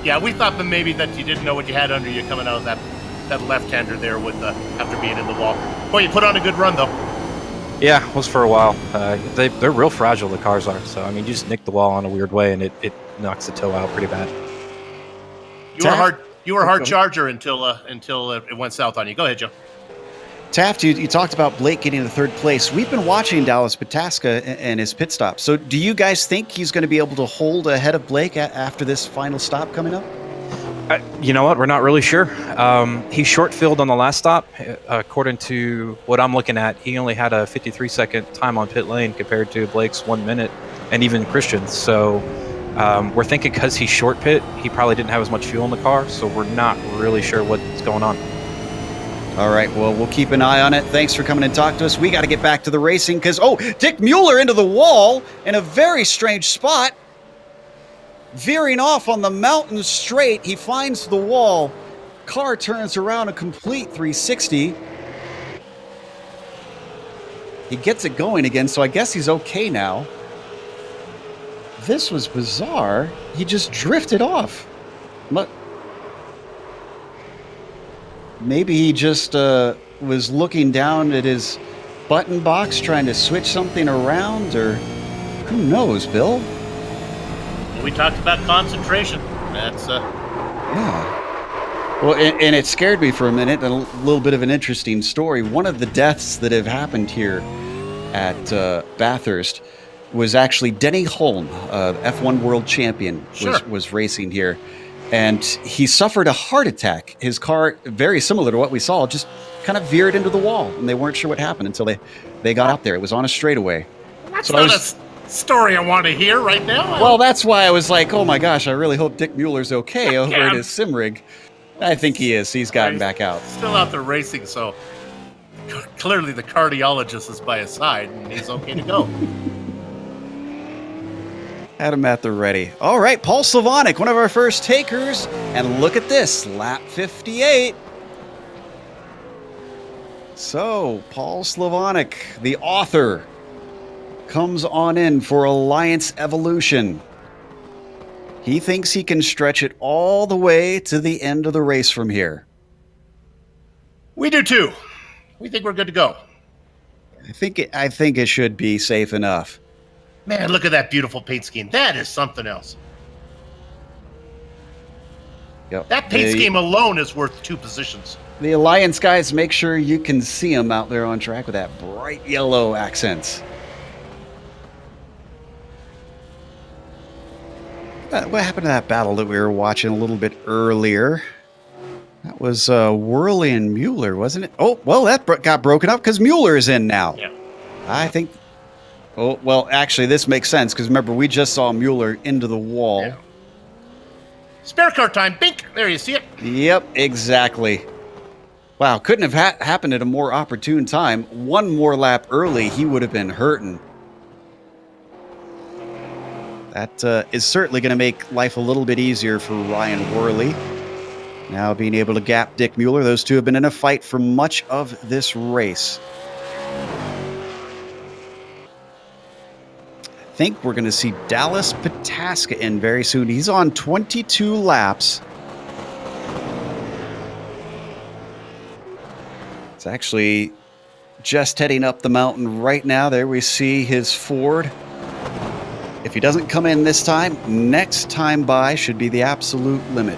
D: Yeah, we thought that maybe that you didn't know what you had under you coming out of that left-hander there with after being in the wall. Boy, you put on a good run though. Yeah,
E: it was for a while. They're real fragile, the cars are. So I mean, you just nick the wall in a weird way, and it knocks the toe out pretty bad.
D: You were a hard charger until it went south on you. Go ahead, Joe.
A: Taft, you talked about Blake getting the third place. We've been watching Dallas Pataska and his pit stop. So do you guys think he's going to be able to hold ahead of Blake after this final stop coming up?
E: You know what? We're not really sure. He short-filled on the last stop. According to what I'm looking at, he only had a 53-second time on pit lane compared to Blake's 1 minute, and even Christian's. So we're thinking because he's short pit, he probably didn't have as much fuel in the car, so we're not really sure what's going on.
A: All right, well, we'll keep an eye on it. Thanks for coming and talking to us. We got to get back to the racing because, Dick Mueller into the wall in a very strange spot. Veering off on the mountain straight, he finds the wall. Car turns around a complete 360. He gets it going again, so I guess he's okay now. This was bizarre. He just drifted off. Maybe he just was looking down at his button box trying to switch something around, or who knows, Bill?
D: We talked about concentration. That's
A: Yeah. Well, and it scared me for a minute. A little bit of an interesting story. One of the deaths that have happened here at Bathurst was actually Denny Hulme, F1 world champion, was racing here. And he suffered a heart attack. His car, very similar to what we saw, just kind of veered into the wall. And they weren't sure what happened until they got up there. It was on a straightaway.
D: That's story I want to hear right now.
A: Well, that's why I was like, oh my gosh, I really hope Dick Mueller's okay over at his sim rig. I think he is. He's gotten back out.
D: Still out there racing, so clearly the cardiologist is by his side, and he's okay to go.
A: Had him at the ready. All right, Paul Slavonic, one of our first takers. And look at this, lap 58. So, Paul Slavonic, the author, comes on in for Alliance Evolution. He thinks he can stretch it all the way to the end of the race from here.
D: We do too. We think we're good to go.
A: I think it should be safe enough.
D: Man, look at that beautiful paint scheme. That is something else.
A: Yep.
D: That paint scheme alone is worth 2 positions.
A: The Alliance guys, make sure you can see them out there on track with that bright yellow accents. What happened to that battle that we were watching a little bit earlier? That was Worley and Mueller, wasn't it? Oh, well, that got broken up because Mueller is in now.
D: Yeah.
A: I think... Oh, well, actually, this makes sense because remember, we just saw Mueller into the wall.
D: Yeah. Spare car time. Bink. There, you see it?
A: Yep, exactly. Wow, couldn't have happened at a more opportune time. One more lap early, he would have been hurting. That is certainly going to make life a little bit easier for Ryan Worley. Now being able to gap Dick Mueller. Those two have been in a fight for much of this race. I think we're going to see Dallas Pataska in very soon. He's on 22 laps. It's actually just heading up the mountain right now. There we see his Ford. If he doesn't come in this time, next time by should be the absolute limit.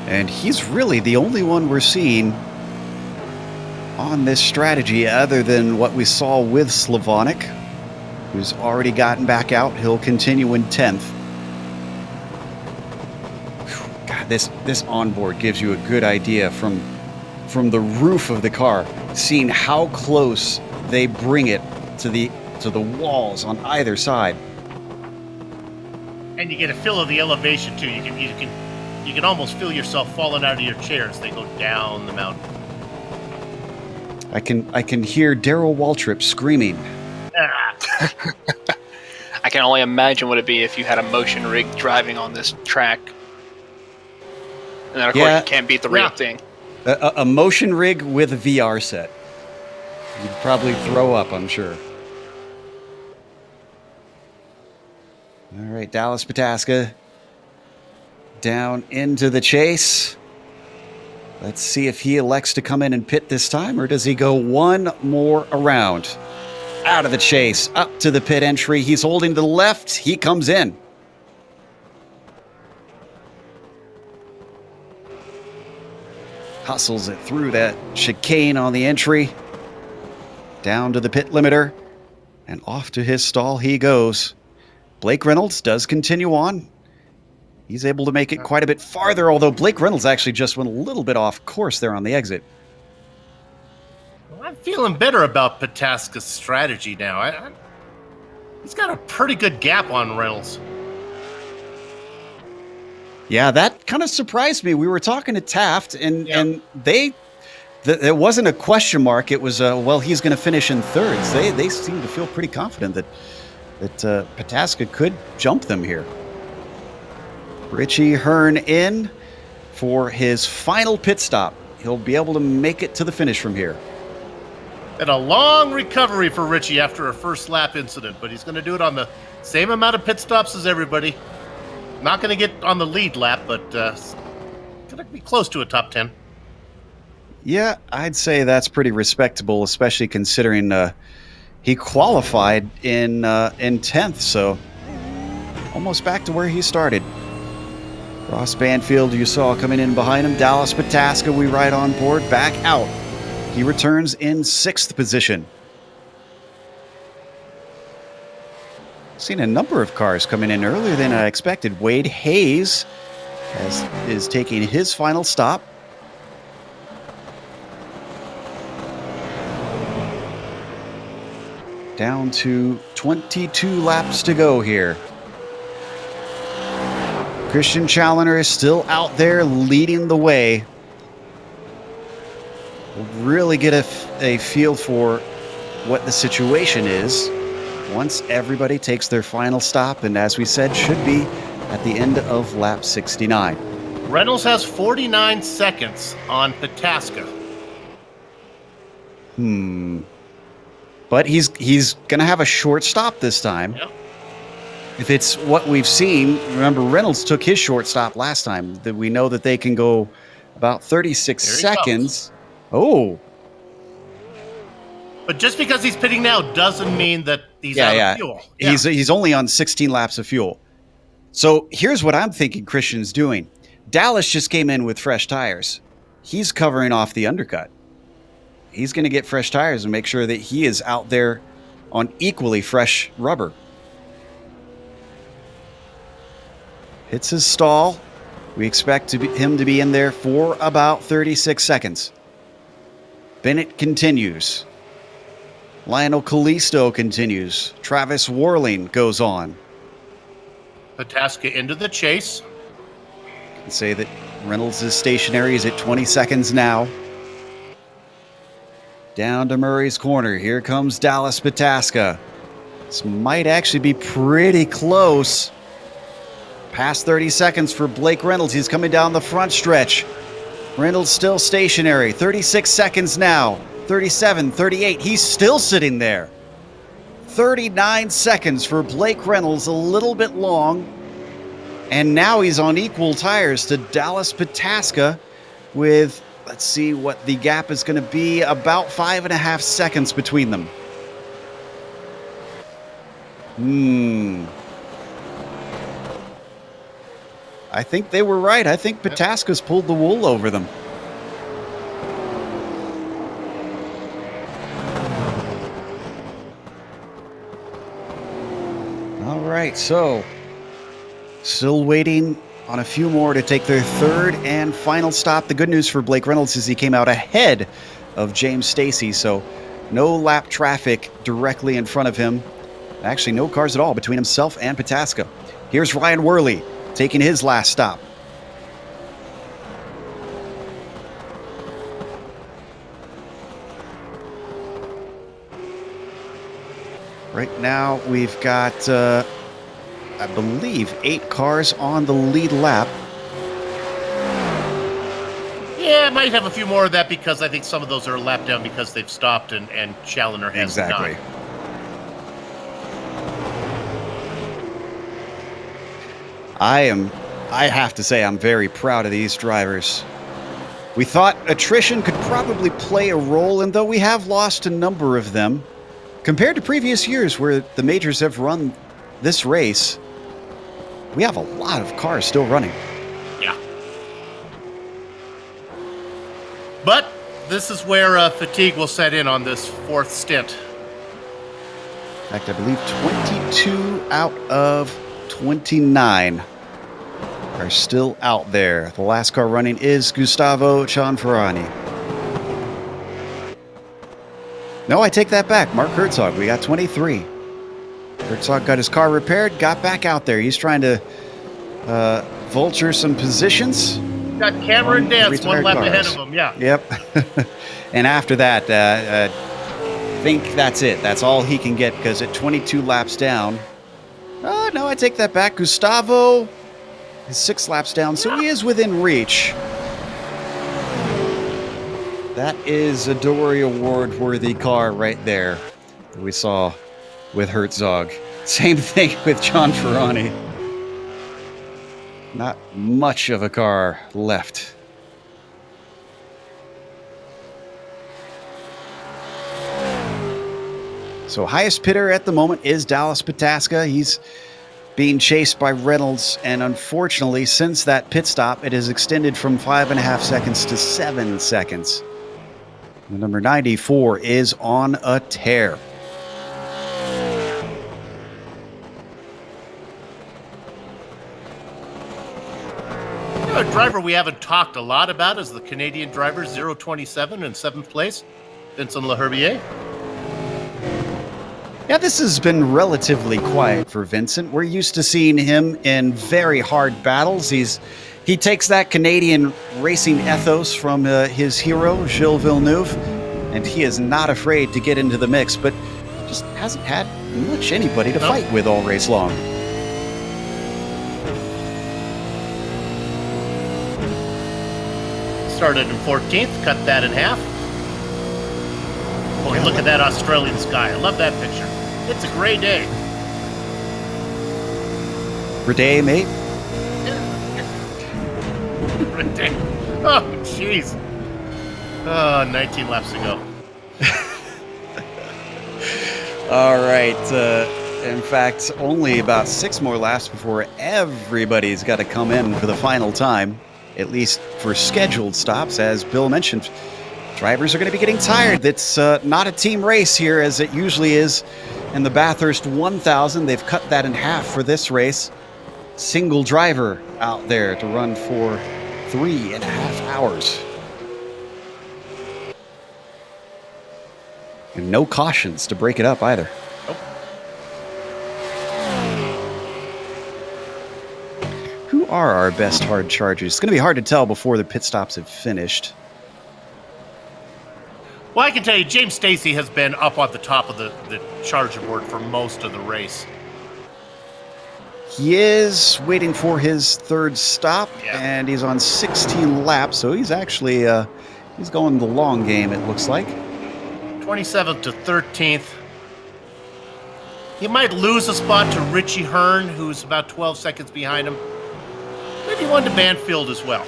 A: And he's really the only one we're seeing on this strategy other than what we saw with Slavonic, who's already gotten back out. He'll continue in 10th. God, this onboard gives you a good idea from the roof of the car, seeing how close they bring it to the walls on either side.
D: And you get a feel of the elevation too. You can almost feel yourself falling out of your chair as they go down the mountain.
A: I can hear Darrell Waltrip screaming.
B: I can only imagine what it'd be if you had a motion rig driving on this track. And then, of course, you can't beat the real thing.
A: A motion rig with a VR set. You'd probably throw up, I'm sure. All right, Dallas Pataska down into the chase. Let's see if he elects to come in and pit this time, or does he go one more around? Out of the chase, up to the pit entry. He's holding to the left. He comes in. Hustles it through that chicane on the entry. Down to the pit limiter. And off to his stall he goes. Blake Reynolds does continue on. He's able to make it quite a bit farther, although Blake Reynolds actually just went a little bit off course there on the exit.
D: Well, I'm feeling better about Pataska's strategy now. He's got a pretty good gap on Reynolds.
A: Yeah, that kind of surprised me. We were talking to Taft, and it wasn't a question mark. It was, well, he's going to finish in thirds. They seem to feel pretty confident that Pataska could jump them here. Richie Hearn in for his final pit stop. He'll be able to make it to the finish from here.
D: And a long recovery for Richie after a first lap incident, but he's going to do it on the same amount of pit stops as everybody. Not going to get on the lead lap, but going to be close to a top 10.
A: Yeah, I'd say that's pretty respectable, especially considering he qualified in 10th, so almost back to where he started. Ross Banfield, you saw coming in behind him. Dallas Pataska, we ride on board, back out. He returns in 6th position. Seen a number of cars coming in earlier than I expected. Wade Hayes is taking his final stop. Down to 22 laps to go here. Christian Challoner is still out there leading the way. We'll really get a feel for what the situation is once everybody takes their final stop, and as we said, should be at the end of lap 69.
D: Reynolds has 49 seconds on Pataska.
A: But he's going to have a short stop this time.
D: Yep.
A: If it's what we've seen, remember Reynolds took his short stop last time. That we know that they can go about 36 seconds. Oh.
D: But just because he's pitting now doesn't mean that he's out of fuel. Yeah.
A: He's only on 16 laps of fuel. So here's what I'm thinking Christian's doing. Dallas just came in with fresh tires. He's covering off the undercut. He's going to get fresh tires and make sure that he is out there on equally fresh rubber. Hits his stall. We expect him to be in there for about 36 seconds. Bennett continues. Lionel Kalisto continues. Travis Worling goes on.
D: Pataska into the chase.
A: Can say that Reynolds is stationary. He's at 20 seconds now. Down to Murray's corner. Here comes Dallas Pataska. This might actually be pretty close. Past 30 seconds for Blake Reynolds. He's coming down the front stretch. Reynolds still stationary. 36 seconds now. 37, 38. He's still sitting there. 39 seconds for Blake Reynolds. A little bit long. And now he's on equal tires to Dallas Pataska with, let's see what the gap is going to be, about 5.5 seconds between them. I think they were right. I think Pataska's pulled the wool over them. All right, so still waiting on a few more to take their third and final stop. The good news for Blake Reynolds is he came out ahead of James Stacy, so no lap traffic directly in front of him. Actually, no cars at all between himself and Pataska. Here's Ryan Worley taking his last stop. Right now, we've got, I believe, 8 cars on the lead lap.
D: Yeah, I might have a few more of that because I think some of those are lapped down because they've stopped and Challoner has not.
A: I have to say, I'm very proud of these drivers. We thought attrition could probably play a role, and though we have lost a number of them, compared to previous years where the majors have run this race, we have a lot of cars still running.
D: Yeah. But this is where fatigue will set in on this fourth stint.
A: In fact, I believe 22 out of 29 are still out there. The last car running is Gustavo Cianfrani. No, I take that back. Mark Herzog, we got 23. Herzog got his car repaired, got back out there. He's trying to vulture some positions.
D: Got Cameron Dance one lap ahead of him, yeah.
A: Yep. And after that, I think that's it. That's all he can get because at 22 laps down. Oh, no, I take that back. Gustavo is 6 laps down, so he is within reach. That is a Dory Award-worthy car right there that we saw with Herzog. Same thing with Cianfrani. Not much of a car left. So highest pitter at the moment is Dallas Pataska. He's being chased by Reynolds, and unfortunately, since that pit stop, it has extended from 5.5 seconds to 7 seconds. The number 94 is on a tear.
D: A driver we haven't talked a lot about is the Canadian driver 027 in 7th place, Vincent Laherbier.
A: Yeah, this has been relatively quiet for Vincent. We're used to seeing him in very hard battles. He takes that Canadian racing ethos from his hero, Gilles Villeneuve, and he is not afraid to get into the mix, but just hasn't had much anybody to fight with all race long.
D: Started in 14th, cut that in half. Boy, look at that Australian sky. I love that picture. It's a gray day.
A: Day, mate.
D: Oh, jeez. 19 laps to go.
A: All right. In fact, only about 6 more laps before everybody's got to come in for the final time, at least for scheduled stops. As Bill mentioned, drivers are going to be getting tired. It's not a team race here as it usually is in the Bathurst 1000. They've cut that in half for this race. Single driver out there to run for 3.5 hours. And no cautions to break it up either.
D: Nope.
A: Who are our best hard chargers? It's going to be hard to tell before the pit stops have finished.
D: Well, I can tell you, James Stacey has been up on the top of the charger board for most of the race.
A: He is waiting for his third stop, and he's on 16 laps, so he's actually he's going the long game, it looks like.
D: 27th to 13th. He might lose a spot to Richie Hearn, who's about 12 seconds behind him. Maybe one to Banfield as well.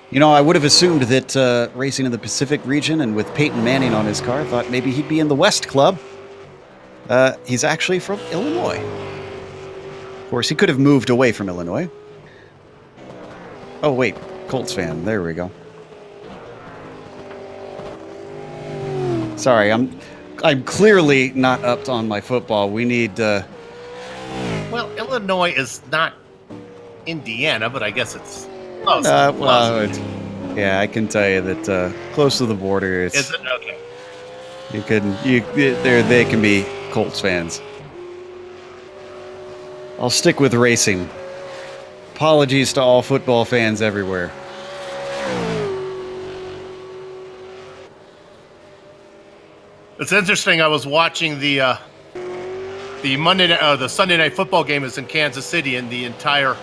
A: You know, I would have assumed that racing in the Pacific region and with Peyton Manning on his car, thought maybe he'd be in the West Club. He's actually from Illinois. Of course, he could have moved away from Illinois. Oh, wait. Colts fan. There we go. Sorry, I'm clearly not up on my football. We need...
D: Well, Illinois is not Indiana, but I guess it's close.
A: Yeah, I can tell you that close to the border, it's...
D: Is it? Okay.
A: They can be Colts fans. I'll stick with racing. Apologies to all football fans everywhere.
D: It's interesting. I was watching the Sunday night football game is in Kansas City, and the entire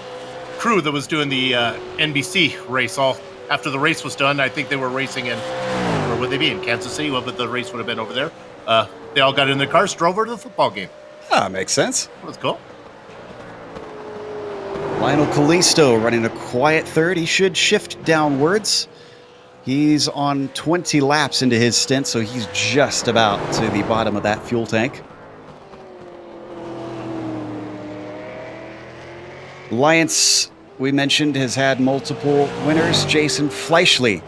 D: crew that was doing the NBC race, all after the race was done, I think they were racing in, or would they be in Kansas City? Well, but the race would have been over there. They all got in their cars, drove over to the football game.
A: Ah, makes sense.
D: That's cool.
A: Lionel Callisto running a quiet third. He should shift downwards. He's on 20 laps into his stint, so he's just about to the bottom of that fuel tank. Alliance, we mentioned, has had multiple winners. Jason Fleischle,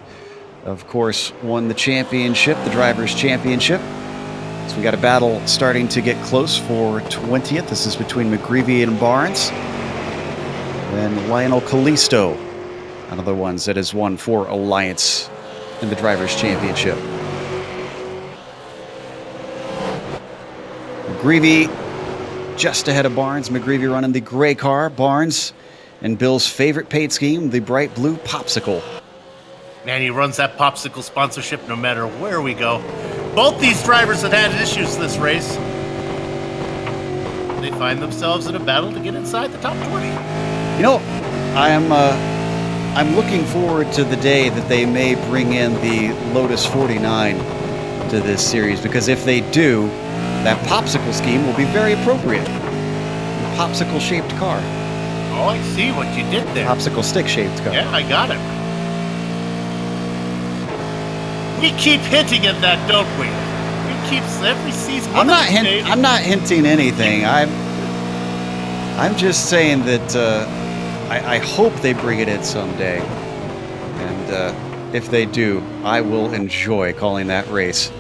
A: of course, won the championship, the Drivers' Championship. So we got a battle starting to get close for 20th. This is between McGreevy and Barnes. And Lionel Callisto, one of the ones that has won for Alliance in the Drivers' Championship. McGreevy just ahead of Barnes. McGreevy running the gray car. Barnes and Bill's favorite paint scheme, the bright blue Popsicle.
D: Man, he runs that Popsicle sponsorship no matter where we go. Both these drivers have had issues this race. They find themselves in a battle to get inside the top 20.
A: You know, I'm looking forward to the day that they may bring in the Lotus 49 to this series, because if they do, that Popsicle scheme will be very appropriate. The Popsicle-shaped car.
D: Oh, I see what you did there.
A: Popsicle stick-shaped car.
D: Yeah, I got it. We keep hinting at that, don't we? We keep every season.
A: I'm not hinting anything. I'm just saying that I hope they bring it in someday, and if they do, I will enjoy calling that race.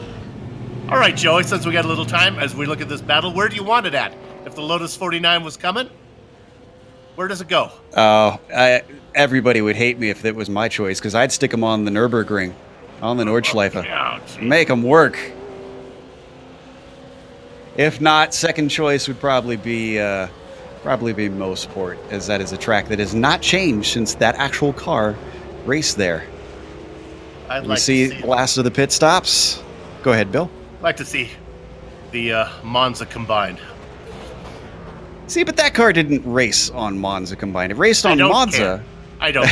D: All right, Joey. Since we got a little time, as we look at this battle, where do you want it at? If the Lotus 49 was coming, where does it go?
A: Oh, everybody would hate me if it was my choice, because I'd stick them on the Nürburgring. On the Nordschleife.
D: Oh,
A: Make them work. If not, second choice would probably be Motorsport, as that is a track that has not changed since that actual car raced there.
D: I'd
A: We
D: like
A: see
D: to see
A: the last of the pit stops. Go ahead, Bill.
D: I'd like to see the Monza combined.
A: See, but that car didn't race on Monza combined. It raced on Monza.
D: Care. I don't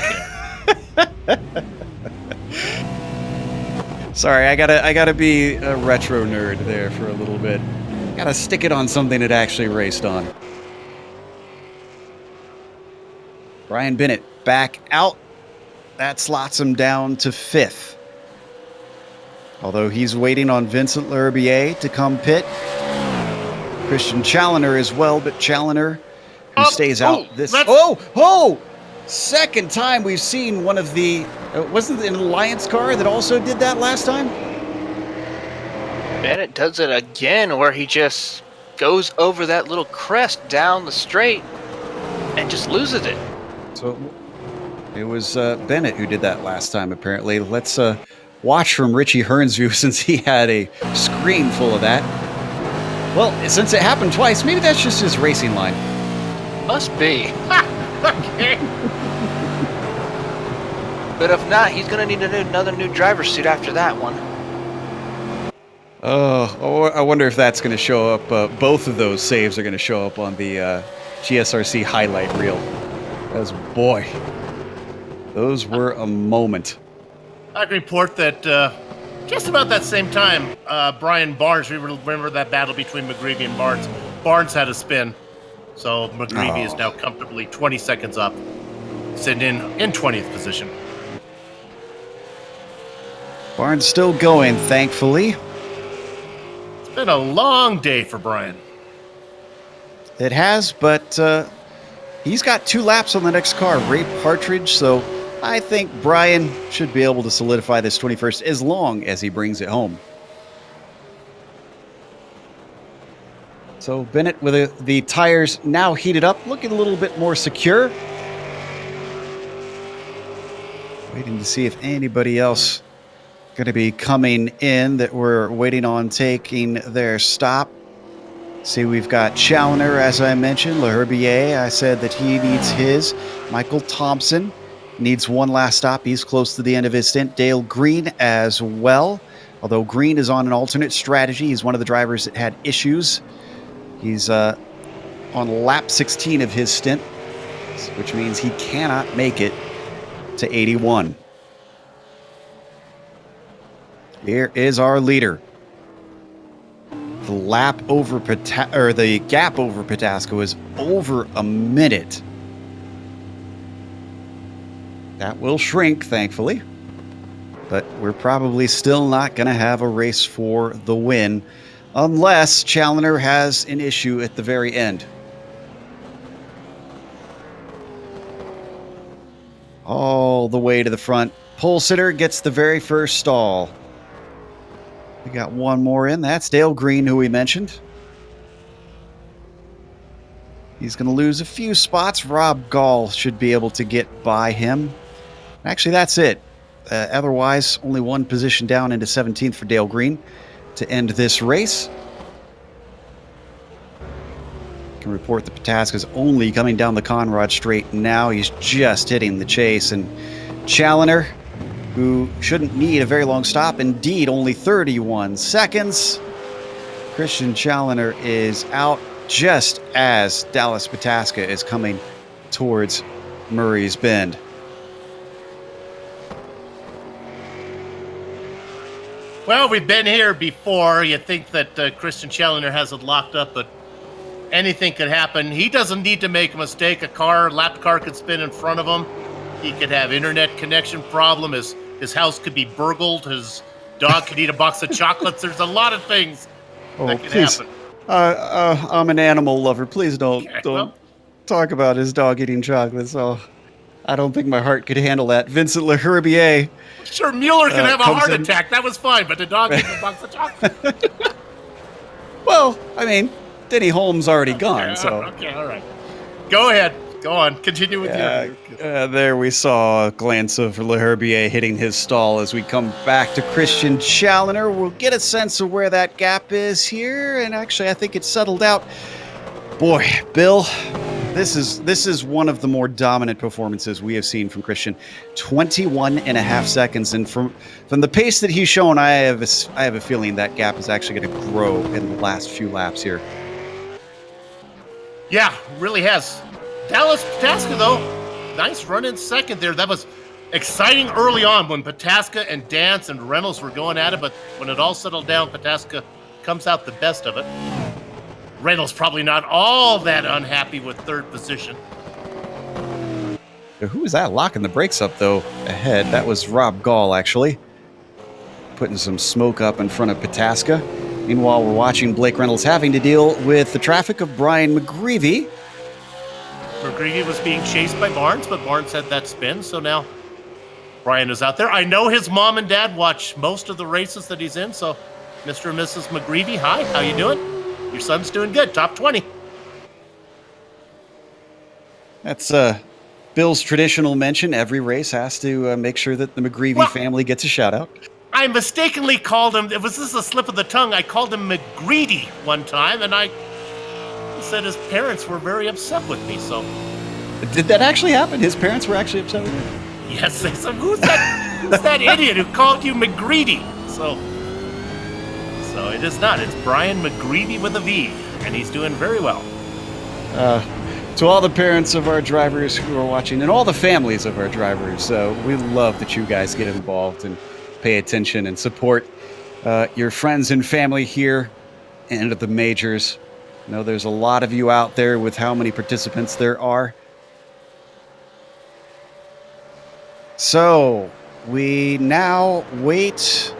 D: care.
A: Sorry, I gotta be a retro nerd there for a little bit. Gotta stick it on something it actually raced on. Brian Bennett back out. That slots him down to 5th. Although he's waiting on Vincent L'Herbier to come pit. Christian Challoner as well, but Challoner, who stays out this... Second time we've seen one of the... wasn't it an Alliance car that also did that last time?
B: Bennett does it again, where he just goes over that little crest down the straight and just loses it.
A: So it was Bennett who did that last time, apparently. Let's watch from Richie Hearn's view, since he had a screen full of that. Well, since it happened twice, maybe that's just his racing line.
B: Must be.
D: Okay.
B: But if not, he's going to need another new driver's seat after that one.
A: Oh, I wonder if that's going to show up. Both of those saves are going to show up on the GSRC highlight reel. As boy, those were a moment.
D: I can report that just about that same time, Brian Barnes, we remember that battle between McGreevy and Barnes. Barnes had a spin, so McGreevy is now comfortably 20 seconds up, sitting in 20th position.
A: Barnes still going, thankfully.
D: It's been a long day for Brian.
A: It has, but he's got 2 laps on the next car, Ray Partridge, so I think Brian should be able to solidify this 21st as long as he brings it home. So Bennett with the tires now heated up, looking a little bit more secure. Waiting to see if anybody else going to be coming in that we're waiting on taking their stop. See, we've got Challoner, as I mentioned. L'Herbier, I said that he needs his. Michael Thompson needs one last stop. He's close to the end of his stint. Dale Green as well. Although Green is on an alternate strategy. He's one of the drivers that had issues. He's on lap 16 of his stint, which means he cannot make it to 81. Here is our leader. The gap over Patasco is over a minute. That will shrink, thankfully. But we're probably still not going to have a race for the win unless Challoner has an issue at the very end. All the way to the front. Pole sitter gets the very first stall. We got one more in. That's Dale Green, who we mentioned. He's going to lose a few spots. Rob Gall should be able to get by him. Actually, that's it. Otherwise, only one position down into 17th for Dale Green to end this race. I can report that Patasca's only coming down the Conrad straight now. He's just hitting the chase. And Challoner, who shouldn't need a very long stop, indeed only 31 seconds. Christian Challoner is out just as Dallas Patasca is coming towards Murray's Bend.
D: Well, we've been here before. You think that Christian Challoner has it locked up, but anything could happen. He doesn't need to make a mistake. Lap car could spin in front of him. He could have internet connection problem. His house could be burgled. His dog could eat a box of chocolates. There's a lot of things that could happen.
A: I'm an animal lover. Please don't talk about his dog eating chocolates. Oh, I don't think my heart could handle that. Vincent L'Herbier.
D: Sure, Mueller can have a heart attack. That was fine, but the dog eating a box of chocolates.
A: Well, I mean, Denny Holmes already gone, so.
D: Okay, all right. Go ahead. Go on, continue with your.
A: There we saw a glance of L'Herbier hitting his stall as we come back to Christian Challoner. We'll get a sense of where that gap is here, and actually I think it's settled out. Boy, Bill, this is one of the more dominant performances we have seen from Christian. 21 and a half seconds, and from the pace that he's shown, I have a feeling that gap is actually going to grow in the last few laps here.
D: Yeah, really has. Dallas Pataska, though, nice run in second there. That was exciting early on when Pataska and Dance and Reynolds were going at it, but when it all settled down, Pataska comes out the best of it. Reynolds probably not all that unhappy with third position.
A: Who was that locking the brakes up, though, ahead? That was Rob Gall, actually. Putting some smoke up in front of Pataska. Meanwhile, we're watching Blake Reynolds having to deal with the traffic of Brian McGreevy.
D: McGreevy was being chased by Barnes, but Barnes had that spin, so now Brian is out there. I know his mom and dad watch most of the races that he's in, so Mr. and Mrs. McGreevy, hi, how you doing? Your son's doing good, top 20. That's
A: Bill's traditional mention. Every race has to make sure that the McGreevy family gets a shout-out.
D: I mistakenly called him, was this a slip of the tongue? I called him McGreedy one time, and he said his parents were very upset with me, so.
A: Did that actually happen? His parents were actually upset with you?
D: Yes, they said, who's that idiot who called you McGreedy? So it is not. It's Brian McGreevy with a V, and he's doing very well.
A: To all the parents of our drivers who are watching, and all the families of our drivers, we love that you guys get involved and pay attention and support your friends and family here and at the majors. I know there's a lot of you out there with how many participants there are. So we now wait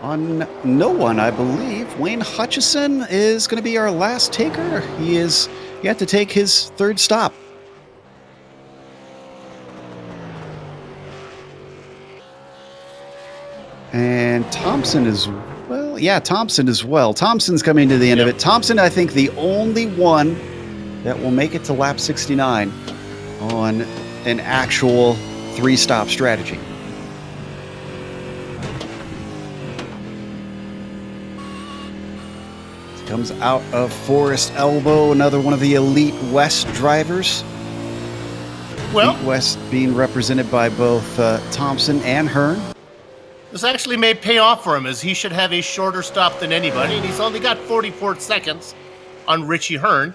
A: on no one, I believe. Wayne Hutchison is going to be our last taker. He is yet to take his third stop. And Thompson as well. Yeah, Thompson as well. Thompson's coming to the end of it. Thompson, I think, the only one that will make it to lap 69 on an actual three-stop strategy. Comes out of Forest Elbow, another one of the Elite West drivers.
D: Well,
A: Elite West being represented by both Thompson and Hearn.
D: This actually may pay off for him, as he should have a shorter stop than anybody, and he's only got 44 seconds on Richie Hearn.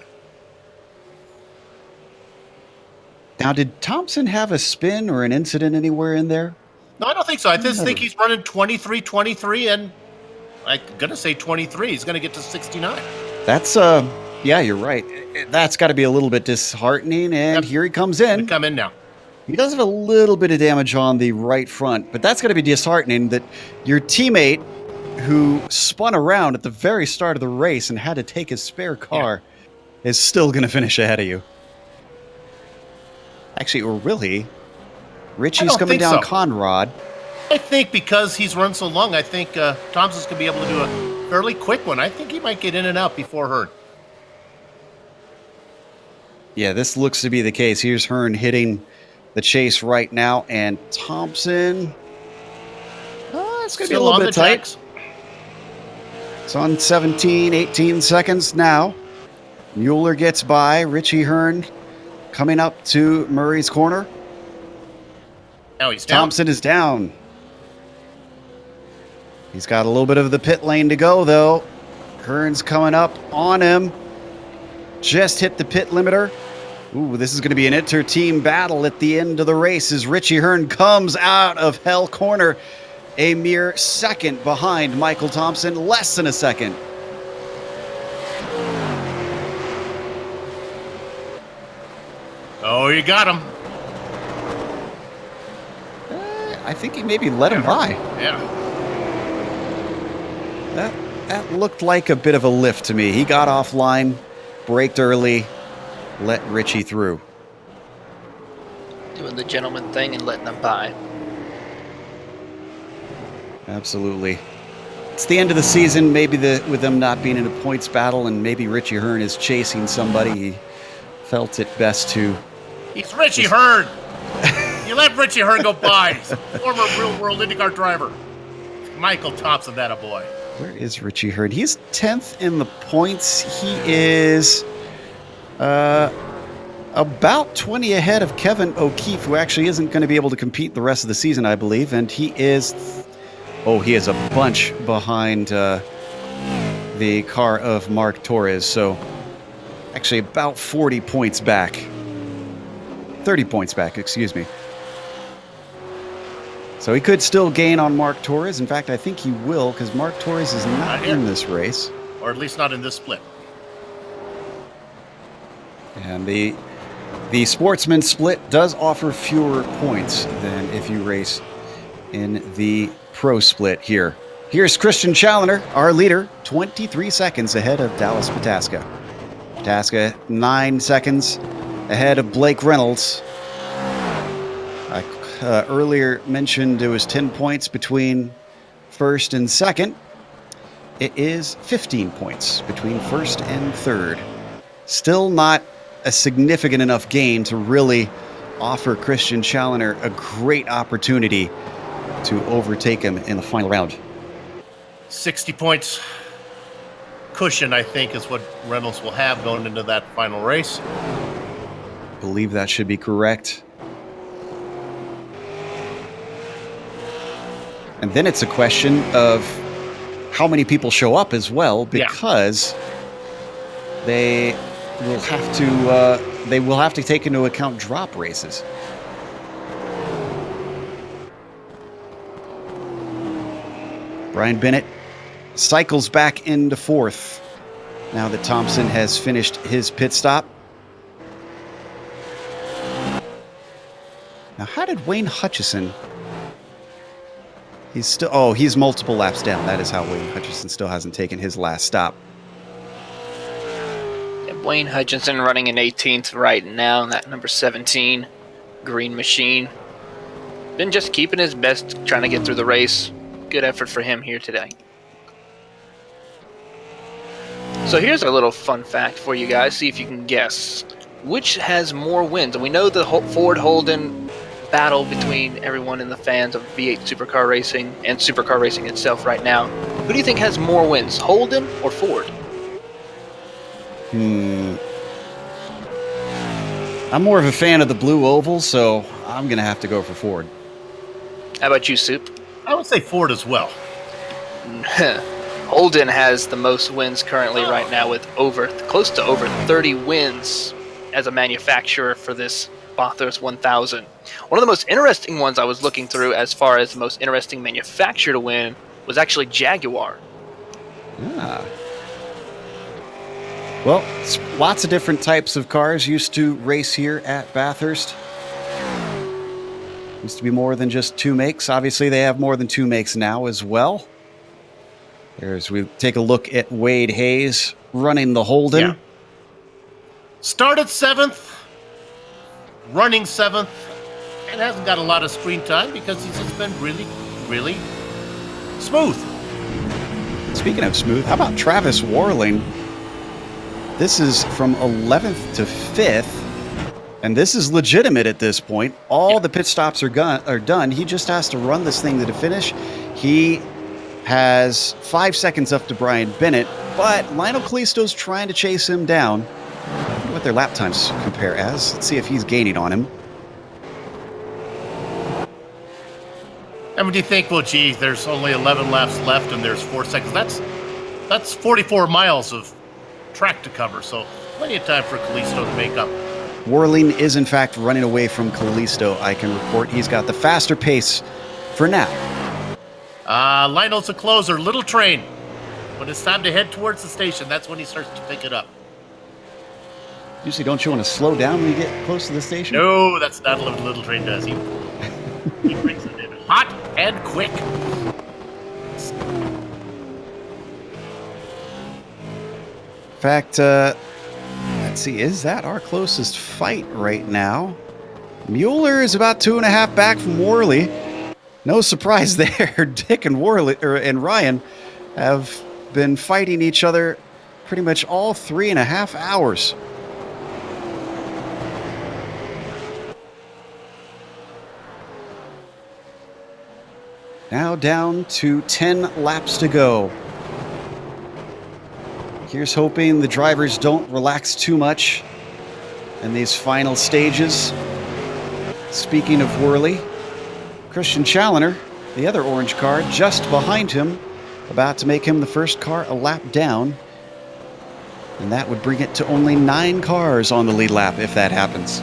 A: Now, did Thompson have a spin or an incident anywhere in there?
D: No, I don't think so. I just think he's running 23, and I'm going to say 23. He's going to get to 69.
A: That's, yeah, you're right. That's got to be a little bit disheartening, and here he comes in.
D: Come in now.
A: He does have a little bit of damage on the right front, but that's got to be disheartening that your teammate who spun around at the very start of the race and had to take his spare car is still going to finish ahead of you. Actually, or really, Richie's coming down Conrad.
D: I think because he's run so long, I think Thompson's going to be able to do a fairly quick one. I think he might get in and out before Hearn.
A: Yeah, this looks to be the case. Here's Hearn hitting the chase right now, and Thompson, it's going to be a little bit tight. It's on 17, 18 seconds now. Mueller gets by. Richie Hearn coming up to Murray's corner.
D: Now he's down.
A: Thompson is down. He's got a little bit of the pit lane to go, though. Hearn's coming up on him. Just hit the pit limiter. Ooh, this is going to be an inter-team battle at the end of the race as Richie Hearn comes out of Hell Corner a mere second behind Michael Thompson, less than a second.
D: Oh, you got him.
A: I think he maybe let him by.
D: Yeah.
A: That looked like a bit of a lift to me. He got offline, braked early, let Richie through.
B: Doing the gentleman thing and letting them by.
A: Absolutely. It's the end of the season, maybe with them not being in a points battle, and maybe Richie Hearn is chasing somebody. He felt it best to...
D: He's Richie Hearn. You let Richie Hearn go by. He's a former real-world IndyCar driver. Michael Thompson, that a boy.
A: Where is Richie Hearn? He's 10th in the points. He is about 20 ahead of Kevin O'Keefe, who actually isn't going to be able to compete the rest of the season, I believe. And he is... Oh, he is a bunch behind the car of Mark Torres. So actually about 40 points back. 30 points back, excuse me. So he could still gain on Mark Torres. In fact, I think he will, because Mark Torres is not in this race.
D: Or at least not in this split.
A: And the Sportsman split does offer fewer points than if you race in the Pro split here. Here's Christian Challoner, our leader, 23 seconds ahead of Dallas Pataska. Pataska, 9 seconds ahead of Blake Reynolds. I earlier mentioned there was 10 points between first and second. It is 15 points between first and third. Still not a significant enough gain to really offer Christian Challoner a great opportunity to overtake him in the final round.
D: 60 points cushion, I think, is what Reynolds will have going into that final race.
A: I believe that should be correct. And then it's a question of how many people show up as well, because they will have to take into account drop races. Brian Bennett cycles back into fourth now that Thompson has finished his pit stop. Now, how did Wayne Hutchison... he's multiple laps down. That is how Wayne Hutchison still hasn't taken his last stop.
B: And Wayne Hutchinson running in 18th right now, that number 17 green machine. Been just keeping his best, trying to get through the race. Good effort for him here today. So here's a little fun fact for you guys. See if you can guess. Which has more wins? And we know the Ford Holden battle between everyone in the fans of V8 supercar racing and supercar racing itself right now. Who do you think has more wins, Holden or Ford?
A: I'm more of a fan of the blue oval, so I'm going to have to go for Ford.
B: How about you, Soup?
D: I would say Ford as well.
B: Holden has the most wins currently right now with close to over 30 wins as a manufacturer for this Bathurst 1000. One of the most interesting ones I was looking through as far as the most interesting manufacturer to win was actually Jaguar.
A: Well, lots of different types of cars used to race here at Bathurst. Used to be more than just two makes. Obviously, they have more than two makes now as well. As we take a look at Wade Hayes running the Holden.
D: Yeah. Started 7th, running 7th, and hasn't got a lot of screen time because he's just been really, really smooth.
A: Speaking of smooth, how about Travis Warling? This is from 11th to 5th, and this is legitimate at this point. All the pit stops are done. He just has to run this thing to the finish. He has 5 seconds up to Brian Bennett, but Lionel Kalisto's trying to chase him down. I wonder what their lap times compare as. Let's see if he's gaining on him.
D: And what do you think? Well, gee, there's only 11 laps left, and there's 4 seconds. That's 44 miles of track to cover, so plenty of time for Kalisto to make up.
A: Warling is, in fact, running away from Kalisto. I can report he's got the faster pace for now.
D: Lionel's a closer, little train. When it's time to head towards the station, that's when he starts to pick it up.
A: Usually, don't you want to slow down when you get close to the station?
D: No, that's not what little train does. He brings it in hot and quick.
A: In fact, let's see, is that our closest fight right now? Mueller is about 2.5 back from Worley. No surprise there. Dick and Ryan have been fighting each other pretty much all 3.5 hours. Now down to 10 laps to go. Here's hoping the drivers don't relax too much in these final stages. Speaking of Whirly, Christian Challoner, the other orange car, just behind him, about to make him the first car a lap down. And that would bring it to only 9 cars on the lead lap if that happens.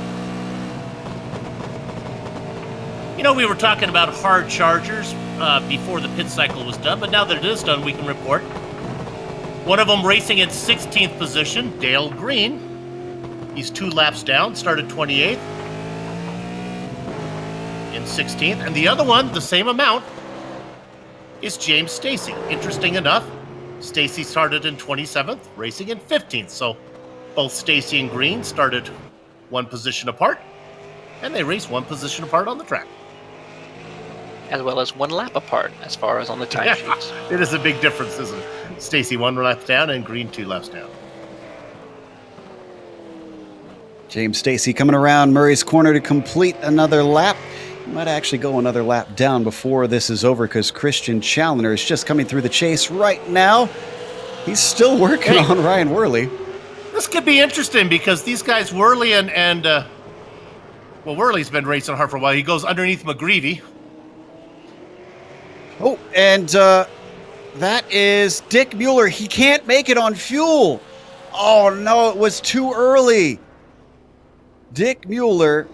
D: You know, we were talking about hard chargers before the pit cycle was done, but now that it is done, we can report. One of them racing in 16th position, Dale Green. He's 2 laps down, started 28th in 16th. And the other one, the same amount, is James Stacy. Interesting enough, Stacy started in 27th, racing in 15th. So both Stacy and Green started 1 position apart, and they raced 1 position apart on the track.
B: As well as 1 lap apart, as far as on the timesheets.
D: It is a big difference, isn't it? Stacy 1 lap down and Green 2 laps down.
A: James Stacy coming around Murray's corner to complete another lap. He might actually go another lap down before this is over because Christian Challoner is just coming through the chase right now. He's still working on Ryan Whirly.
D: This could be interesting because these guys, Whirly and Whirly's been racing hard for a while. He goes underneath McGreevy.
A: Oh, and that is Dick Mueller. He can't make it on fuel. Oh, no, it was too early. Dick Mueller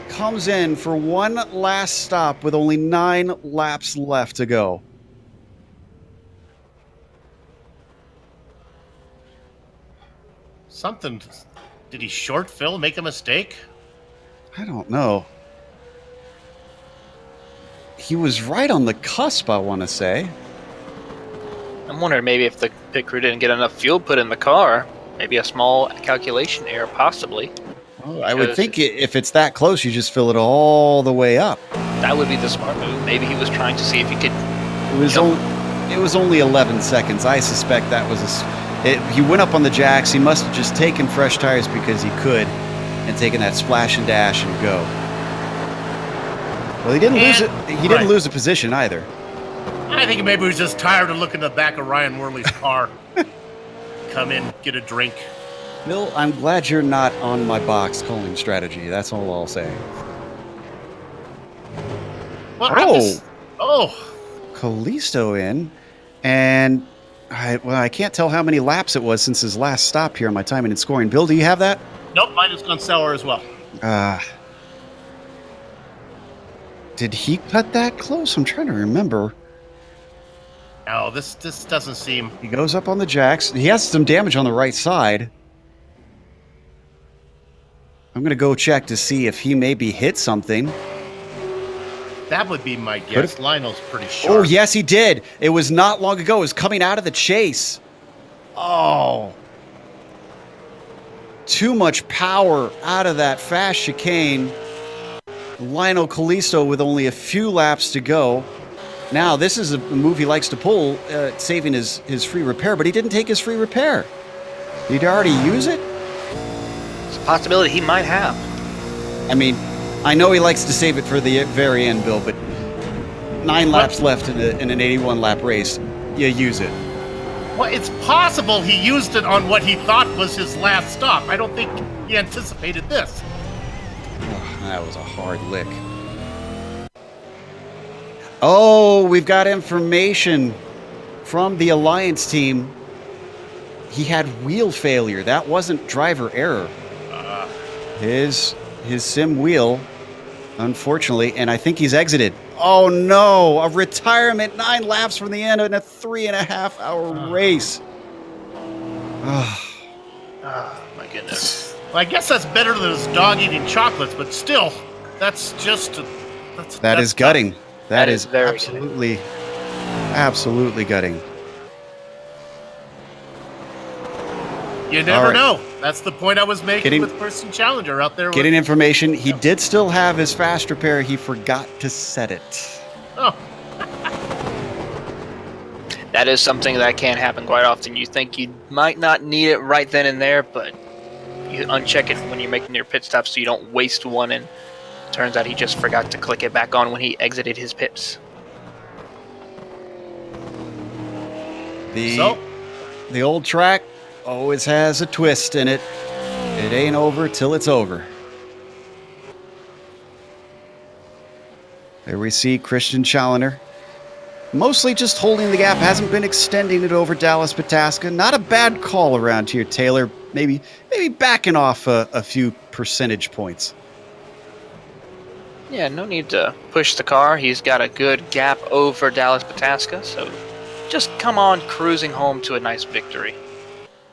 A: comes in for one last stop with only 9 laps left to go.
D: Something. Did he short Phil, make a mistake?
A: I don't know. He was right on the cusp, I want to say.
B: I'm wondering maybe if the pit crew didn't get enough fuel put in the car. Maybe a small calculation error, possibly.
A: Oh, I would think if it's that close, you just fill it all the way up.
B: That would be the smart move. Maybe he was trying to see if he could...
A: It was only 11 seconds. I suspect that was he went up on the jacks. He must have just taken fresh tires because he could and taken that splash and dash and go. Well, he didn't lose it. He didn't lose a position either.
D: I think maybe he was just tired of looking at the back of Ryan Whirly's car. Come in, get a drink.
A: Bill, I'm glad you're not on my box calling strategy. That's all I'll say.
D: Well,
A: Kalisto in, and I can't tell how many laps it was since his last stop here on my timing and scoring. Bill, do you have that?
D: Nope, mine has gone sour as well.
A: Did he cut that close? I'm trying to remember.
D: No, this doesn't seem...
A: He goes up on the jacks. He has some damage on the right side. I'm going to go check to see if he maybe hit something.
D: That would be my guess. Lionel's pretty sharp.
A: Oh, yes, he did. It was not long ago. It was coming out of the chase. Oh. Too much power out of that fast chicane. Lionel Kalisto with only a few laps to go. Now, this is a move he likes to pull, saving his free repair, but he didn't take his free repair. Did he already use it?
B: It's a possibility he might have.
A: I mean, I know he likes to save it for the very end, Bill, but 9 laps left in an 81-lap race. You use it.
D: Well, it's possible he used it on what he thought was his last stop. I don't think he anticipated this.
A: Oh, that was a hard lick. Oh, we've got information from the Alliance team. He had wheel failure. That wasn't driver error. His sim wheel, unfortunately, and I think he's exited. Oh no, a retirement 9 laps from the end in a 3.5-hour race.
B: My goodness.
D: Well, I guess that's better than his dog eating chocolates, but still, that's just...
A: That is gutting. That is
B: very
A: absolutely gutting.
D: You never know. That's the point I was making with Christian Challenger out there.
A: Getting information. He did still have his fast repair. He forgot to set it.
D: Oh.
B: That is something that can happen quite often. You think you might not need it right then and there, but you uncheck it when you're making your pit stop so you don't waste one, and turns out he just forgot to click it back on when he exited his pits.
A: The old track always has a twist in it. It ain't over till it's over. There we see Christian Challenger. Mostly just holding the gap, hasn't been extending it over Dallas Pataska. Not a bad call around here, Taylor. Maybe backing off a few percentage points.
B: Yeah, no need to push the car. He's got a good gap over Dallas Pataska, so just come on cruising home to a nice victory.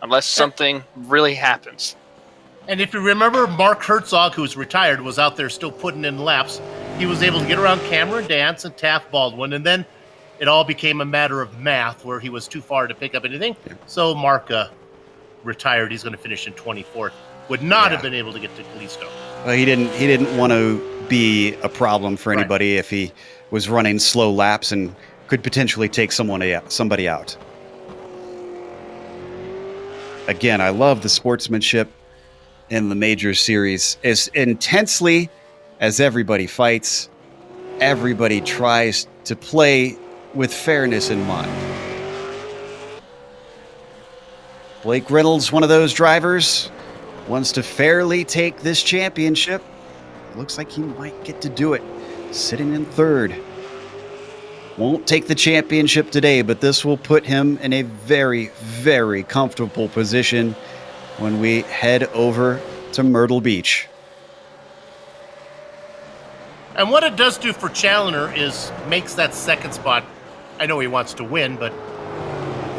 B: Unless something really happens.
D: And if you remember, Mark Herzog, who's retired, was out there still putting in laps. He was able to get around Cameron Dance and Taft Baldwin, and then it all became a matter of math where he was too far to pick up anything. So Mark retired. He's going to finish in 24th. Would not have been able to get to Callisto.
A: Well, he didn't want to be a problem for anybody if he was running slow laps and could potentially take somebody out. Again, I love the sportsmanship in the major series. As intensely as everybody fights, everybody tries to play with fairness in mind. Blake Reynolds, one of those drivers, wants to fairly take this championship. Looks like he might get to do it, sitting in third. Won't take the championship today, but this will put him in a very, very comfortable position when we head over to Myrtle Beach.
D: And what it does do for Challenger is makes that second spot. I know he wants to win, but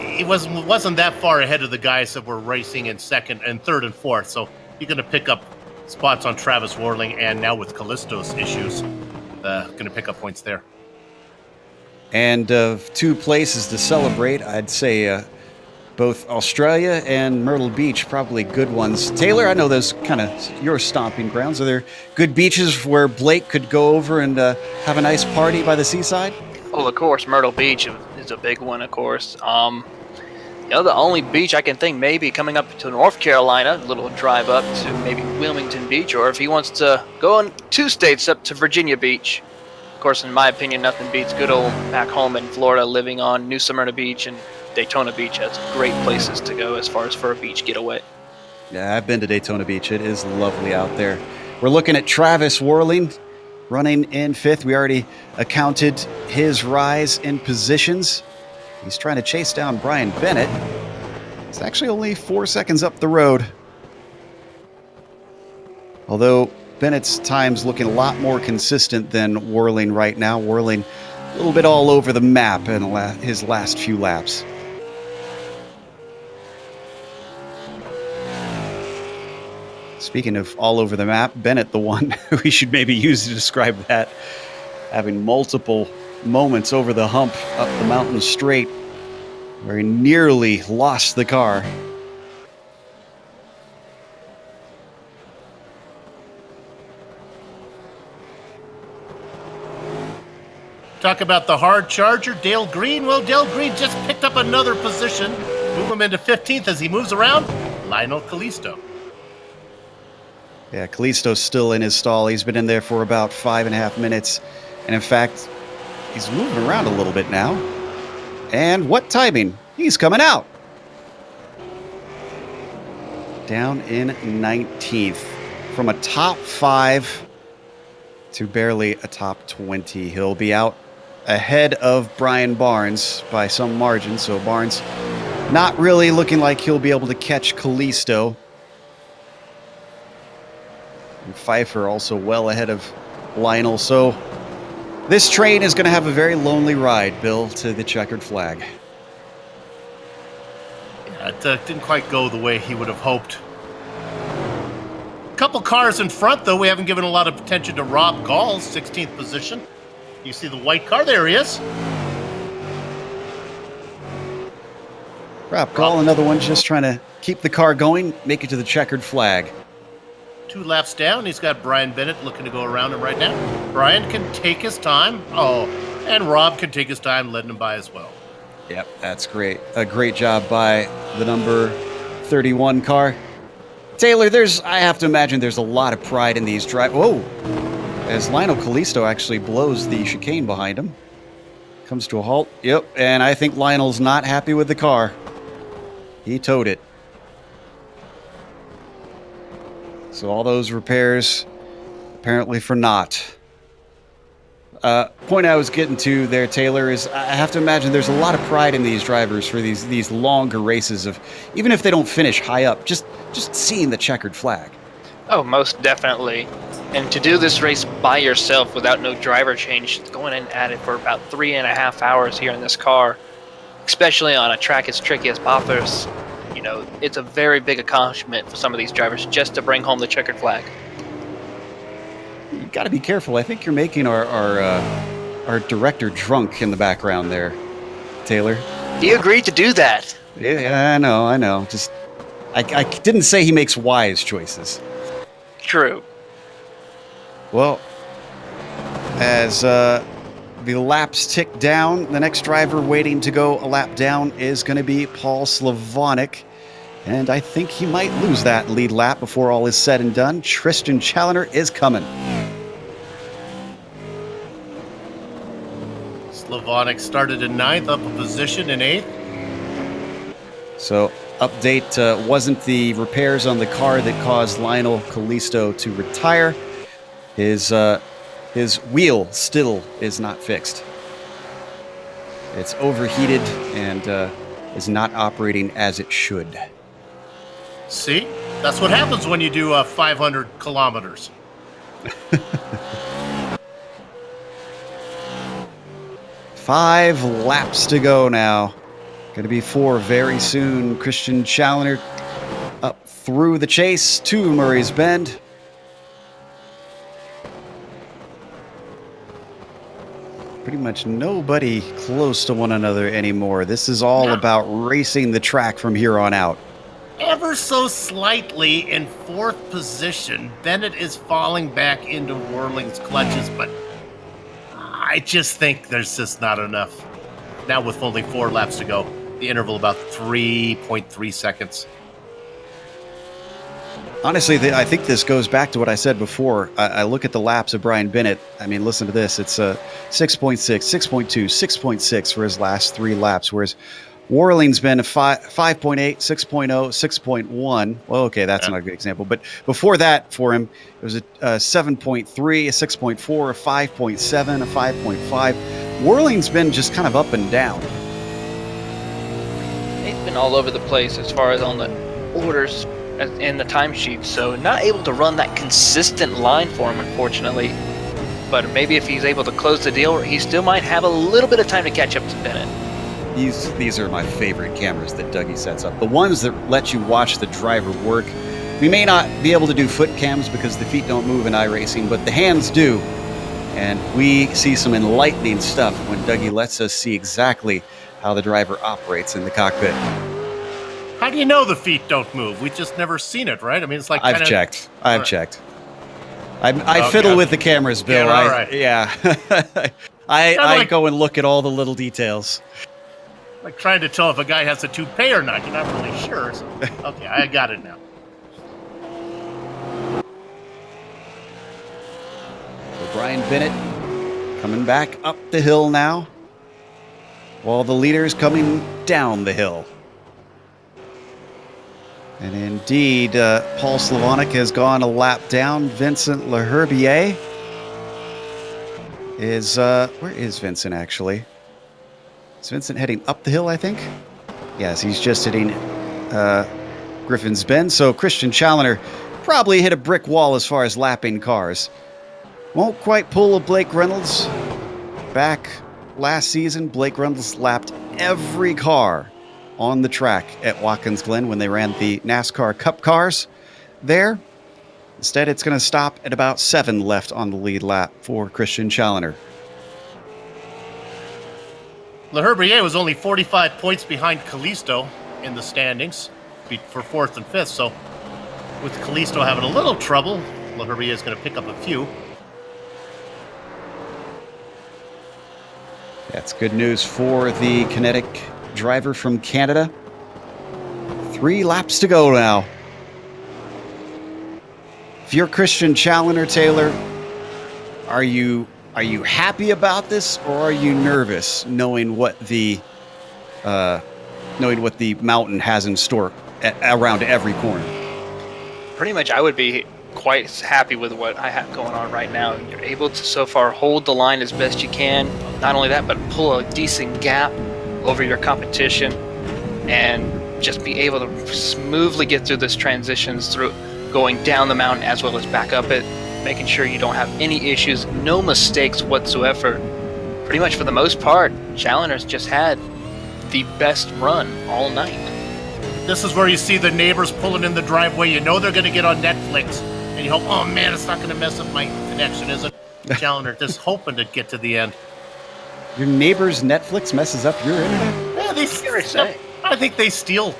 D: he wasn't that far ahead of the guys that were racing in second and third and fourth. So he's going to pick up spots on Travis Worling, and now with Callisto's issues, going to pick up points there.
A: And of two places to celebrate, I'd say both Australia and Myrtle Beach, probably good ones. Taylor, I know those kind of your stomping grounds. Are there good beaches where Blake could go over and have a nice party by the seaside?
B: Well, of course, Myrtle Beach is a big one, of course. The only beach I can think maybe coming up to North Carolina, a little drive up to maybe Wilmington Beach, or if he wants to go on 2 states up to Virginia Beach. Of course, in my opinion, nothing beats good old back home in Florida, living on New Smyrna Beach and Daytona Beach. That's great places to go as far as for a beach getaway.
A: Yeah, I've been to Daytona Beach. It is lovely out there. We're looking at Travis Worling running in 5th. We already accounted his rise in positions. He's trying to chase down Brian Bennett. It's actually only 4 seconds up the road. Although Bennett's time's looking a lot more consistent than Worling right now. Worling a little bit all over the map in his last few laps. Speaking of all over the map, Bennett, the one we should maybe use to describe that, having multiple moments over the hump up the mountain straight where he nearly lost the car.
D: Talk about the hard charger, Dale Green. Well, Dale Green just picked up another position. Move him into 15th as he moves around. Lionel Callisto.
A: Yeah, Callisto's still in his stall. He's been in there for about 5.5 minutes. And in fact, he's moving around a little bit now. And what timing? He's coming out. Down in 19th. From a top 5 to barely a top 20. He'll be out ahead of Brian Barnes by some margin. So Barnes not really looking like he'll be able to catch Callisto. And Pfeiffer also well ahead of Lionel. So this train is going to have a very lonely ride, Bill, to the checkered flag.
D: Yeah, it didn't quite go the way he would have hoped. Couple cars in front, though. We haven't given a lot of attention to Rob Gall's 16th position. You see the white car? There he is.
A: Rob Gall, another one just trying to keep the car going, make it to the checkered flag.
D: 2 laps down, he's got Brian Bennett looking to go around him right now. Brian can take his time. Oh, and Rob can take his time, letting him by as well.
A: Yep, that's great. A great job by the number 31 car. Taylor, I have to imagine there's a lot of pride in these Whoa! As Lionel Callisto actually blows the chicane behind him. Comes to a halt. Yep, and I think Lionel's not happy with the car. He towed it. So all those repairs, apparently for naught. Point I was getting to there, Taylor, is I have to imagine there's a lot of pride in these drivers for these longer races of, even if they don't finish high up, just seeing the checkered flag.
B: Oh, most definitely. And to do this race by yourself without no driver change, going in at it for about 3.5 hours here in this car, especially on a track as tricky as Bathurst, you know, it's a very big accomplishment for some of these drivers just to bring home the checkered flag.
A: You got to be careful. I think you're making our director drunk in the background there, Taylor.
B: He agreed to do that.
A: Yeah, I know. Just I didn't say he makes wise choices.
B: True.
A: Well, as the laps tick down, the next driver waiting to go a lap down is going to be Paul Slavonic. And I think he might lose that lead lap before all is said and done. Christian Challenger is coming.
D: Slavonic started in 9th, up a position in 8th.
A: So, update, wasn't the repairs on the car that caused Lionel Callisto to retire. His wheel still is not fixed. It's overheated and is not operating as it should.
D: See? That's what happens when you do 500 kilometers.
A: 5 laps to go now. Going to be 4 very soon. Christian Challenger up through the chase to Murray's Bend. Pretty much nobody close to one another anymore. This is all about racing the track from here on out.
D: Ever so slightly in 4th position, Bennett is falling back into Whirling's clutches, but I just think there's just not enough. Now with only 4 laps to go, the interval about 3.3 seconds.
A: Honestly, I think this goes back to what I said before. I look at the laps of Brian Bennett. I mean, listen to this. It's 6.6, 6.2, 6.6 for his last 3 laps, whereas Warling's been a 5.8, 6.0, 6.1. Well, okay, that's not a good example. But before that, for him, it was a 7.3, a 6.4, a 5.7, a 5.5. Whirling's been just kind of up and down.
B: He's been all over the place as far as on the orders in the timesheet, so not able to run that consistent line for him, unfortunately. But maybe if he's able to close the deal, he still might have a little bit of time to catch up to Bennett.
A: These are my favorite cameras that Dougie sets up. The ones that let you watch the driver work. We may not be able to do foot cams because the feet don't move in iRacing, but the hands do. And we see some enlightening stuff when Dougie lets us see exactly how the driver operates in the cockpit.
D: How do you know the feet don't move? We've just never seen it, right? I mean, it's like
A: I've checked. I fiddle with the cameras, Bill.
D: Yeah, all right.
A: Yeah. I go and look at all the little details.
D: Like trying to tell if a guy has a toupee or not. You're not really sure. So. Okay, I got it now.
A: So Brian Bennett coming back up the hill now, while the leader's coming down the hill. And indeed, Paul Slavonic has gone a lap down. Vincent Leherbier is... where is Vincent, actually? Is Vincent heading up the hill, I think? Yes, he's just hitting Griffin's Bend. So Christian Challenger probably hit a brick wall as far as lapping cars. Won't quite pull a Blake Reynolds. Back last season, Blake Reynolds lapped every car on the track at Watkins Glen when they ran the NASCAR Cup cars there. Instead, it's going to stop at about 7 left on the lead lap for Christian Challenger.
D: Leherbier was only 45 points behind Callisto in the standings for 4th and 5th, so with Callisto having a little trouble, Leherbier is going to pick up a few.
A: That's good news for the Kinetic driver from Canada. 3 laps to go now. If you're Christian Challenger, Taylor, are you Are you happy about this, or are you nervous knowing what the mountain has in store around every corner?
B: Pretty much, I would be quite happy with what I have going on right now. You're able to so far hold the line as best you can. Not only that, but pull a decent gap over your competition and just be able to smoothly get through this transitions through going down the mountain as well as back up it, making sure you don't have any issues, no mistakes whatsoever. Pretty much for the most part, Challenger's just had the best run all night.
D: This is where you see the neighbors pulling in the driveway. You know they're going to get on Netflix, and you hope, oh man, it's not going to mess up my connection, is it? Challenger just hoping to get to the end.
A: Your neighbor's Netflix messes up your internet?
D: Yeah, I think they steal.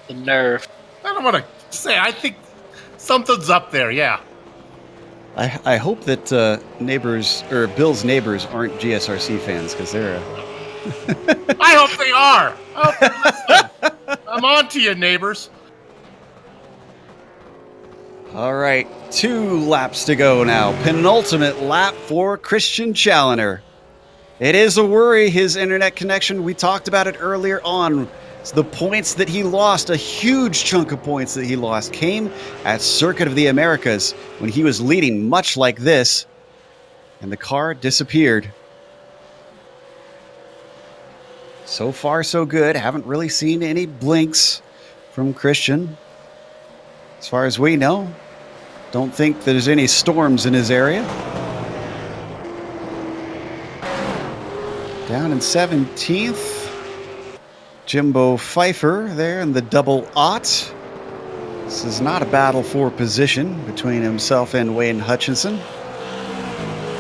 B: The nerve.
D: I don't want to say. I think something's up there. Yeah.
A: I hope that Bill's neighbors aren't GSRC fans, because they're.
D: I hope they are. Listen, I'm on to you, neighbors.
A: All right, 2 laps to go now. Penultimate lap for Christian Challenger. It is a worry, his internet connection. We talked about it earlier on. It's the points that he lost, a huge chunk of points that he lost, came at Circuit of the Americas when he was leading much like this, and the car disappeared. So far, so good. Haven't really seen any blinks from Christian. As far as we know, don't think there's any storms in his area. Down in 17th, Jimbo Pfeiffer there in the double aught. This is not a battle for position between himself and Wayne Hutchinson.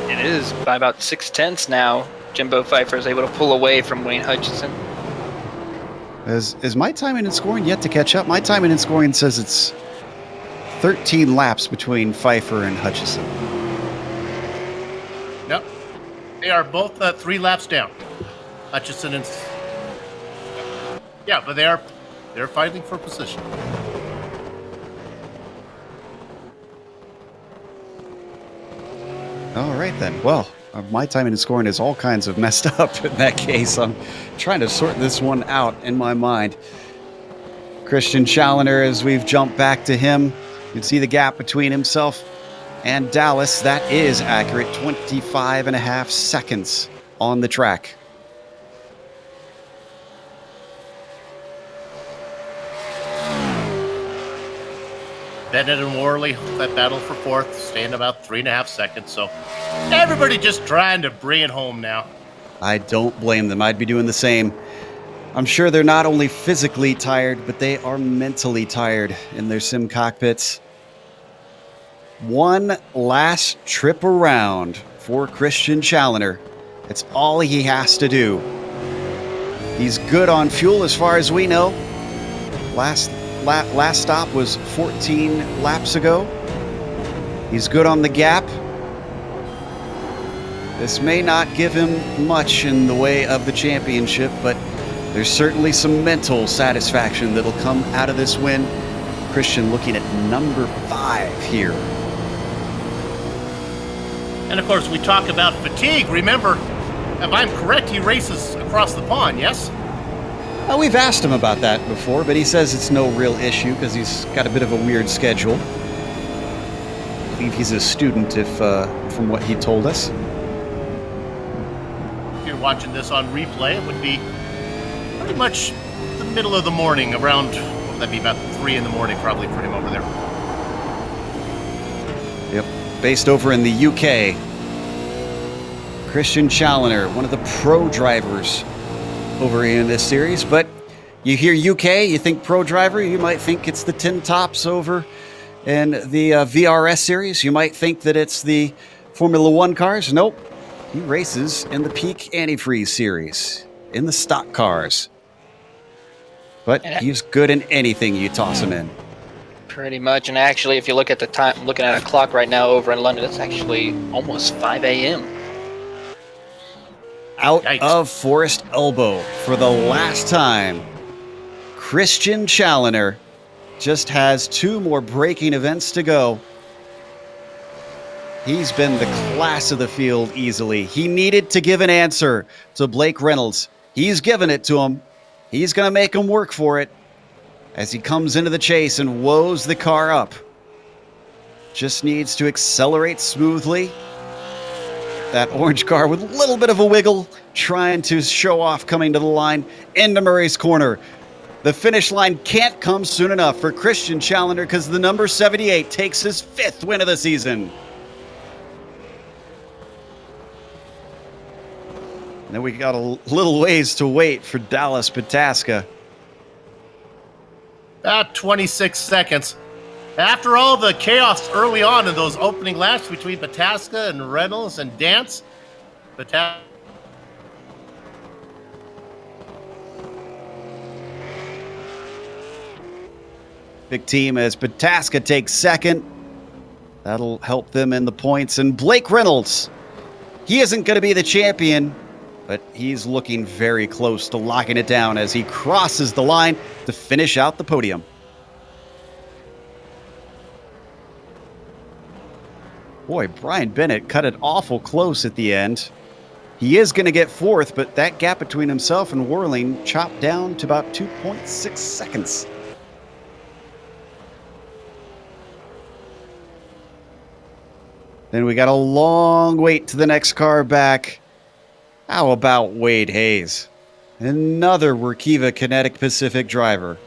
B: It is by about 6/10 now. Jimbo Pfeiffer is able to pull away from Wayne Hutchinson.
A: Is my timing and scoring yet to catch up? My timing and scoring says it's 13 laps between Pfeiffer and Hutchinson.
D: Yep. They are both 3 laps down. Hutchinson and... Yeah, but they're fighting for position.
A: All right, then. Well, my timing and scoring is all kinds of messed up in that case. I'm trying to sort this one out in my mind. Christian Challenger, as we've jumped back to him, you can see the gap between himself and Dallas. That is accurate. 25 and a half seconds on the track.
D: Bennett and Worley, that battle for 4th, staying about 3.5 seconds. So everybody just trying to bring it home now.
A: I don't blame them. I'd be doing the same. I'm sure they're not only physically tired, but they are mentally tired in their sim cockpits. One last trip around for Christian Challenger. It's all he has to do. He's good on fuel as far as we know. Last stop was 14 laps ago. He's good on the gap. This may not give him much in the way of the championship, but there's certainly some mental satisfaction that'll come out of this win. Christian looking at number 5 here.
D: And of course, we talk about fatigue. Remember, if I'm correct, he races across the pond, yes?
A: We've asked him about that before, but he says it's no real issue because he's got a bit of a weird schedule. I believe he's a student, from what he told us.
D: If you're watching this on replay, it would be pretty much the middle of the morning, around, what would that be, about 3 in the morning probably for him over there.
A: Yep, based over in the UK. Christian Challenger, one of the pro drivers over in this series, but you hear UK, you think pro driver, you might think it's the Tin Tops over in the VRS series. You might think that it's the Formula One cars. Nope, he races in the Peak Antifreeze series, in the stock cars. But he's good in anything you toss him in.
B: Pretty much, and actually, if you look at the time, I'm looking at a clock right now over in London, it's actually almost 5 a.m.
A: Out of Forest Elbow for the last time. Christian Challenger just has 2 more braking events to go. He's been the class of the field easily. He needed to give an answer to Blake Reynolds. He's given it to him. He's going to make him work for it as he comes into the chase and woes the car up. Just needs to accelerate smoothly. That orange car with a little bit of a wiggle, trying to show off coming to the line into Murray's corner. The finish line can't come soon enough for Christian Challenger because the number 78 takes his 5th win of the season. And then we got a little ways to wait for Dallas Pataska.
D: About 26 seconds. After all the chaos early on in those opening laps between Pataska and Reynolds and Dance,
A: Big team as Pataska takes 2nd. That'll help them in the points. And Blake Reynolds, he isn't going to be the champion, but he's looking very close to locking it down as he crosses the line to finish out the podium. Boy, Brian Bennett cut it awful close at the end. He is going to get 4th, but that gap between himself and Worling chopped down to about 2.6 seconds. Then we got a long wait to the next car back. How about Wade Hayes? Another Workiva Kinetic Pacific driver.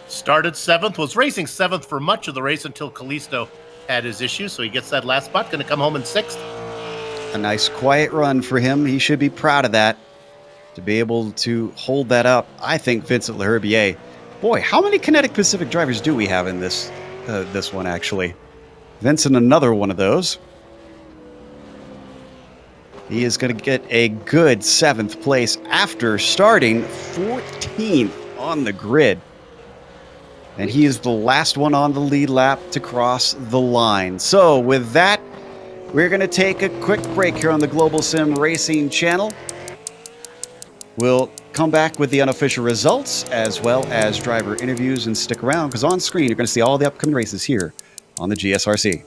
D: started 7th, was racing 7th for much of the race until Kalisto had his issues, so he gets that last spot, going to come home in 6th.
A: A nice quiet run for him. He should be proud of that, to be able to hold that up. I think Vincent Leherbier. Boy, how many Kinetic Pacific drivers do we have in this one, actually? Vincent, another one of those. He is going to get a good 7th place after starting 14th on the grid. And he is the last one on the lead lap to cross the line. So with that, we're going to take a quick break here on the Global Sim Racing Channel. We'll come back with the unofficial results as well as driver interviews, and stick around because on screen you're going to see all the upcoming races here on the GSRC.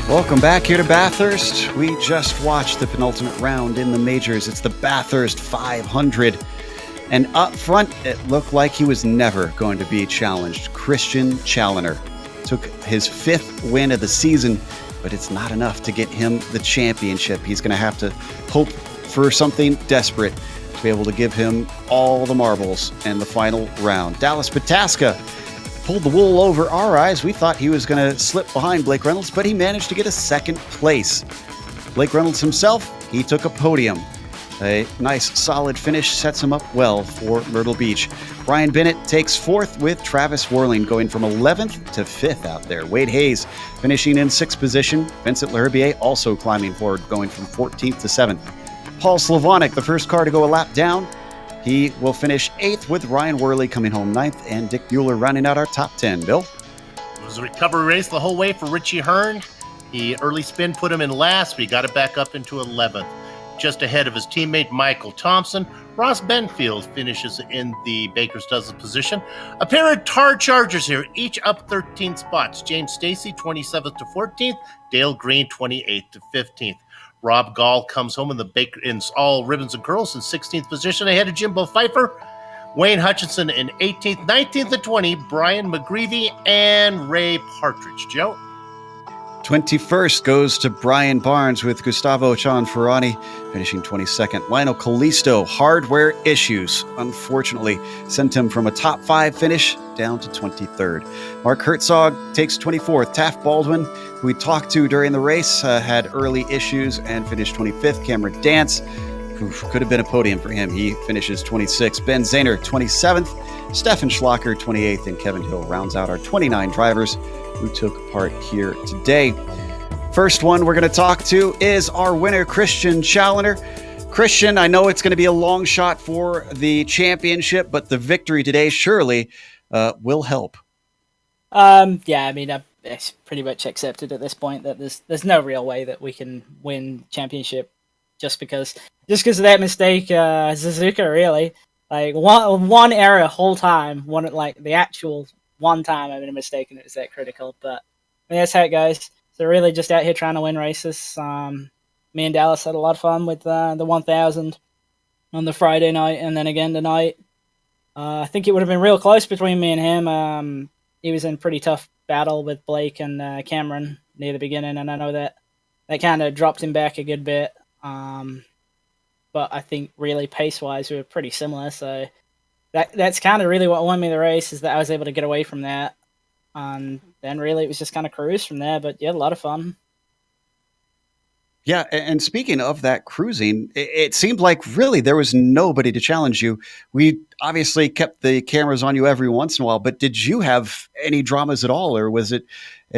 A: Welcome back here to Bathurst. We just watched the penultimate round in the majors. It's the Bathurst 500. And up front, it looked like he was never going to be challenged. Christian Challoner took his 5th win of the season, but it's not enough to get him the championship. He's going to have to hope for something desperate to be able to give him all the marbles in the final round. Dallas Pataska pulled the wool over our eyes. We thought he was going to slip behind Blake Reynolds, but he managed to get a 2nd place. Blake Reynolds himself, he took a podium. A nice, solid finish sets him up well for Myrtle Beach. Brian Bennett takes 4th with Travis Worling going from 11th to 5th out there. Wade Hayes finishing in 6th position. Vincent Leherbier also climbing forward, going from 14th to 7th. Paul Slavonic, the first car to go a lap down. He will finish 8th with Ryan Worley coming home 9th, and Dick Bueller rounding out our top 10. Bill?
D: It was a recovery race the whole way for Richie Hearn. The early spin put him in last, but he got it back up into 11th. Just ahead of his teammate Michael Thompson, Ross Benfield finishes in the Baker's Dozen position. A pair of Tar Chargers here, each up 13 spots. James Stacey, 27th to 14th. Dale Green, 28th to 15th. Rob Gall comes home in the Baker in all ribbons and curls in 16th position ahead of Jimbo Pfeiffer. Wayne Hutchinson in 18th, 19th and 20, Brian McGreevy and Ray Partridge. Joe?
A: 21st goes to Brian Barnes with Gustavo Cianferrani finishing 22nd. Lionel Callisto, hardware issues, unfortunately, sent him from a top 5 finish down to 23rd. Mark Herzog takes 24th. Taft Baldwin, who we talked to during the race, had early issues and finished 25th. Cameron Dance, who could have been a podium for him, he finishes 26th. Ben Zahner, 27th. Stefan Schlacher, 28th. And Kevin Hill rounds out our 29 drivers who took part here today. First one we're going to talk to is our winner, Christian Challoner. Christian, I know it's going to be a long shot for the championship, but the victory today surely will help.
F: Yeah, I mean, it's pretty much accepted at this point that there's no real way that we can win championship just because of that mistake, Suzuka. Really, like one error whole time, the actual one time I made a mistake and it was that critical. But I mean, that's how it goes. So really, just out here trying to win races. Me and Dallas had a lot of fun with the 1000 on the Friday night, and then again tonight. I think it would have been real close between me and him. He was in pretty tough battle with Blake and Cameron near the beginning, and I know that kind of dropped him back a good bit. But I think really pace-wise we were pretty similar, so that's kind of really what won me the race, is that I was able to get away from that. And then really it was just kind of cruise from there, but yeah, a lot of fun.
A: Yeah, and speaking of that cruising, it seemed like really there was nobody to challenge you. We obviously kept the cameras on you every once in a while, but did you have any dramas at all, or was it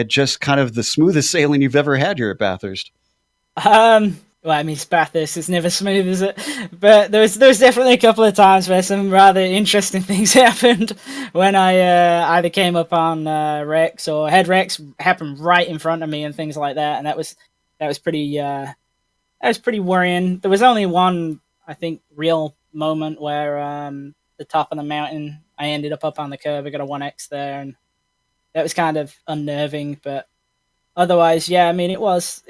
A: just kind of the smoothest sailing you've ever had here at Bathurst?
F: Well, I mean, Bathurst is never smooth, is it? But there's definitely a couple of times where some rather interesting things happened when I either came up on wrecks or had wrecks happen right in front of me and things like that, and that was pretty worrying. There was only one, I think, real moment where the top of the mountain, I ended up on the curve. I got a 1X there, and that was kind of unnerving. But otherwise, yeah, I mean, it was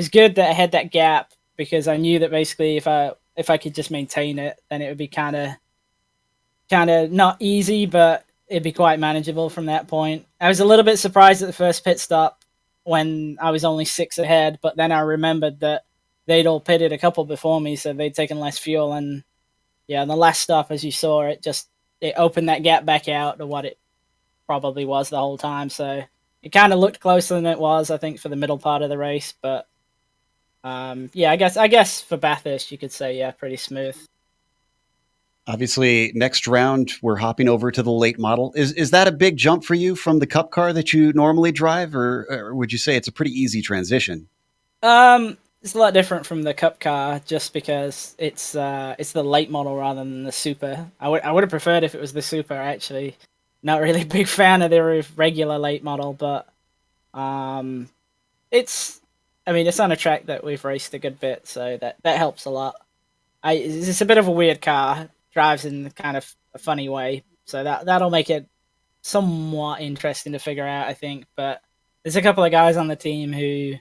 F: good that I had that gap, because I knew that basically if I could just maintain it, then it would be kind of not easy, but it'd be quite manageable from that point. I was a little bit surprised at the first pit stop when I was only 6 ahead, but then I remembered that they'd all pitted a couple before me, so they'd taken less fuel. And yeah, the last stop, as you saw, it opened that gap back out to what it probably was the whole time. So it kind of looked closer than it was, I think, for the middle part of the race. But yeah, I guess for Bathurst, you could say, yeah, pretty smooth.
A: Obviously, next round, we're hopping over to the late model. Is that a big jump for you from the Cup car that you normally drive, or would you say it's a pretty easy transition?
F: It's a lot different from the Cup car, just because it's the late model rather than the Super. I would have preferred if it was the Super, actually. Not really a big fan of the regular late model, but it's on a track that we've raced a good bit, so that helps a lot. It's a bit of a weird car. Drives in kind of a funny way, so that'll make it somewhat interesting to figure out, I think. But there's a couple of guys on the team who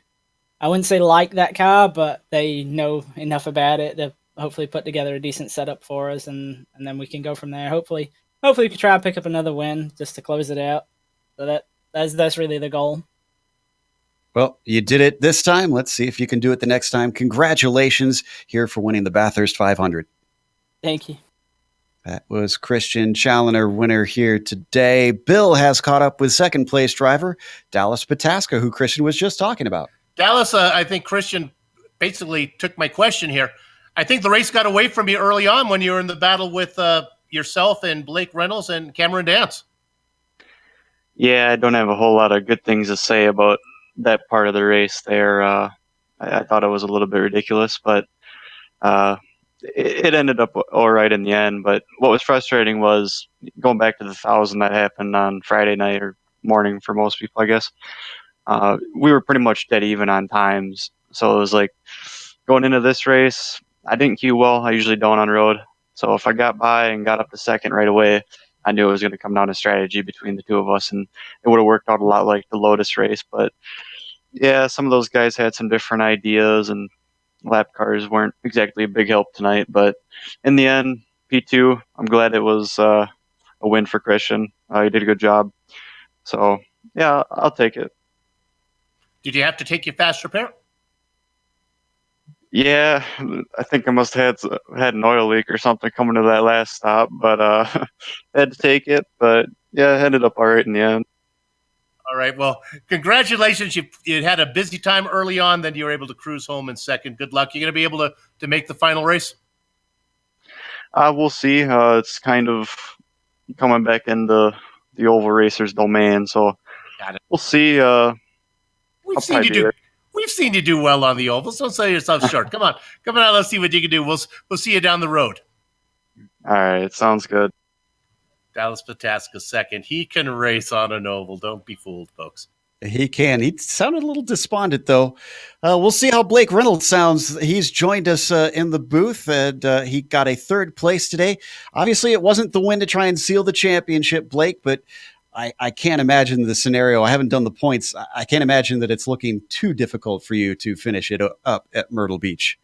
F: I wouldn't say like that car, but they know enough about it to hopefully put together a decent setup for us, and then we can go from there. Hopefully we can try and pick up another win just to close it out. So that's really the goal.
A: Well, you did it this time. Let's see if you can do it the next time. Congratulations here for winning the Bathurst 500.
F: Thank you.
A: That was Christian Challoner, winner here today. Bill has caught up with second place driver Dallas Pataska, who Christian was just talking about.
D: Dallas, I think Christian basically took my question here. I think the race got away from you early on when you were in the battle with yourself and Blake Reynolds and Cameron Dance.
G: Yeah, I don't have a whole lot of good things to say about that part of the race there. I thought it was a little bit ridiculous, but it ended up all right in the end. But what was frustrating was going back to the 1,000 that happened on Friday night or morning for most people, I guess. We were pretty much dead even on times. So it was like going into this race, I didn't queue well. I usually don't on road. So if I got by and got up to second right away, I knew it was going to come down to strategy between the two of us, and it would have worked out a lot like the Lotus race. But yeah, some of those guys had some different ideas, and lap cars weren't exactly a big help tonight. But in the end, P2, I'm glad it was a win for Christian. He did a good job. So yeah, I'll take it.
D: Did you have to take your fast repair?
G: Yeah, I think I must have had an oil leak or something coming to that last stop, but I had to take it. But yeah, it ended up all right in the end.
D: All right. Well, congratulations. You had a busy time early on, then you were able to cruise home in second. Good luck. You're going to be able to make the final race?
G: We'll see. It's kind of coming back into the oval racers domain, so we'll see.
D: We've seen you do well on the ovals. Don't sell yourself short. Come on. Let's see what you can do. We'll see you down the road.
G: All right. Sounds good.
D: Dallas Pataska second. He can race on an oval. Don't be fooled, folks.
A: He can. He sounded a little despondent, though. We'll see how Blake Reynolds sounds. He's joined us in the booth, and he got a third place today. Obviously, it wasn't the win to try and seal the championship, Blake, but I can't imagine the scenario. I haven't done the points. I can't imagine that it's looking too difficult for you to finish it up at Myrtle Beach.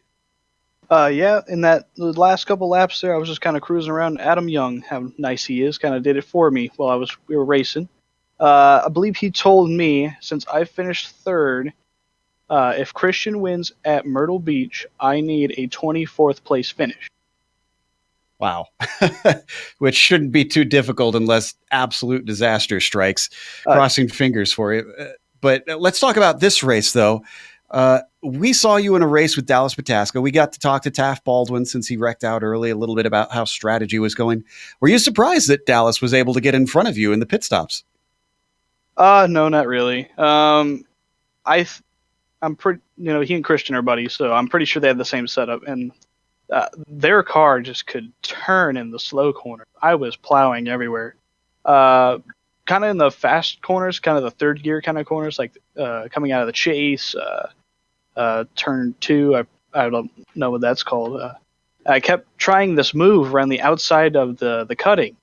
H: Yeah, in the last couple laps there, I was just kind of cruising around. Adam Young, how nice he is, kind of did it for me while we were racing. I believe he told me, since I finished third, if Christian wins at Myrtle Beach, I need a 24th place finish.
A: Wow. Which shouldn't be too difficult unless absolute disaster strikes. Crossing fingers for you. But let's talk about this race, though. We saw you in a race with Dallas Pataska. We got to talk to Taft Baldwin since he wrecked out early a little bit about how strategy was going. Were you surprised that Dallas was able to get in front of you in the pit stops?
H: No, not really. I'm pretty, he and Christian are buddies, so I'm pretty sure they had the same setup, and their car just could turn in the slow corner. I was plowing everywhere. Kind of in the fast corners, kind of the third gear kind of corners, like coming out of the chase, turn 2. I don't know what that's called. I kept trying this move around the outside of the cutting.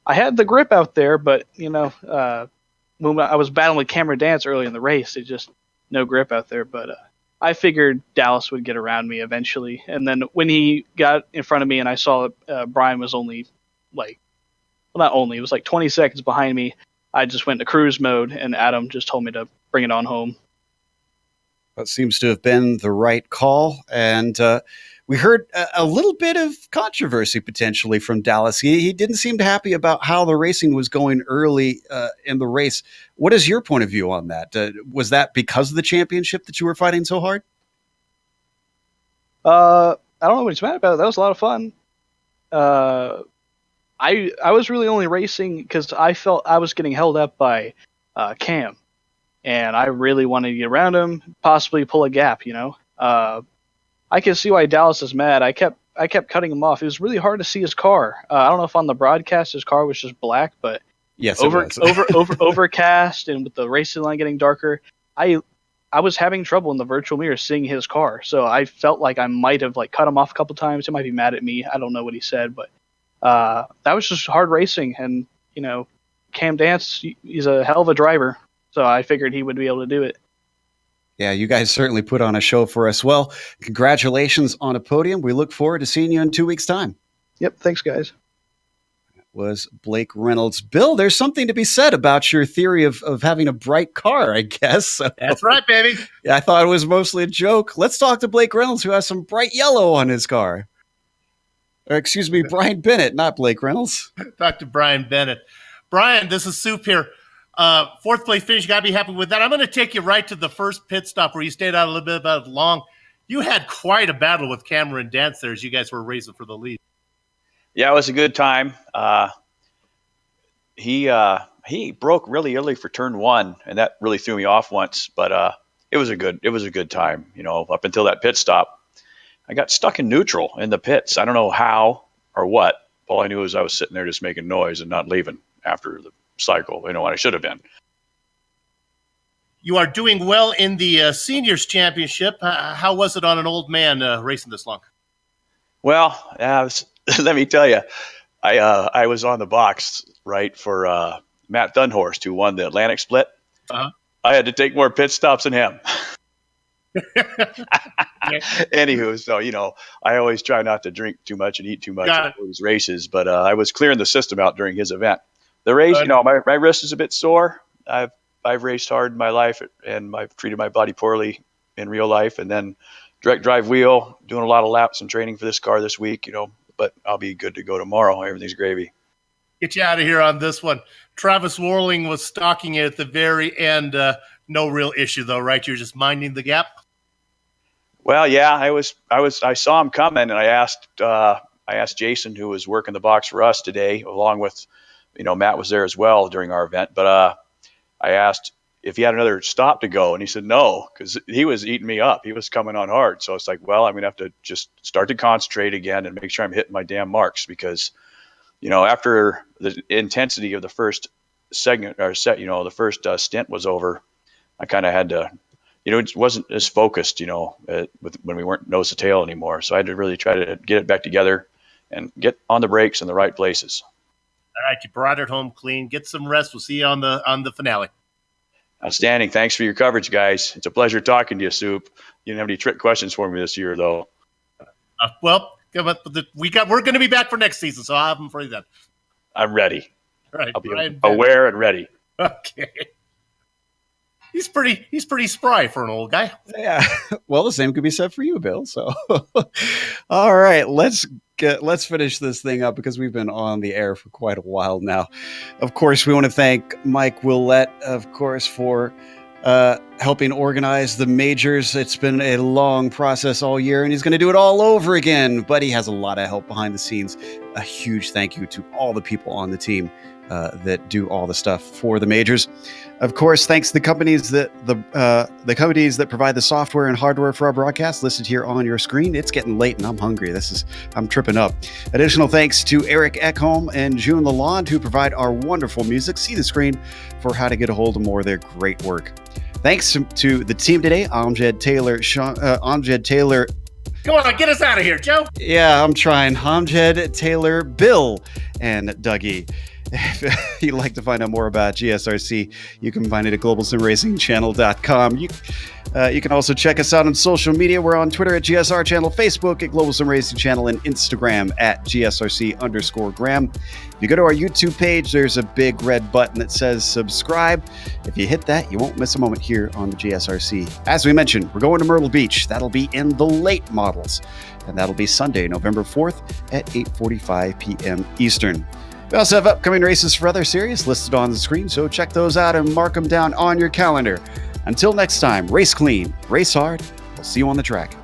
H: I had the grip out there, but when I was battling with Cameron Dance early in the race, it just no grip out there. But I figured Dallas would get around me eventually. And then when he got in front of me and I saw that Brian was only it was like 20 seconds behind me, I just went to cruise mode, and Adam just told me to bring it on home.
A: That seems to have been the right call. And we heard a little bit of controversy potentially from Dallas. He didn't seem happy about how the racing was going early in the race. What is your point of view on that? Was that because of the championship that you were fighting so hard?
H: I don't know what he's mad about. That was a lot of fun. I was really only racing because I felt I was getting held up by Cam, and I really wanted to get around him, possibly pull a gap. I can see why Dallas is mad. I kept cutting him off. It was really hard to see his car. I don't know if on the broadcast his car was just black, but
A: yes,
H: overcast and with the racing line getting darker, I was having trouble in the virtual mirror seeing his car. So I felt like I might have cut him off a couple times. He might be mad at me. I don't know what he said, but that was just hard racing. And Cam Dance, he's a hell of a driver. So I figured he would be able to do it.
A: Yeah, you guys certainly put on a show for us. Well, congratulations on a podium. We look forward to seeing you in 2 weeks' time.
H: Yep, thanks, guys.
A: Was Blake Reynolds. Bill, there's something to be said about your theory of having a bright car, I guess. So,
D: That's right, baby.
A: yeah, I thought it was mostly a joke. Let's talk to Blake Reynolds, who has some bright yellow on his car. Or, excuse me, Brian Bennett, not Blake Reynolds.
D: Talk to Brian Bennett. Brian, this is Soup here. Fourth place finish, you got to be happy with that. I'm going to take you right to the first pit stop where you stayed out a little bit about long. You had quite a battle with Cameron Dance there as you guys were racing for the lead.
I: Yeah, it was a good time. He broke really early for turn one, and that really threw me off once. But it was a good time. You know, up until that pit stop, I got stuck in neutral in the pits. I don't know how or what. All I knew was I was sitting there just making noise and not leaving after the cycle. You know what I should have been.
D: You are doing well in the seniors championship. How was it on an old man racing this long?
I: Well, let me tell you, I was on the box right for Matt Dunhorst, who won the Atlantic split.
D: Uh-huh.
I: I had to take more pit stops than him. Anywho, so I always try not to drink too much and eat too much before these races, but I was clearing the system out during his event. The race, my wrist is a bit sore. I've raced hard in my life, and I've treated my body poorly in real life, and then direct drive wheel, doing a lot of laps and training for this car this week, but I'll be good to go tomorrow. Everything's gravy.
D: Get you out of here on this one. Travis Warling was stalking you at the very end. No real issue though, right? You're just minding the gap.
I: Well, yeah, I saw him coming, and I asked Jason, who was working the box for us today, along with, Matt was there as well during our event. But I asked if he had another stop to go, and he said no, because he was eating me up. He was coming on hard. So it's like, well, I'm gonna have to just start to concentrate again and make sure I'm hitting my damn marks, because, after the intensity of the first segment or set, the first stint was over, I kind of had to. It wasn't as focused, when we weren't nose to tail anymore. So I had to really try to get it back together and get on the brakes in the right places.
D: All right, you brought it home clean. Get some rest. We'll see you on the finale.
I: Outstanding. Thanks for your coverage, guys. It's a pleasure talking to you, Soup. You didn't have any trick questions for me this year, though.
D: We're going to be back for next season, so I'll have them for you then.
I: I'm ready.
D: All right,
I: I'll be aware and ready.
D: Okay. He's pretty spry for an old guy.
A: Yeah. Well, the same could be said for you, Bill. So, all right, let's finish this thing up, because we've been on the air for quite a while now. Of course, we want to thank Mike Willett, of course, for helping organize the majors. It's been a long process all year, and he's going to do it all over again. But he has a lot of help behind the scenes. A huge thank you to all the people on the team that do all the stuff for the majors. Of course, thanks to the companies that provide the software and hardware for our broadcast listed here on your screen. It's getting late and I'm hungry. I'm tripping up. Additional thanks to Eric Ekholm and June Lalonde, who provide our wonderful music. See the screen for how to get a hold of more of their great work. Thanks to the team today, Amjad Taylor.
D: Come on, get us out of here, Joe.
A: Yeah, I'm trying. Amjad Taylor, Bill, and Dougie. If you'd like to find out more about GSRC, you can find it at globalsimracingchannel.com. You can also check us out on social media. We're on Twitter at GSR Channel, Facebook at Global SimRacing Channel, and Instagram at GSRC_Graham. If you go to our YouTube page, there's a big red button that says subscribe. If you hit that, you won't miss a moment here on the GSRC. As we mentioned, we're going to Myrtle Beach. That'll be in the late models, and that'll be Sunday, November 4th at 8:45 p.m. Eastern. We also have upcoming races for other series listed on the screen, so check those out and mark them down on your calendar. Until next time, race clean, race hard. We'll see you on the track.